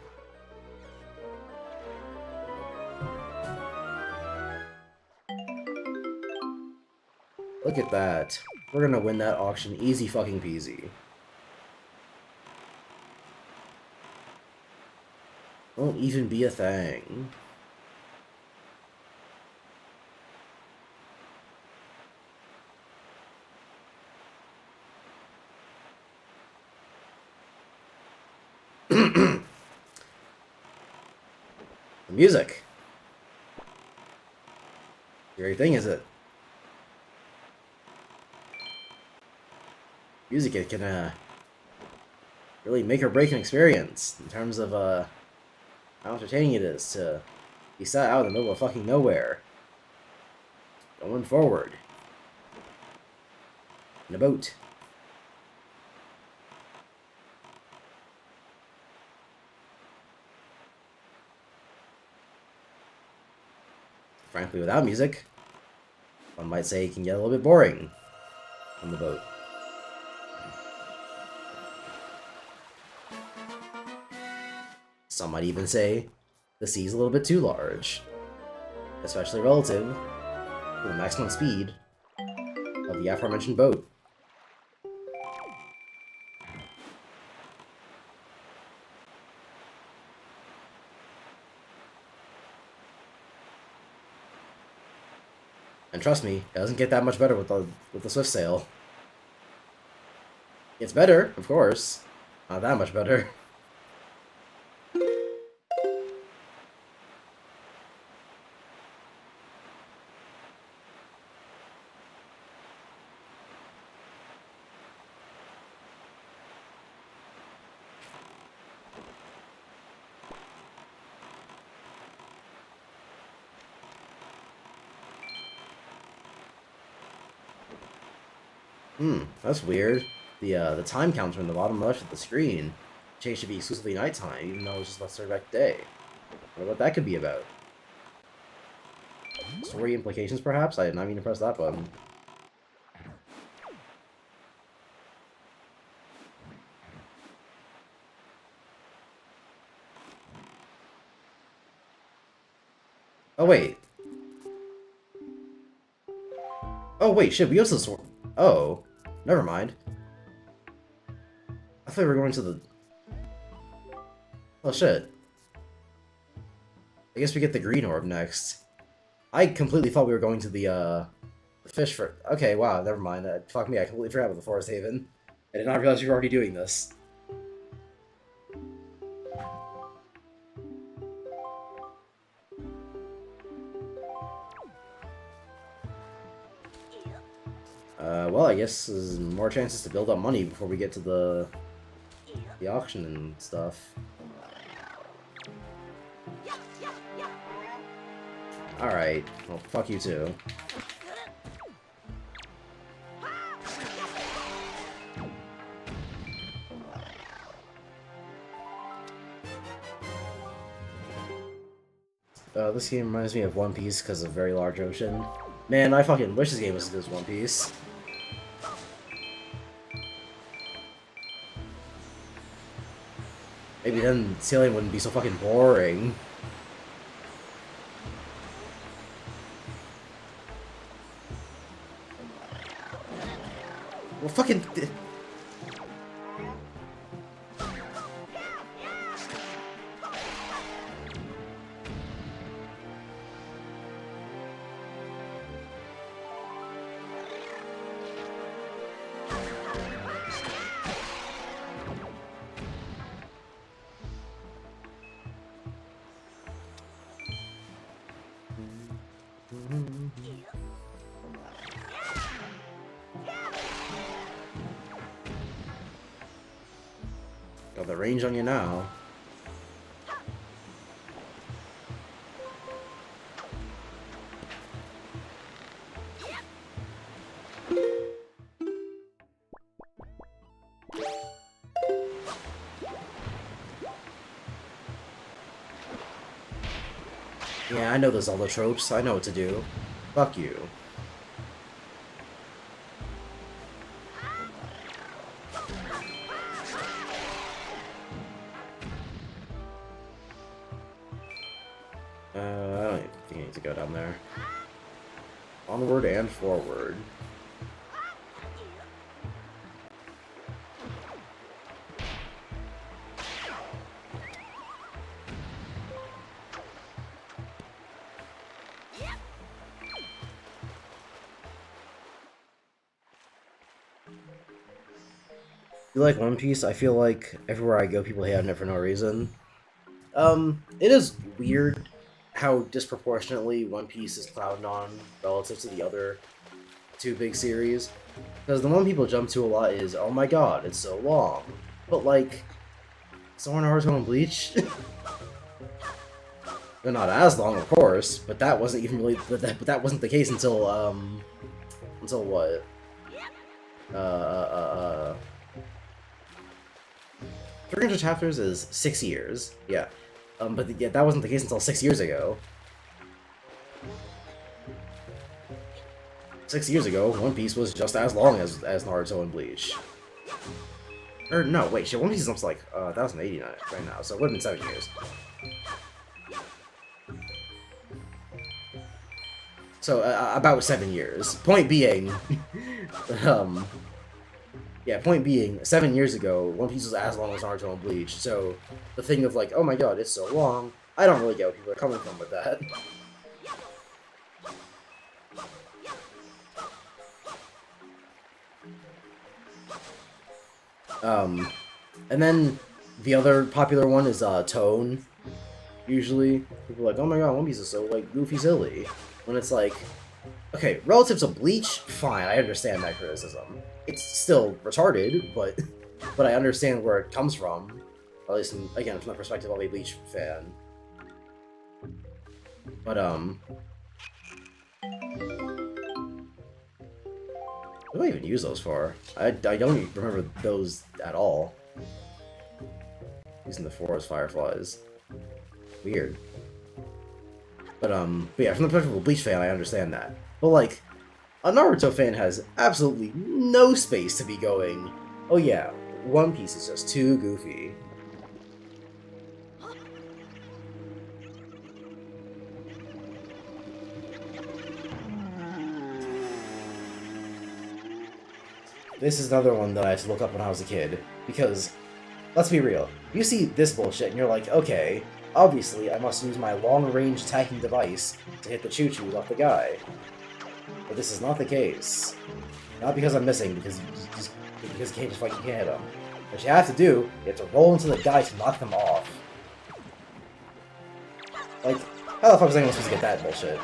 Look at that. We're gonna win that auction easy fucking peasy. Won't even be a thing. The music. Great thing, is it? Music, it can really make or break an experience in terms of how entertaining it is to be sat out in the middle of fucking nowhere, going forward in a boat. Frankly, without music, one might say it can get a little bit boring on the boat. Some might even say the sea's a little bit too large, especially relative to the maximum speed of the aforementioned boat. And trust me, it doesn't get that much better with the Swift Sail. It's better, of course. Not that much better. That's weird. The time counter in the bottom left of the screen changed to be exclusively nighttime, even though it was just about to start back day. I wonder what that could be about. Story implications, perhaps? I did not mean to press that button. Oh, wait. Oh wait, shit, we also swore. Oh, never mind. I thought we were going to the. Oh shit. I guess we get the green orb next. I completely thought we were going to the fish for. Okay, wow, never mind. Fuck me, I completely forgot about the Forest Haven. I did not realize you were already doing this. Well, I guess there's more chances to build up money before we get to the auction and stuff. Alright, well, fuck you too. This game reminds me of One Piece because of Very Large Ocean. Man, I fucking wish this game was as good as One Piece. Maybe then sailing wouldn't be so fucking boring. Well, fucking. Got the range on you now. Yeah, I know those Zelda tropes. I know what to do. Fuck you. I don't think I need to go down there. Onward and forward. You like One Piece? I feel like everywhere I go, people hate on it for no reason. It is weird how disproportionately One Piece is clowned on relative to the other two big series. Because the one people jump to a lot is, oh my god, it's so long. But like, so are Naruto and Bleach. They're not as long, of course, but that wasn't even really, but that wasn't the case until what? 300 chapters is 6 years, yeah. But yeah, that wasn't the case until 6 years ago. 6 years ago, One Piece was just as long as Naruto and Bleach. Or no, wait, shit, One Piece is almost like 1,089 right now, so it would have been 7 years. So about 7 years. Point being, yeah, point being, 7 years ago, One Piece was as long as Naruto and Bleach. So the thing of like, oh my god, it's so long, I don't really get what people are coming from with that. And then the other popular one is Tone. Usually, people are like, oh my god, One Piece is so like goofy silly. When it's like, okay, relative to Bleach, fine, I understand that criticism. It's still retarded, but I understand where it comes from. At least, again, from the perspective of a Bleach fan. But what do I even use those for? I don't even remember those at all. Using the forest fireflies. Weird. But yeah, from the perspective of a Bleach fan, I understand that. But like, a Naruto fan has absolutely no space to be going, oh yeah, One Piece is just too goofy. this is another one that I had to look up when I was a kid, because, let's be real, you see this bullshit and you're like, okay, obviously I must use my long-range attacking device to hit the choo-choos off the guy. But this is not the case. Not because I'm missing, because you can't just fucking hit him. What you have to do, you have to roll into the guy to knock them off. Like, how the fuck is anyone supposed to get that bullshit?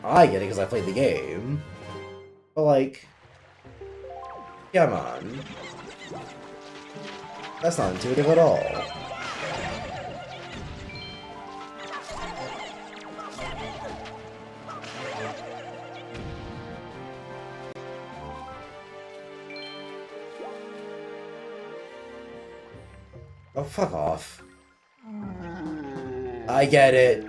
I get it because I played the game. But like, come on. That's not intuitive at all. Oh, fuck off. I get it.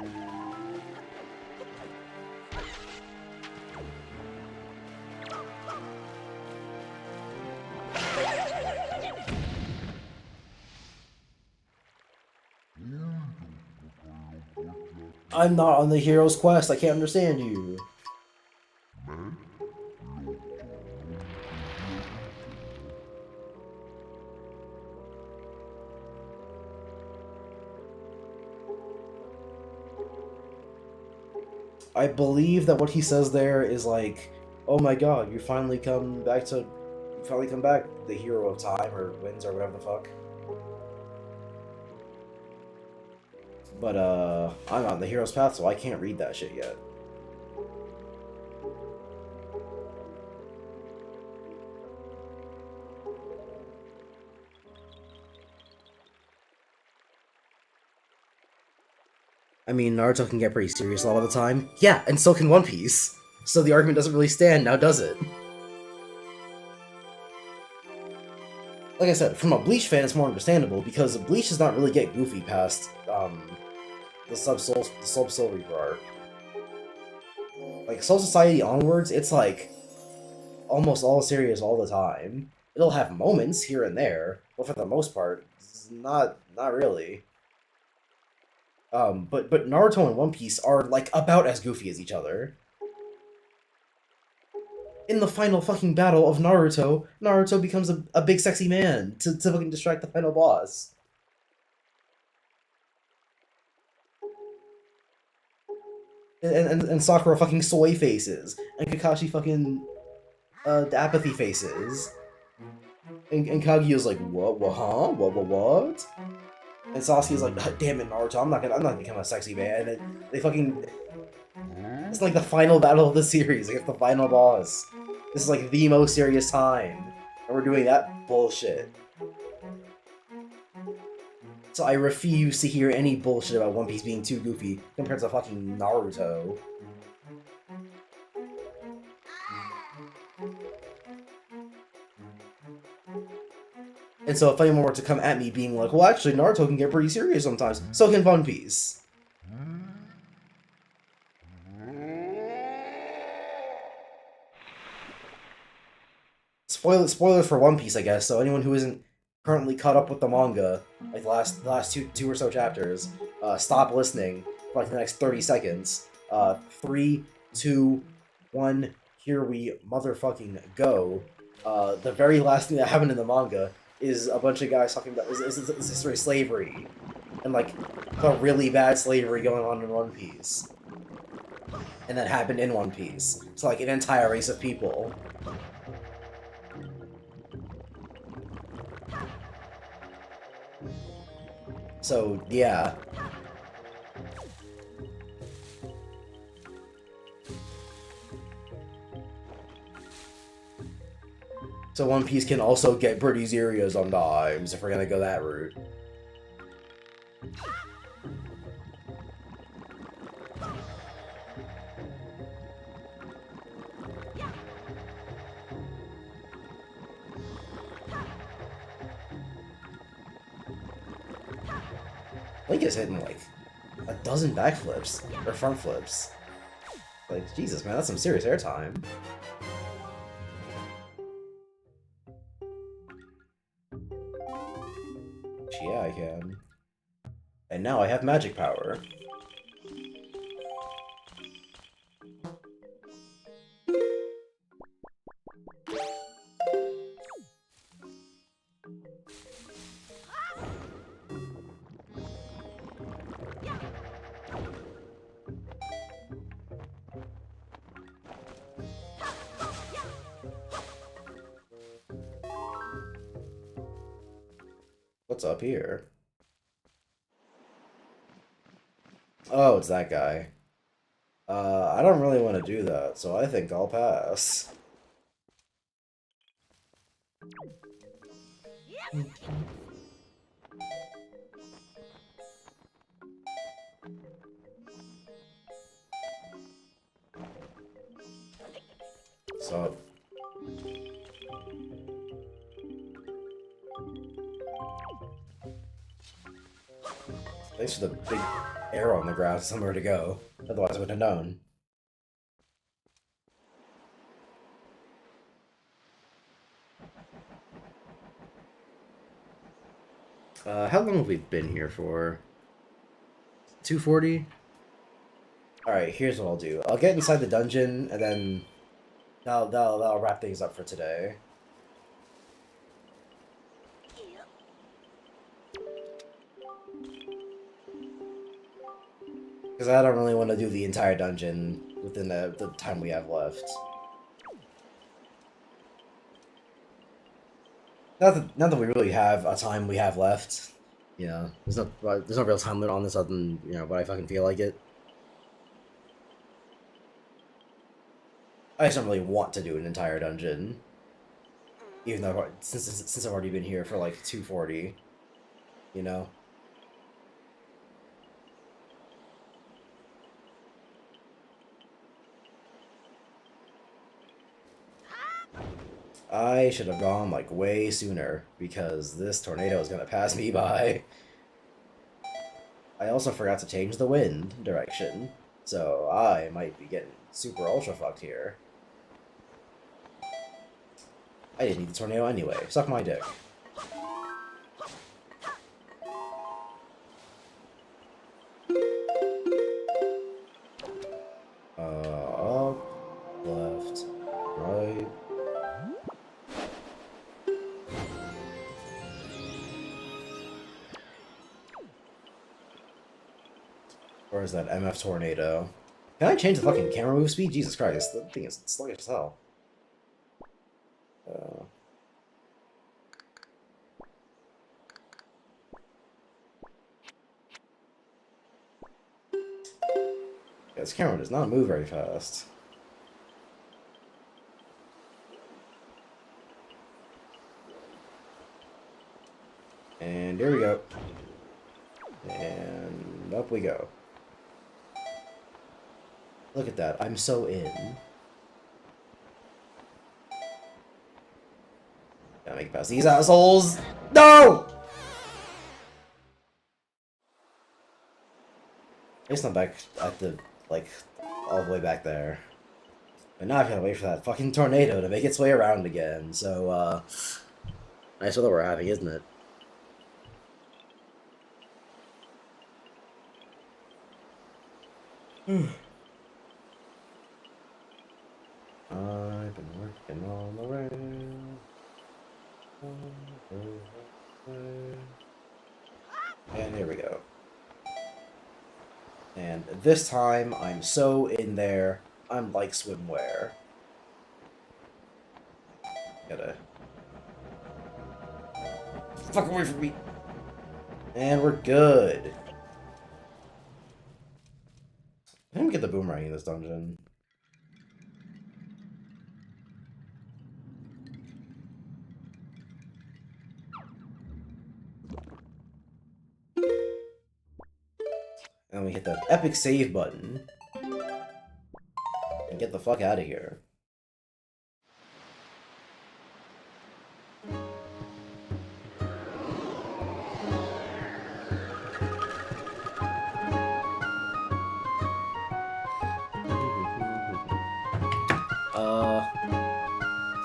I'm not on the hero's quest, I can't understand you. I believe that what he says there is like, oh my god, you finally come back, the hero of time, or wins, or whatever the fuck. But, I'm on the hero's path, so I can't read that shit yet. I mean, Naruto can get pretty serious a lot of the time. Yeah, and so can One Piece. So the argument doesn't really stand, now does it? Like I said, from a Bleach fan, it's more understandable, because Bleach does not really get goofy past, the Sub-Soul Reaper arc. Like, Soul Society onwards, it's like, almost all serious all the time. It'll have moments here and there, but for the most part, it's not really. But Naruto and One Piece are, like, about as goofy as each other. In the final fucking battle of Naruto, Naruto becomes a big sexy man to fucking distract the final boss. And Sakura fucking soy faces, and Kakashi fucking apathy faces, and Kaguya's like, what, huh, what? And Sasuke's like, damn it, Naruto, I'm not gonna become a sexy man. And then they fucking, it's like the final battle of the series, like it's the final boss. This is like the most serious time, and we're doing that bullshit. So I refuse to hear any bullshit about One Piece being too goofy compared to fucking Naruto. And so if anyone were to come at me being like, well actually Naruto can get pretty serious sometimes, so can One Piece. Spoilers for One Piece, I guess, so anyone who isn't currently caught up with the manga, like the last two or so chapters, stop listening for like the next 30 seconds. 3, 2, 1, here we motherfucking go. The very last thing that happened in the manga is a bunch of guys talking about is history of slavery, and like the really bad slavery going on in One Piece. And that happened in One Piece. So like an entire race of people. So, yeah. So One Piece can also get pretty serious sometimes, if we're gonna go that route. Link is hitting like a dozen backflips, or front flips. Like, Jesus, man, that's some serious airtime. Yeah, I can. And now I have magic power. what's up here? Oh, it's that guy. I don't really want to do that, so I think I'll pass. So, thanks for the big arrow on the ground, somewhere to go. Otherwise, I would have known. How long have we been here for? 240? Alright, here's what I'll do. I'll get inside the dungeon, and then that'll wrap things up for today. Because I don't really want to do the entire dungeon within the time we have left. Not that we really have a time we have left. You know, there's no real time limit on this other than, you know, but I fucking feel like it. I just don't really want to do an entire dungeon. Even though, since I've already been here for like 240. You know? I should have gone like way sooner, because this tornado is gonna pass me by. I also forgot to change the wind direction, so I might be getting super ultra fucked here. I didn't need the tornado anyway. Suck my dick. Up, left, right. Or is that MF Tornado? Can I change the fucking camera move speed? Jesus Christ, the thing is sluggish as hell. Yeah, this camera does not move very fast. And here we go. And up we go. Look at that, I'm so in. Gotta make it past these assholes! No! At least I'm back at the, like, all the way back there. But now I've gotta wait for that fucking tornado to make its way around again, so, nice weather we're having, isn't it? I've been working on the rail. And here we go. And this time, I'm so in there, I'm like swimwear. Gotta... Fuck away from me! And we're good. I didn't get the boomerang in this dungeon. And we hit that epic save button. And get the fuck out of here.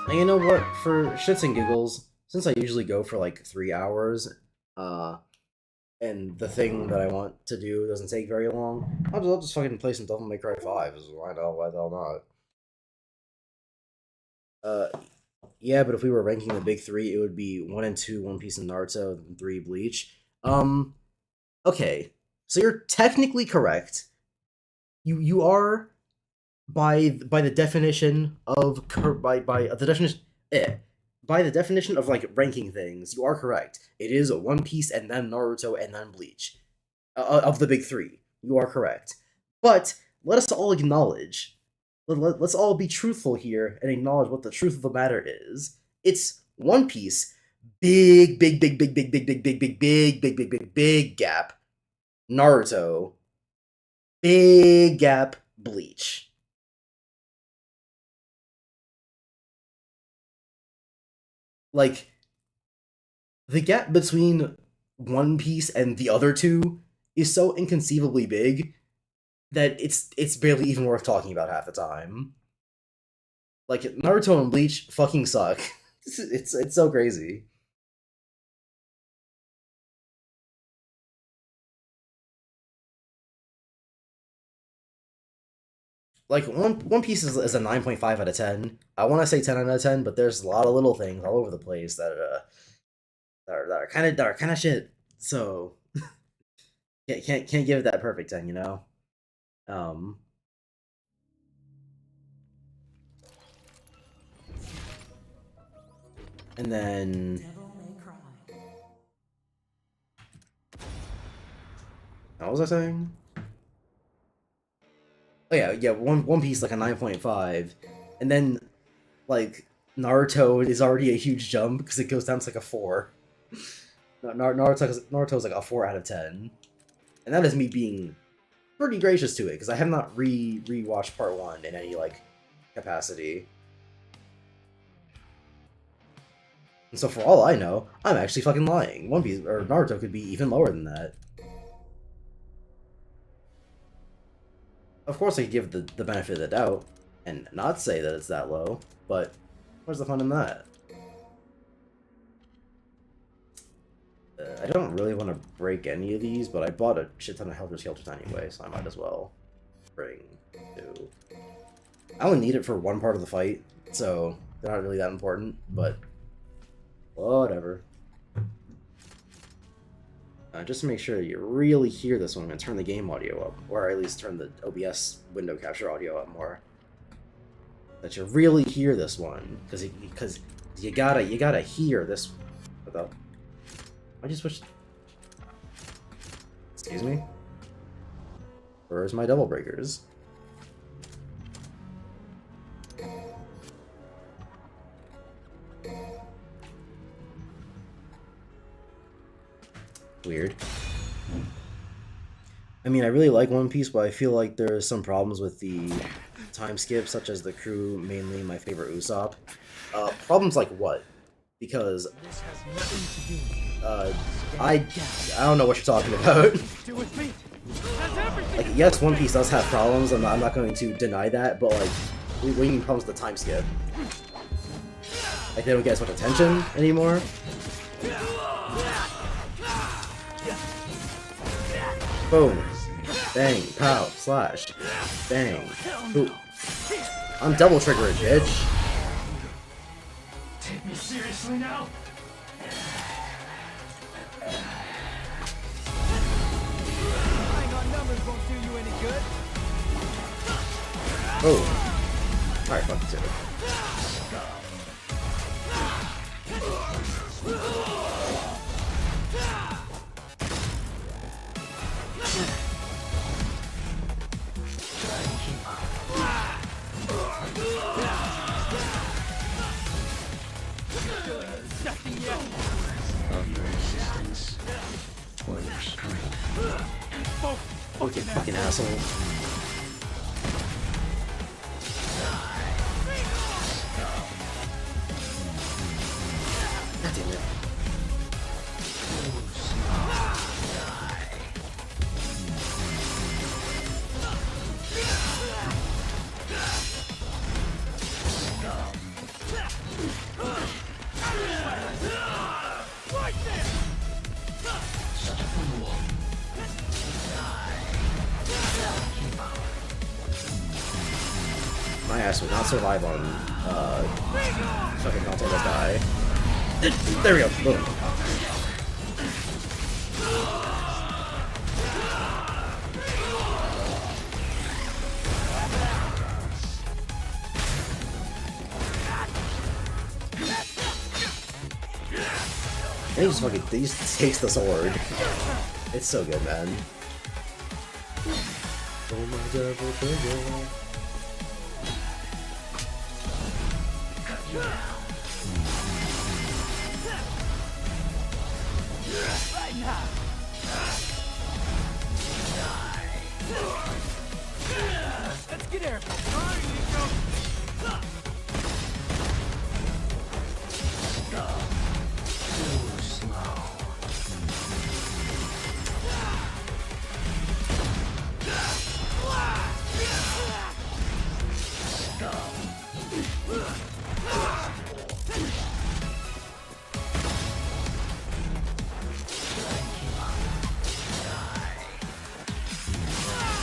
And you know what? For shits and giggles, since I usually go for like 3 hours, and the thing that I want to do doesn't take very long, I'll just fucking play some Devil May Cry 5. Why the hell not? Yeah, but if we were ranking the big three, it would be 1 and 2 One Piece and Naruto, and 3 Bleach. Okay, so you're technically correct. You are, by the definition of by the definition of like ranking things, you are correct. It is One Piece and then Naruto and then Bleach. Of the big three, you are correct. But let us all acknowledge, let's all be truthful here and acknowledge what the truth of the matter is. It's One Piece, big gap. Naruto, big gap. Bleach. Like, the gap between One Piece and the other two is so inconceivably big that it's barely even worth talking about half the time. Like, Naruto and Bleach fucking suck. It's so crazy. Like, One Piece is a 9.5 out of 10. I want to say 10 out of 10, but there's a lot of little things all over the place that are kind of shit. So can't give it that perfect 10, you know. Um, and then what was I saying? Oh yeah, One Piece like a 9.5, and then like Naruto is already a huge jump because it goes down to like a 4. Naruto's like a 4 out of 10, and that is me being pretty gracious to it because I have not rewatched part 1 in any like capacity. And so for all I know, I'm actually fucking lying. One Piece or Naruto could be even lower than that. Of course, I could give the benefit of the doubt and not say that it's that low, but where's the fun in that? I don't really want to break any of these, but I bought a shit ton of Helter Skelters anyway, so I might as well bring 2. I only need it for one part of the fight, so they're not really that important, but whatever. Just to make sure you really hear this one, I'm going to turn the game audio up, or at least turn the OBS window capture audio up more. That you really hear this one, because you gotta hear this. Without, I just switched. Excuse me. Where's my double breakers? Weird. I mean, I really like One Piece, but I feel like there's some problems with the time skip, such as the crew, mainly my favorite Usopp. Problems like what? Because I don't know what you're talking about. Like, yes, One Piece does have problems. I'm not going to deny that, but like, what do you mean problems with the time skip? Like, they don't get as much attention anymore. Boom. Bang. Pow. Slash. Bang. Ooh. I'm double triggering, bitch. Take me seriously now? Relying on numbers won't do you any good. Oh. Alright, fuck it. Okay, fucking asshole. God damn it. My ass would not survive on fucking Dante that die. There we go. Boom. he just takes the sword. It's so good, man. Oh my devil trigger. Right now. Let's get air.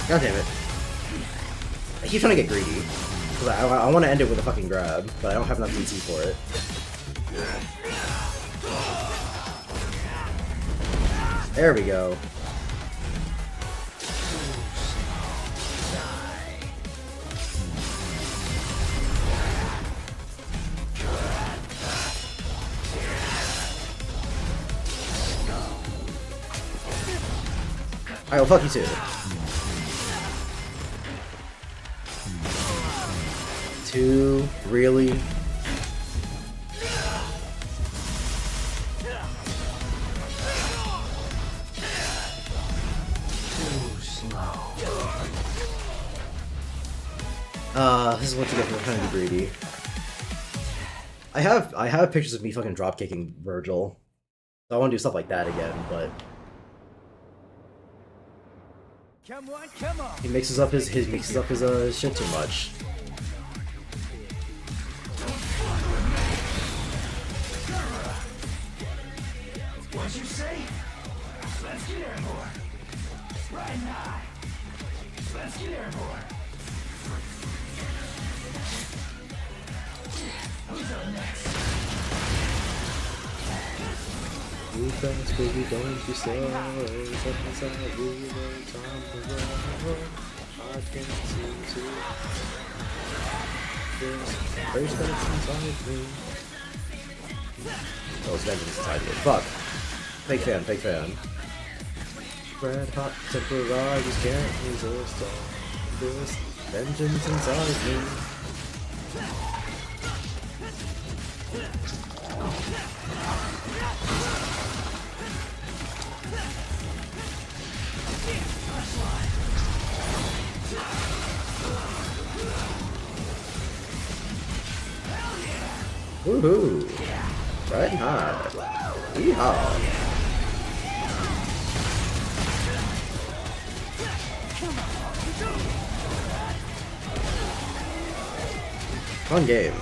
God damn it. I keep trying to get greedy. Cause I want to end it with a fucking grab, but I don't have enough DC for it. There we go. Alright, well fuck you too. Two, really? This is what you get for trying to be greedy. I have pictures of me fucking drop kicking Virgil. So I want to do stuff like that again, but Come on, come on. he mixes up his shit too much. What'd you say? Let's get airborne. Right now. Let's get airborne. Who's up next? You fast, baby, don't be slow. Step inside, we no time to run. I can't seem to. This first that's inside me. Oh, it's vengeance inside me. Fuck. Fake fan, fake fan. Red hot temper, I just can't resist all this vengeance inside me. Woohoo! Right hard. Yeehaw! Fun game.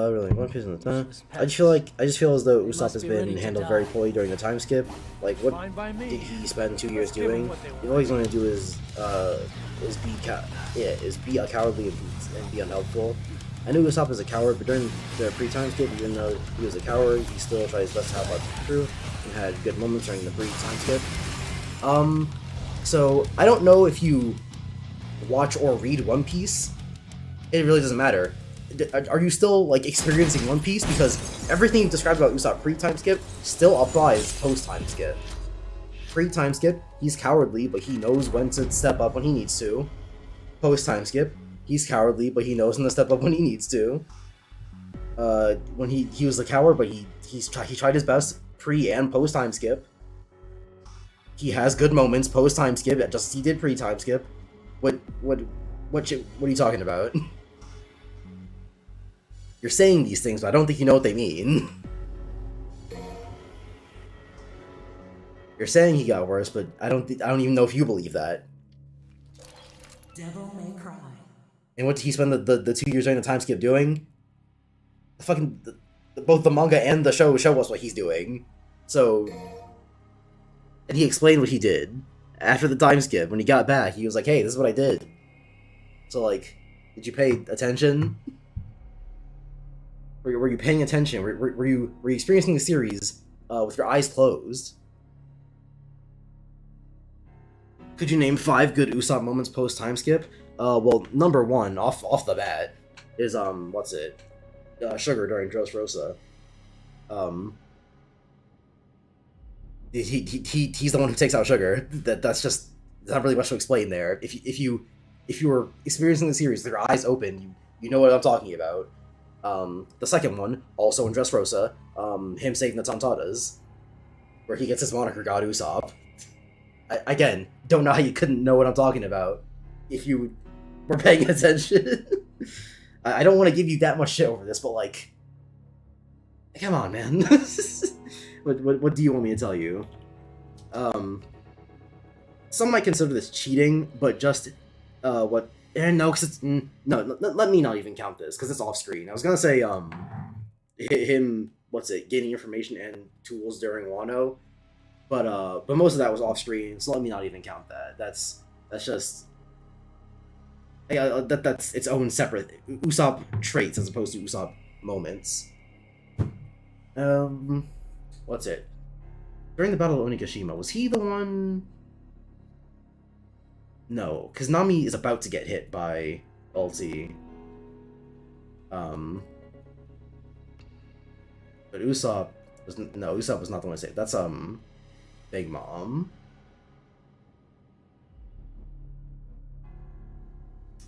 Really, one piece in the time. I just feel as though Usopp has been handled very poorly during the time skip. Like, what Fine by me. did he spend 2 years Let's give 'em doing? what they want. All he's going to do is be a cowardly and be unhelpful. I knew Usopp was a coward, but during the pre-time skip, even though he was a coward, he still tried his best to help out the crew and had good moments during the pre-time skip. So I don't know if you watch or read One Piece. It really doesn't matter. Are you still like experiencing One Piece? Because everything described about Usopp pre-time skip still applies post-time skip. Pre-time skip, he's cowardly, but he knows when to step up when he needs to. Post-time skip, he's cowardly, but he knows when to step up when he needs to. When he was a coward, but he tried his best pre and post-time skip. He has good moments post-time skip, just as he did pre-time skip. What are you talking about? You're saying these things, but I don't think you know what they mean. You're saying he got worse, but I don't even know if you believe that. Devil May Cry. And what did he spend the 2 years during the time skip doing? Both the manga and the show us what he's doing. So, and he explained what he did after the time skip. When he got back, he was like, "Hey, this is what I did." So, like, did you pay attention? Were you paying attention? Were you experiencing the series with your eyes closed? Could you name 5 good Usopp moments post time skip? Well, number one off the bat is what's it? Sugar during Dressrosa. Um, he's the one who takes out Sugar. That's just not really much to explain there. If you were experiencing the series with your eyes open, you know what I'm talking about. The second one, also in Dressrosa, him saving the Tontatas, where he gets his moniker God Usopp. Again, don't know how you couldn't know what I'm talking about if you were paying attention. I don't want to give you that much shit over this, but like, come on, man. What do you want me to tell you? Some might consider this cheating, but just what? No, because it's no. Let me not even count this because it's off screen. I was gonna say him what's it? Gaining information and tools during Wano, but most of that was off screen. So let me not even count that. That's just. Yeah, that's its own separate Usopp traits as opposed to Usopp moments. What's it? During the Battle of Onigashima, was he the one? No, because Nami is about to get hit by ulti. But Usopp was Usopp was not the one to say it. That's Big Mom.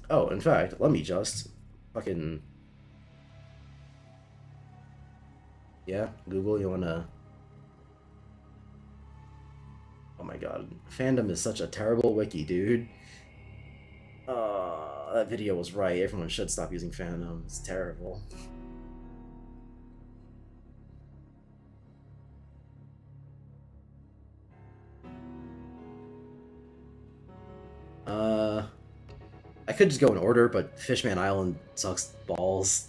Oh, in fact, let me just fucking... Yeah, Google, you wanna... Oh my god, fandom is such a terrible wiki, dude. That video was right, everyone should stop using fandom, it's terrible. I could just go in order, but Fishman Island sucks balls.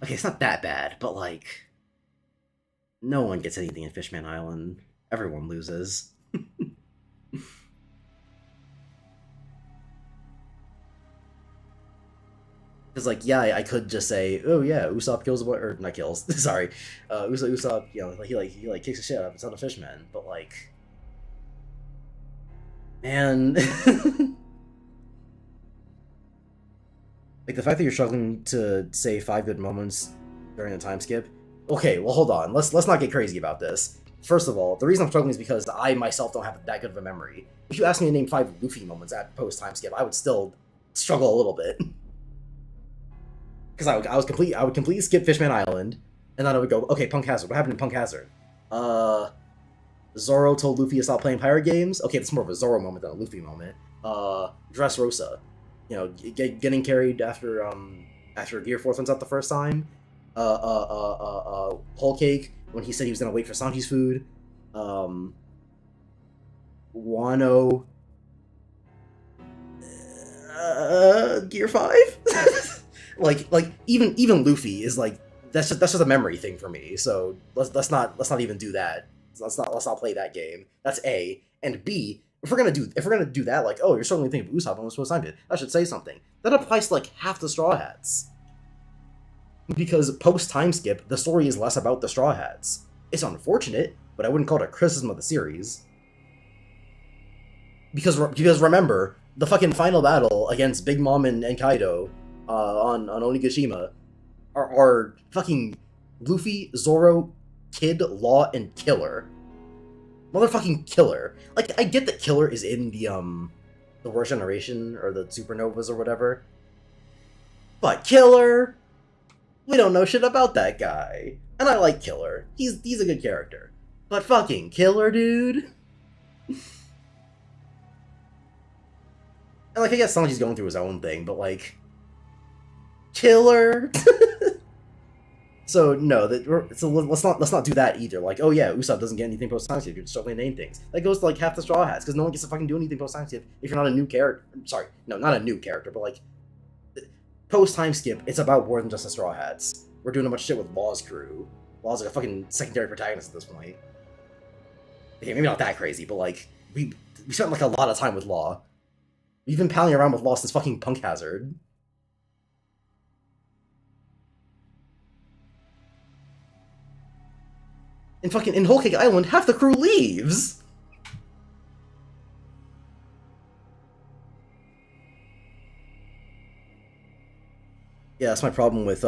Okay, it's not that bad, but like... No one gets anything in Fishman Island. Everyone loses. Because, like, yeah, I could just say, oh yeah, Usopp kills a boy, or not kills, sorry. Usopp, you know, he kicks the shit out of a ton of fishmen, but like... Man... Like, the fact that you're struggling to say 5 good moments during a time skip... Okay, well, hold on. Let's not get crazy about this. First of all, the reason I'm struggling is because I myself don't have that good of a memory. If you asked me to name 5 Luffy moments at post-time skip, I would still struggle a little bit. Because I would completely skip Fishman Island, and then I would go, okay, Punk Hazard. What happened in Punk Hazard? Zoro told Luffy to stop playing pirate games? Okay, that's more of a Zoro moment than a Luffy moment. Dressrosa. You know, getting carried after Gear Force went out the first time. Whole Cake when he said he was gonna wait for Sanji's food. Wano. Gear 5. like even Luffy is like that's just a memory thing for me. So let's not even do that. Let's not play that game. That's A. And B. If we're gonna do that, like, oh, you're struggling to think of Usopp and what's supposed to that should say something. That applies to like half the Straw Hats. Because post time skip, the story is less about the Straw Hats. It's unfortunate, but I wouldn't call it a criticism of the series. Because remember, the fucking final battle against Big Mom and Kaido on Onigashima are fucking Luffy, Zoro, Kid, Law, and Killer. Motherfucking Killer. Like, I get that Killer is in the Worst Generation, or the Supernovas or whatever. But Killer? We don't know shit about that guy. And I like Killer. He's a good character. But fucking Killer, dude? And, like, I guess Sanji's going through his own thing, but, like... Killer? So no, let's not do that either. Like, oh yeah, Usopp doesn't get anything post time skip. You're struggling to name things. That goes to like half the Straw Hats because no one gets to fucking do anything post time skip if you're not a new character. Sorry, no, not a new character, but like post time skip. It's about more than just the Straw Hats. We're doing a bunch of shit with Law's crew. Law's like a fucking secondary protagonist at this point. Okay, maybe not that crazy, but like we spent like a lot of time with Law. We've been palling around with Law since fucking Punk Hazard. In Whole Cake Island, half the crew leaves! Yeah, that's my problem with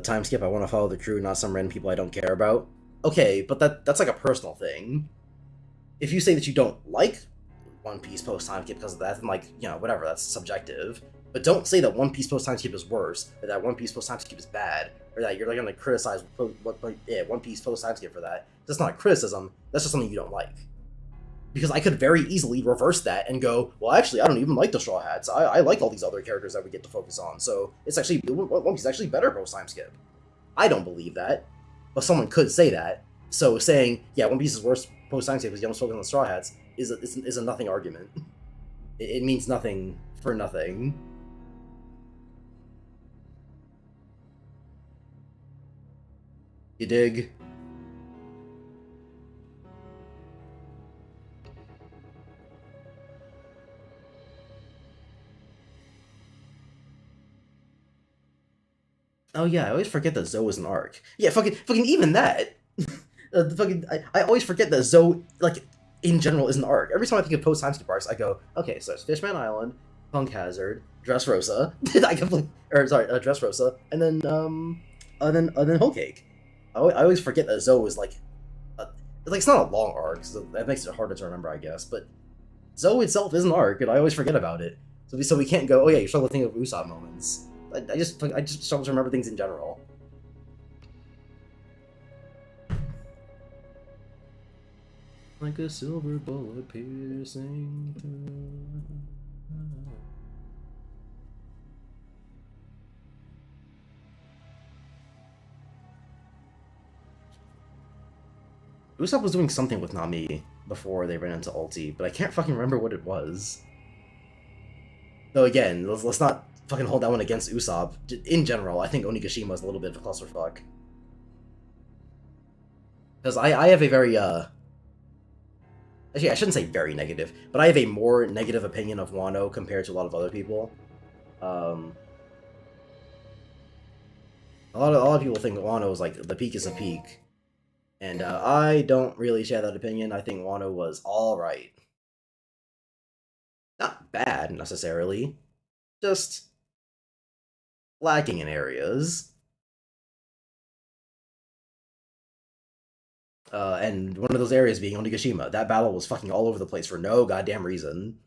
time skip. I want to follow the crew, not some random people I don't care about. Okay, but that's like a personal thing. If you say that you don't like One Piece post time skip because of that, then like, you know, whatever, that's subjective. But don't say that One Piece post time skip is worse, or that One Piece post time skip is bad, or that you're like gonna criticize One Piece post time skip for that. That's not a criticism. That's just something you don't like. Because I could very easily reverse that and go, well, actually, I don't even like the Straw Hats. I like all these other characters that we get to focus on. So it's actually One Piece is actually better post time skip. I don't believe that, but someone could say that. So saying, yeah, One Piece is worse post time skip because you don't focus on the Straw Hats is a nothing argument. It means nothing for nothing. You dig? Oh yeah, I always forget that Zoe is an arc. Yeah, fucking even that. I always forget that Zoe, like, in general, is an arc. Every time I think of post time skip arcs, I go, okay, so it's Fishman Island, Punk Hazard, Dressrosa. Dressrosa, and then Whole Cake. I always forget that Zoe is like it's not a long arc, so that makes it harder to remember, I guess. But Zoe itself is an arc, and I always forget about it. So we can't go, oh yeah, you struggle to think of Usopp moments. I just struggle to remember things in general. Like a silver bullet piercing through. Usopp was doing something with Nami before they ran into Ulti, but I can't fucking remember what it was. Though again, let's not fucking hold that one against Usopp. In general, I think Onigashima is a little bit of a clusterfuck. Because I have a very, actually, I shouldn't say very negative, but I have a more negative opinion of Wano compared to a lot of other people. A lot of people think that Wano is like, the peak is a peak. And I don't really share that opinion. I think Wano was alright. Not bad, necessarily. Just lacking in areas. And one of those areas being Onigashima. That battle was fucking all over the place for no goddamn reason.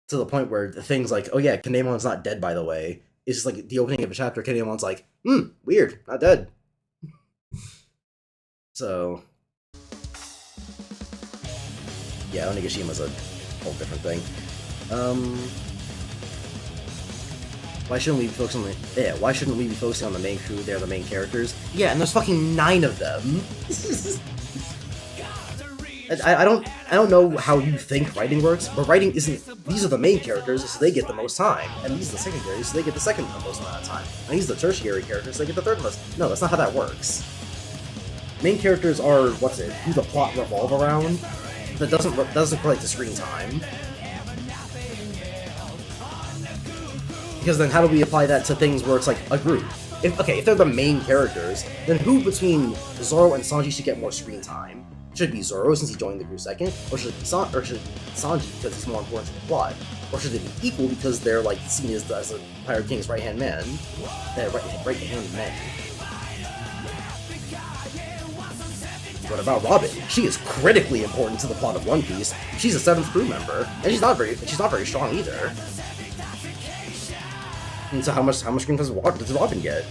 To the point where things like, oh yeah, Kinemon's not dead, by the way. It's just like the opening of a chapter, Kinemon's like, weird, not dead. So, yeah, Onigashima's a whole different thing. Why shouldn't we be focusing on why shouldn't we be focusing on the main crew? They're the main characters. Yeah, and there's fucking 9 of them. I don't know how you think writing works, but writing isn't. These are the main characters, so they get the most time, and these are the secondaries, so they get the second most amount of time, and these are the tertiary characters, so they get the third most. No, that's not how that works. Main characters are who the plot revolve around. That doesn't relate to screen time. Because then how do we apply that to things where it's like a group? If they're the main characters, then who between Zoro and Sanji should get more screen time? Should it be Zoro since he joined the group second, or should it be Sanji because he's more important to the plot, or should it be equal because they're like seen as the Pirate King's right hand man, right hand man? What about Robin? She is critically important to the plot of One Piece. She's a 7th crew member, and she's not very strong either. And so how much screen does Robin get?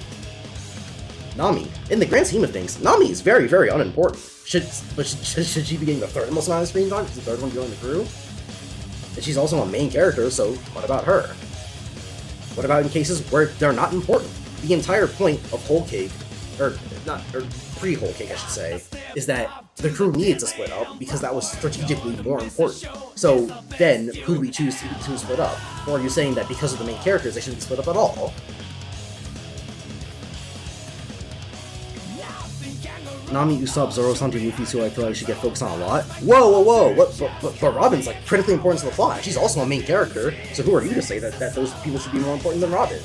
Nami. In the grand scheme of things, Nami is very, very unimportant. Should she be getting the third most amount of screen time? Is the third one joining the crew? And she's also a main character, so what about her? What about in cases where they're not important? The entire point of Whole Cake, or pre-Whole Cake I should say, is that the crew needed to split up because that was strategically more important. So then, who do we choose to split up? Or are you saying that because of the main characters they shouldn't be split up at all? Nami, Usopp, Zoro, Sanji, Luffy, who I feel like should get focused on a lot. Whoa! But Robin's like critically important to the plot. She's also a main character, so who are you to say that those people should be more important than Robin?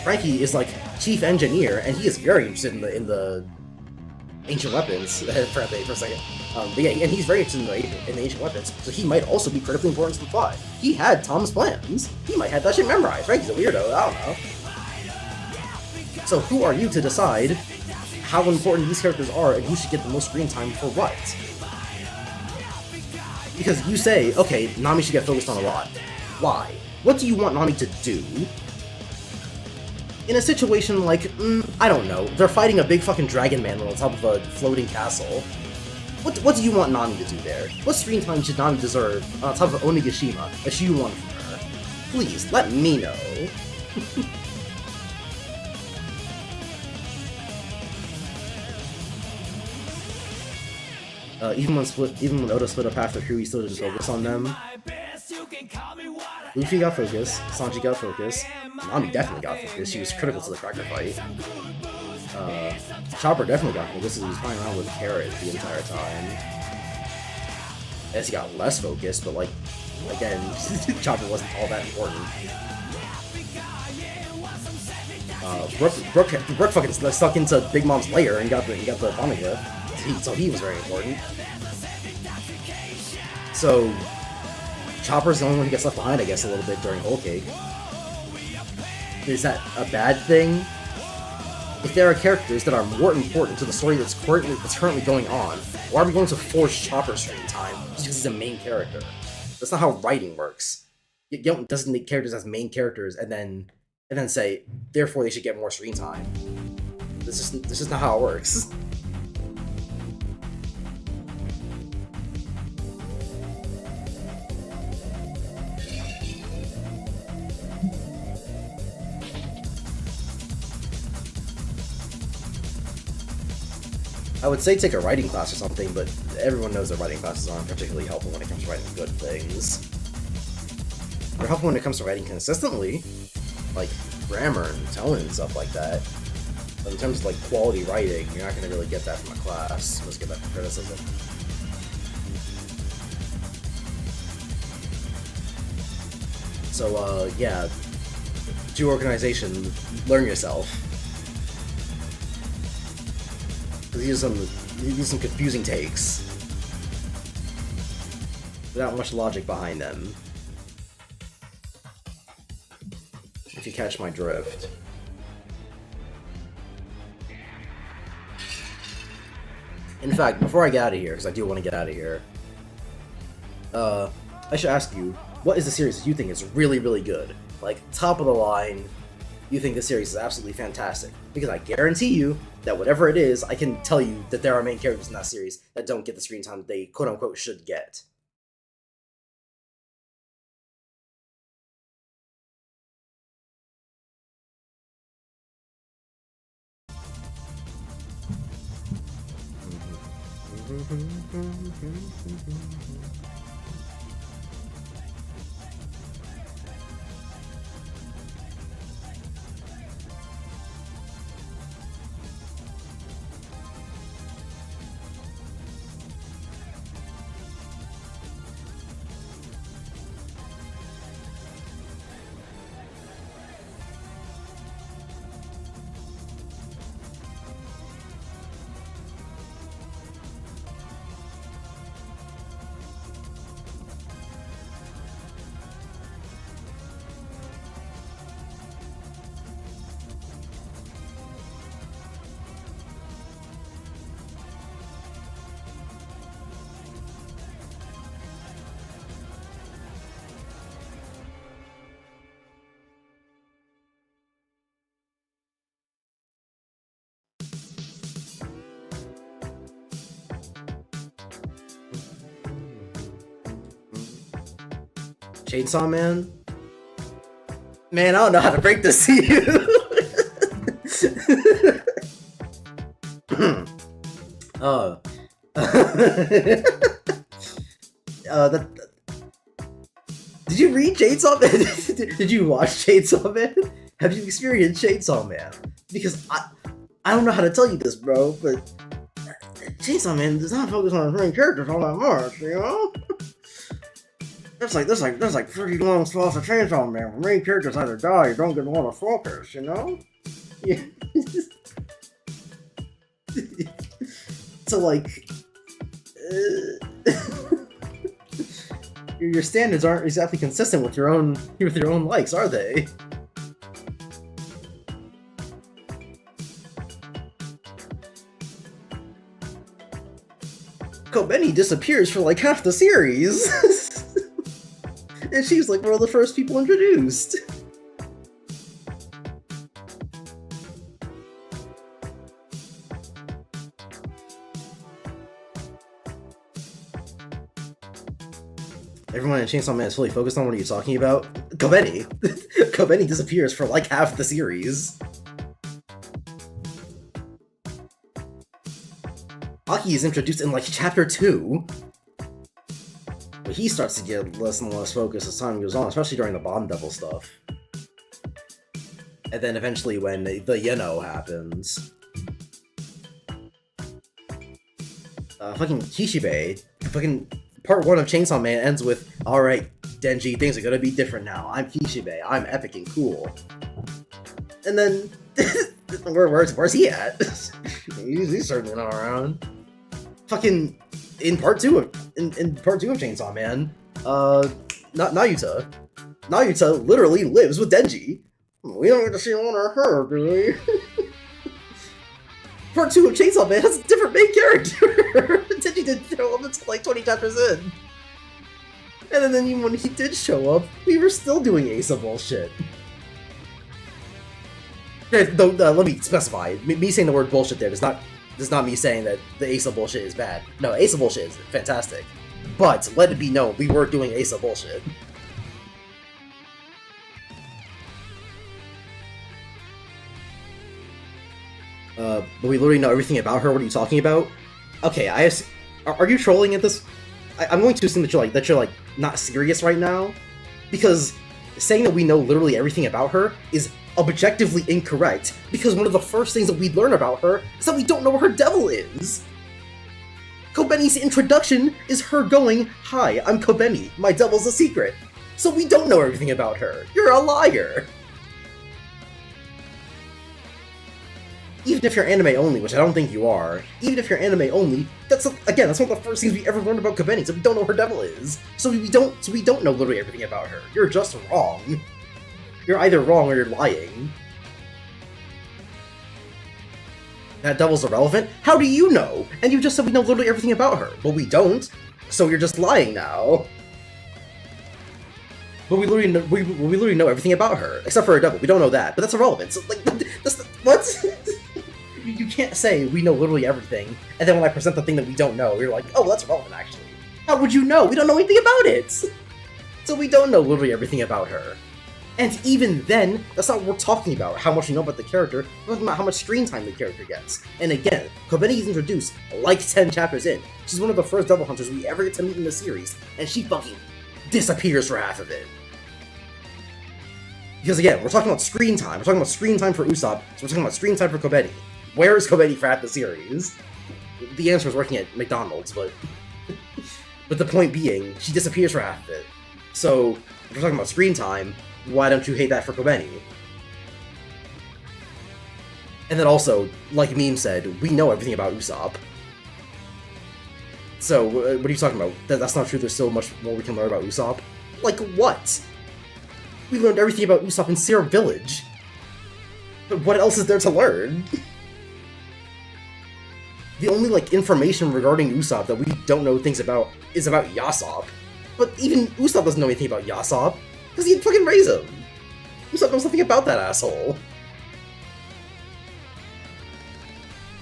Frankie is like chief engineer, and he is very interested in ancient weapons for a second. But yeah, and he's very interested in the ancient weapons, so he might also be critically important to the plot. He had Tom's plans. He might have that shit memorized, right? He's a weirdo. I don't know. So who are you to decide how important these characters are and who should get the most screen time for what? Because you say, okay, Nami should get focused on a lot. Why? What do you want Nami to do? In a situation like, I don't know, they're fighting a big fucking dragon man on top of a floating castle. What do you want Nami to do there? What screen time should Nami deserve on top of Onigashima that you want from her? Please, let me know. Even when Oda split up half the crew, he still didn't focus on them. Luffy got focus, Sanji got focus, Nami definitely got focus, she was critical to the Cracker fight. Chopper definitely got focus, he was playing around with Carrot the entire time. As he got less focus, but like, again, Chopper wasn't all that important. Brook fucking stuck into Big Mom's lair and got the Bonega, so he was very important. So Chopper's the only one who gets left behind, I guess, a little bit during Whole Cake. Is that a bad thing? If there are characters that are more important to the story that's currently going on, why are we going to force Chopper's screen time just because he's a main character? That's not how writing works. You don't designate characters as main characters and then say, therefore they should get more screen time. This is not how it works. I would say take a writing class or something, but everyone knows that writing classes aren't particularly helpful when it comes to writing good things. They're helpful when it comes to writing consistently, like grammar and tone and stuff like that. But in terms of like quality writing, you're not going to really get that from a class. Let's get that from criticism. So, yeah, to organization, learn yourself. These are some confusing takes without much logic behind them. If you catch my drift. In fact, before I get out of here, because I do want to get out of here, I should ask you, what is the series that you think is really, really good? Like, top of the line, you think this series is absolutely fantastic. Because I guarantee you that whatever it is, I can tell you that there are main characters in that series that don't get the screen time they quote-unquote should get. Chainsaw Man? Man, I don't know how to break this to you. Did you read Chainsaw Man? Did you watch Chainsaw Man? Have you experienced Chainsaw Man? Because I don't know how to tell you this, bro, but Chainsaw Man does not focus on his main characters all that much, you know? There's like 30 long spots of Chainsaw Man. The main characters either die or don't get a lot of focus, you know? Yeah. So like, your standards aren't exactly consistent with your own likes, are they? Kobeni disappears for like half the series, and she's like one of the first people introduced. Everyone in Chainsaw Man is fully focused on what are you talking about? Kobeni! Kobeni disappears for like half the series. Aki is introduced in like chapter 2. But he starts to get less and less focused as time goes on, especially during the Bond Devil stuff. And then eventually when the Yeno happens. Fucking Kishibe, fucking part 1 of Chainsaw Man ends with, alright, Denji, things are gonna be different now. I'm Kishibe, I'm epic and cool. And then, where's he at? he's certainly not around. Fucking, in part 2 of Chainsaw Man, Nayuta. Nayuta literally lives with Denji. We don't get to see one of her, do we? Part 2 of Chainsaw Man has a different main character! Denji didn't show up until like 20 chapters in. And then even when he did show up, we were still doing Asa bullshit. Though, let me specify, me saying the word bullshit there does not me saying that the Asa bullshit is bad. No, Asa bullshit is fantastic. But, let it be known, we were doing Asa bullshit. But we literally know everything about her. What are you talking about? Okay, are you trolling at this? I'm going to assume that you're like not serious right now, because saying that we know literally everything about her is objectively incorrect. Because one of the first things that we learn about her is that we don't know where her devil is. Kobeni's introduction is her going, "Hi, I'm Kobeni. My devil's a secret." So we don't know everything about her. You're a liar. Even if you're anime only, which I don't think you are, even if you're anime only, that's one of the first things we ever learned about Kobeni, so we don't know who her devil is. So we don't know literally everything about her. You're just wrong. You're either wrong or you're lying. That devil's irrelevant? How do you know? And you just said we know literally everything about her. But we don't, so you're just lying now. But we literally know everything about her, except for her devil. We don't know that, but that's irrelevant. So, like, what? You can't say we know literally everything, and then when I present the thing that we don't know, you're like, oh, that's relevant, actually. How would you know? We don't know anything about it! So we don't know literally everything about her. And even then, that's not what we're talking about, how much we know about the character, we're talking about how much screen time the character gets. And again, Kobeni is introduced like 10 chapters in. She's one of the first Devil Hunters we ever get to meet in the series, and she fucking disappears for half of it. Because again, we're talking about screen time. We're talking about screen time for Usopp, so we're talking about screen time for Kobeni. Where is Kobeni for half the series? The answer is working at McDonald's, but... but the point being, she disappears for half of it. So, if we're talking about screen time, why don't you hate that for Kobeni? And then also, like Meme said, we know everything about Usopp. So, what are you talking about? That's not true, there's so much more we can learn about Usopp? Like what? We learned everything about Usopp in Syrup Village. But what else is there to learn? The only, like, information regarding Usopp that we don't know things about is about Yasopp. But even Usopp doesn't know anything about Yasopp, because he fucking raised him. Usopp knows nothing about that asshole.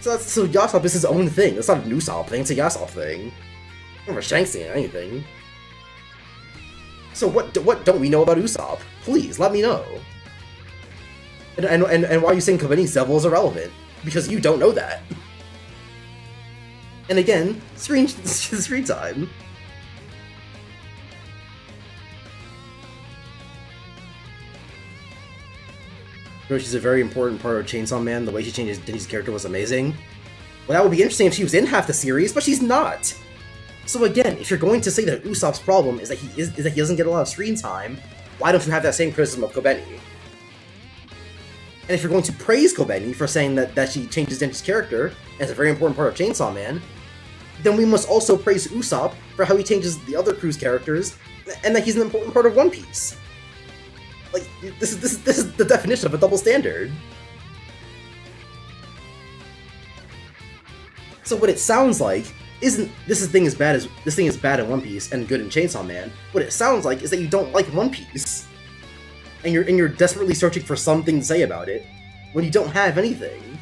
So Yasopp is his own thing. It's not an Usopp thing, it's a Yasopp thing. Or a Shanks thing or anything. So what don't we know about Usopp? Please, let me know. And why are you saying Kobeni's devil is irrelevant? Because you don't know that. And again, screen time. She's a very important part of Chainsaw Man. The way she changes Denji's character was amazing. Well, that would be interesting if she was in half the series, but she's not. So again, if you're going to say that Usopp's problem is that he doesn't get a lot of screen time, why don't you have that same criticism of Kobeni? And if you're going to praise Kobeni for saying that she changes Denji's character, and is a very important part of Chainsaw Man, then we must also praise Usopp for how he changes the other crew's characters, and that he's an important part of One Piece. Like, this is the definition of a double standard. So what it sounds like isn't this thing is bad in One Piece and good in Chainsaw Man. What it sounds like is that you don't like One Piece, and you're desperately searching for something to say about it when you don't have anything,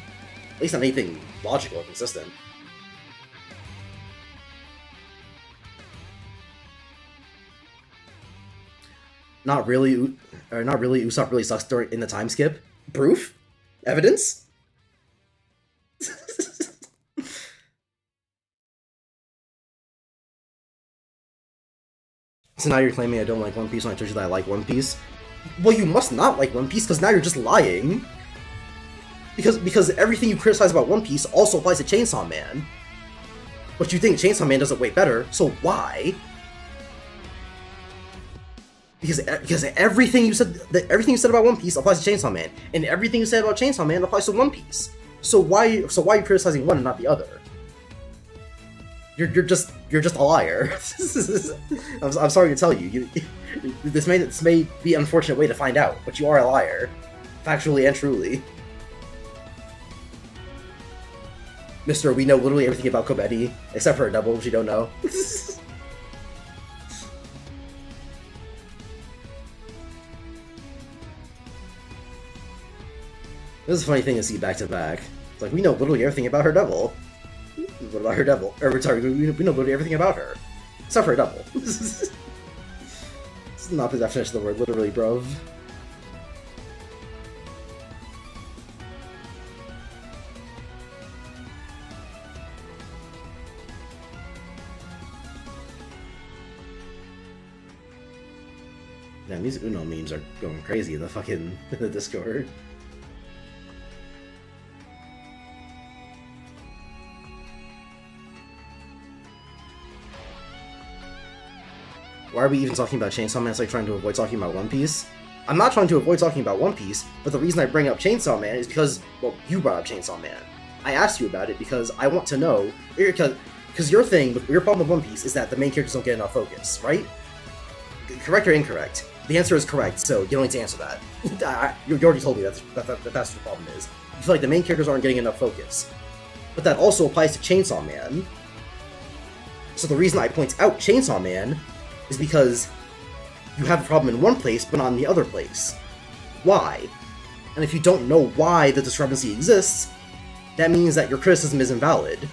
at least not anything logical or consistent. Not really. Usopp really sucks in the time skip. Proof? Evidence? So now you're claiming I don't like One Piece when I told you that I like One Piece? Well, you must not like One Piece, because now you're just lying. Because everything you criticize about One Piece also applies to Chainsaw Man. But you think Chainsaw Man does it way better, so why? Because everything you said about One Piece applies to Chainsaw Man, and everything you said about Chainsaw Man applies to One Piece. So why are you criticizing one and not the other? You're just a liar. I'm sorry to tell you. This may be an unfortunate way to find out, but you are a liar, factually and truly. Mister, we know literally everything about Kobeni, except for her double, which you don't know. This is a funny thing to see back to back. It's like, we know literally everything about her double. What about her double? Or, sorry, we know literally everything about her. Except for her double. This is not the definition of the word literally, bruv. Damn, these Uno memes are going crazy in the fucking the Discord. Why are we even talking about Chainsaw Man? It's like trying to avoid talking about One Piece. I'm not trying to avoid talking about One Piece, but the reason I bring up Chainsaw Man is because, well, you brought up Chainsaw Man. I asked you about it because I want to know, because your problem with One Piece is that the main characters don't get enough focus, right? Correct or incorrect? The answer is correct, so you don't need to answer that. You already told me that's what the problem is. You feel like the main characters aren't getting enough focus. But that also applies to Chainsaw Man. So the reason I point out Chainsaw Man is because you have a problem in one place, but not in the other place. Why? And if you don't know why the discrepancy exists, that means that your criticism is invalid.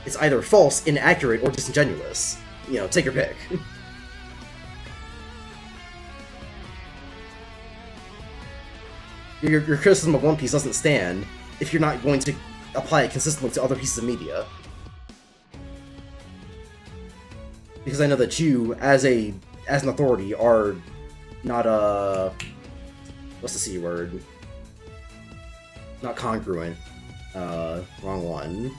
It's either false, inaccurate, or disingenuous. You know, take your pick. Your criticism of One Piece doesn't stand if you're not going to apply it consistently to other pieces of media. Because I know that you, as an authority, are not what's the C word? Not congruent. Wrong one.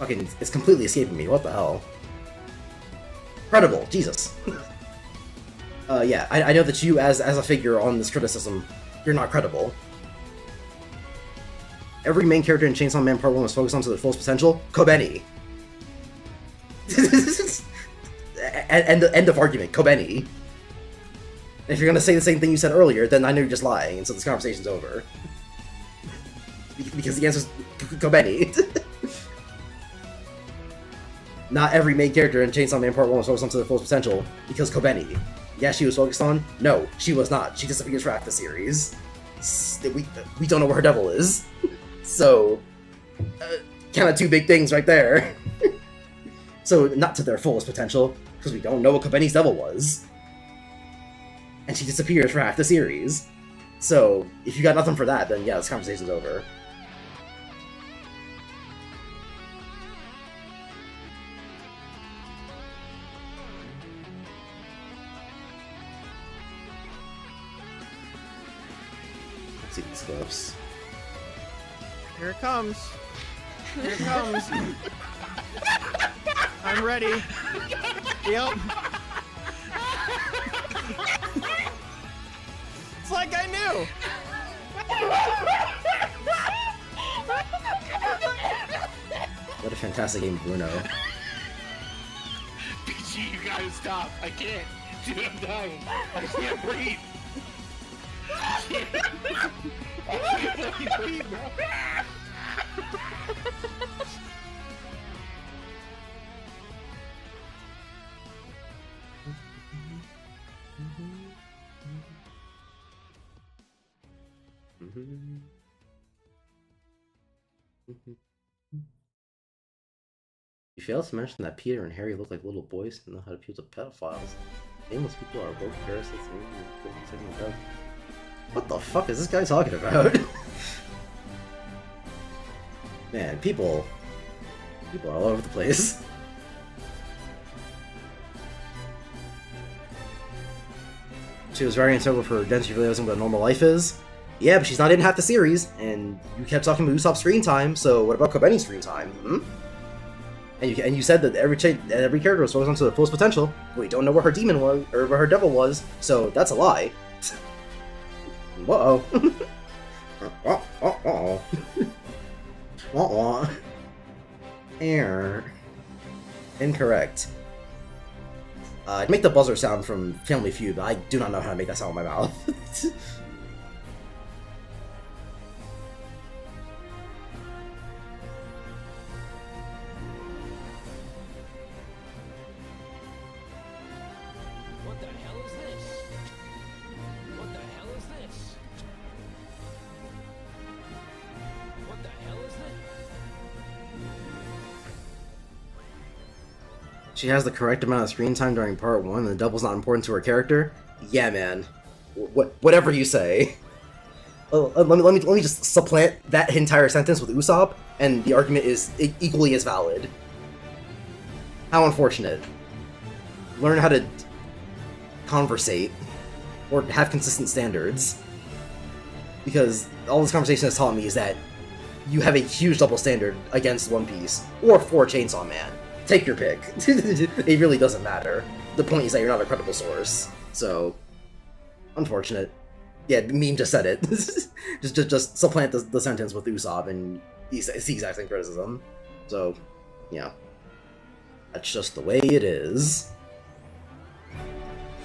Okay, it's completely escaping me. What the hell? Credible. Jesus. Yeah, I know that you, as a figure on this criticism, you're not credible. Every main character in Chainsaw Man Part 1 was focused on to their fullest potential. Kobeni. End of argument. Kobeni. And if you're gonna say the same thing you said earlier, then I know you're just lying, and so this conversation's over. Because the answer's Kobeni. Not every main character in Chainsaw Man Part 1 was focused on to their fullest potential, because Kobeni. Yeah, she was focused on? No, she was not. She disappears for half the series. We don't know where her devil is. So, kind of two big things right there. So, not to their fullest potential, because we don't know what Kobeni's devil was. And she disappears for half the series. So, if you got nothing for that, then yeah, this conversation's over. Let's see these clips. Here it comes. Here it comes. I'm ready. Yep. It's like I knew. fantastic game, Bruno. PG, you gotta stop. I can't. Dude, I'm dying. I can't breathe. I can't fucking breathe, bro. You failed to mention that Peter and Harry look like little boys and know how to appeal to pedophiles. Nameless people are both parasites and what the fuck is this guy talking about? Man, people are all over the place. She was very integral for Density realizing what a normal life is. Yeah, but she's not in half the series, and you kept talking about Usopp's screen time, so what about Kobeni's screen time? Hmm? And you said that every character was focused onto their fullest potential. We don't know where her demon was, or where her devil was, so that's a lie. Uh-oh. Uh-oh. Uh-oh. Error. Incorrect. I'd make the buzzer sound from Family Feud, but I do not know how to make that sound with my mouth. What the hell is this? What the hell is this? What the hell is this? She has the correct amount of screen time during part 1, and the double's not important to her character? Yeah, man. Whatever you say. Let me just supplant that entire sentence with Usopp, and the argument is equally as valid. How unfortunate. Learn how to conversate, or have consistent standards. Because all this conversation has taught me is that you have a huge double standard against One Piece, or for Chainsaw Man. Take your pick. It really doesn't matter. The point is that you're not a credible source. So, unfortunate. Yeah, Meme just said it. just supplant the sentence with Usopp, and it's the exact same criticism. So, yeah. That's just the way it is.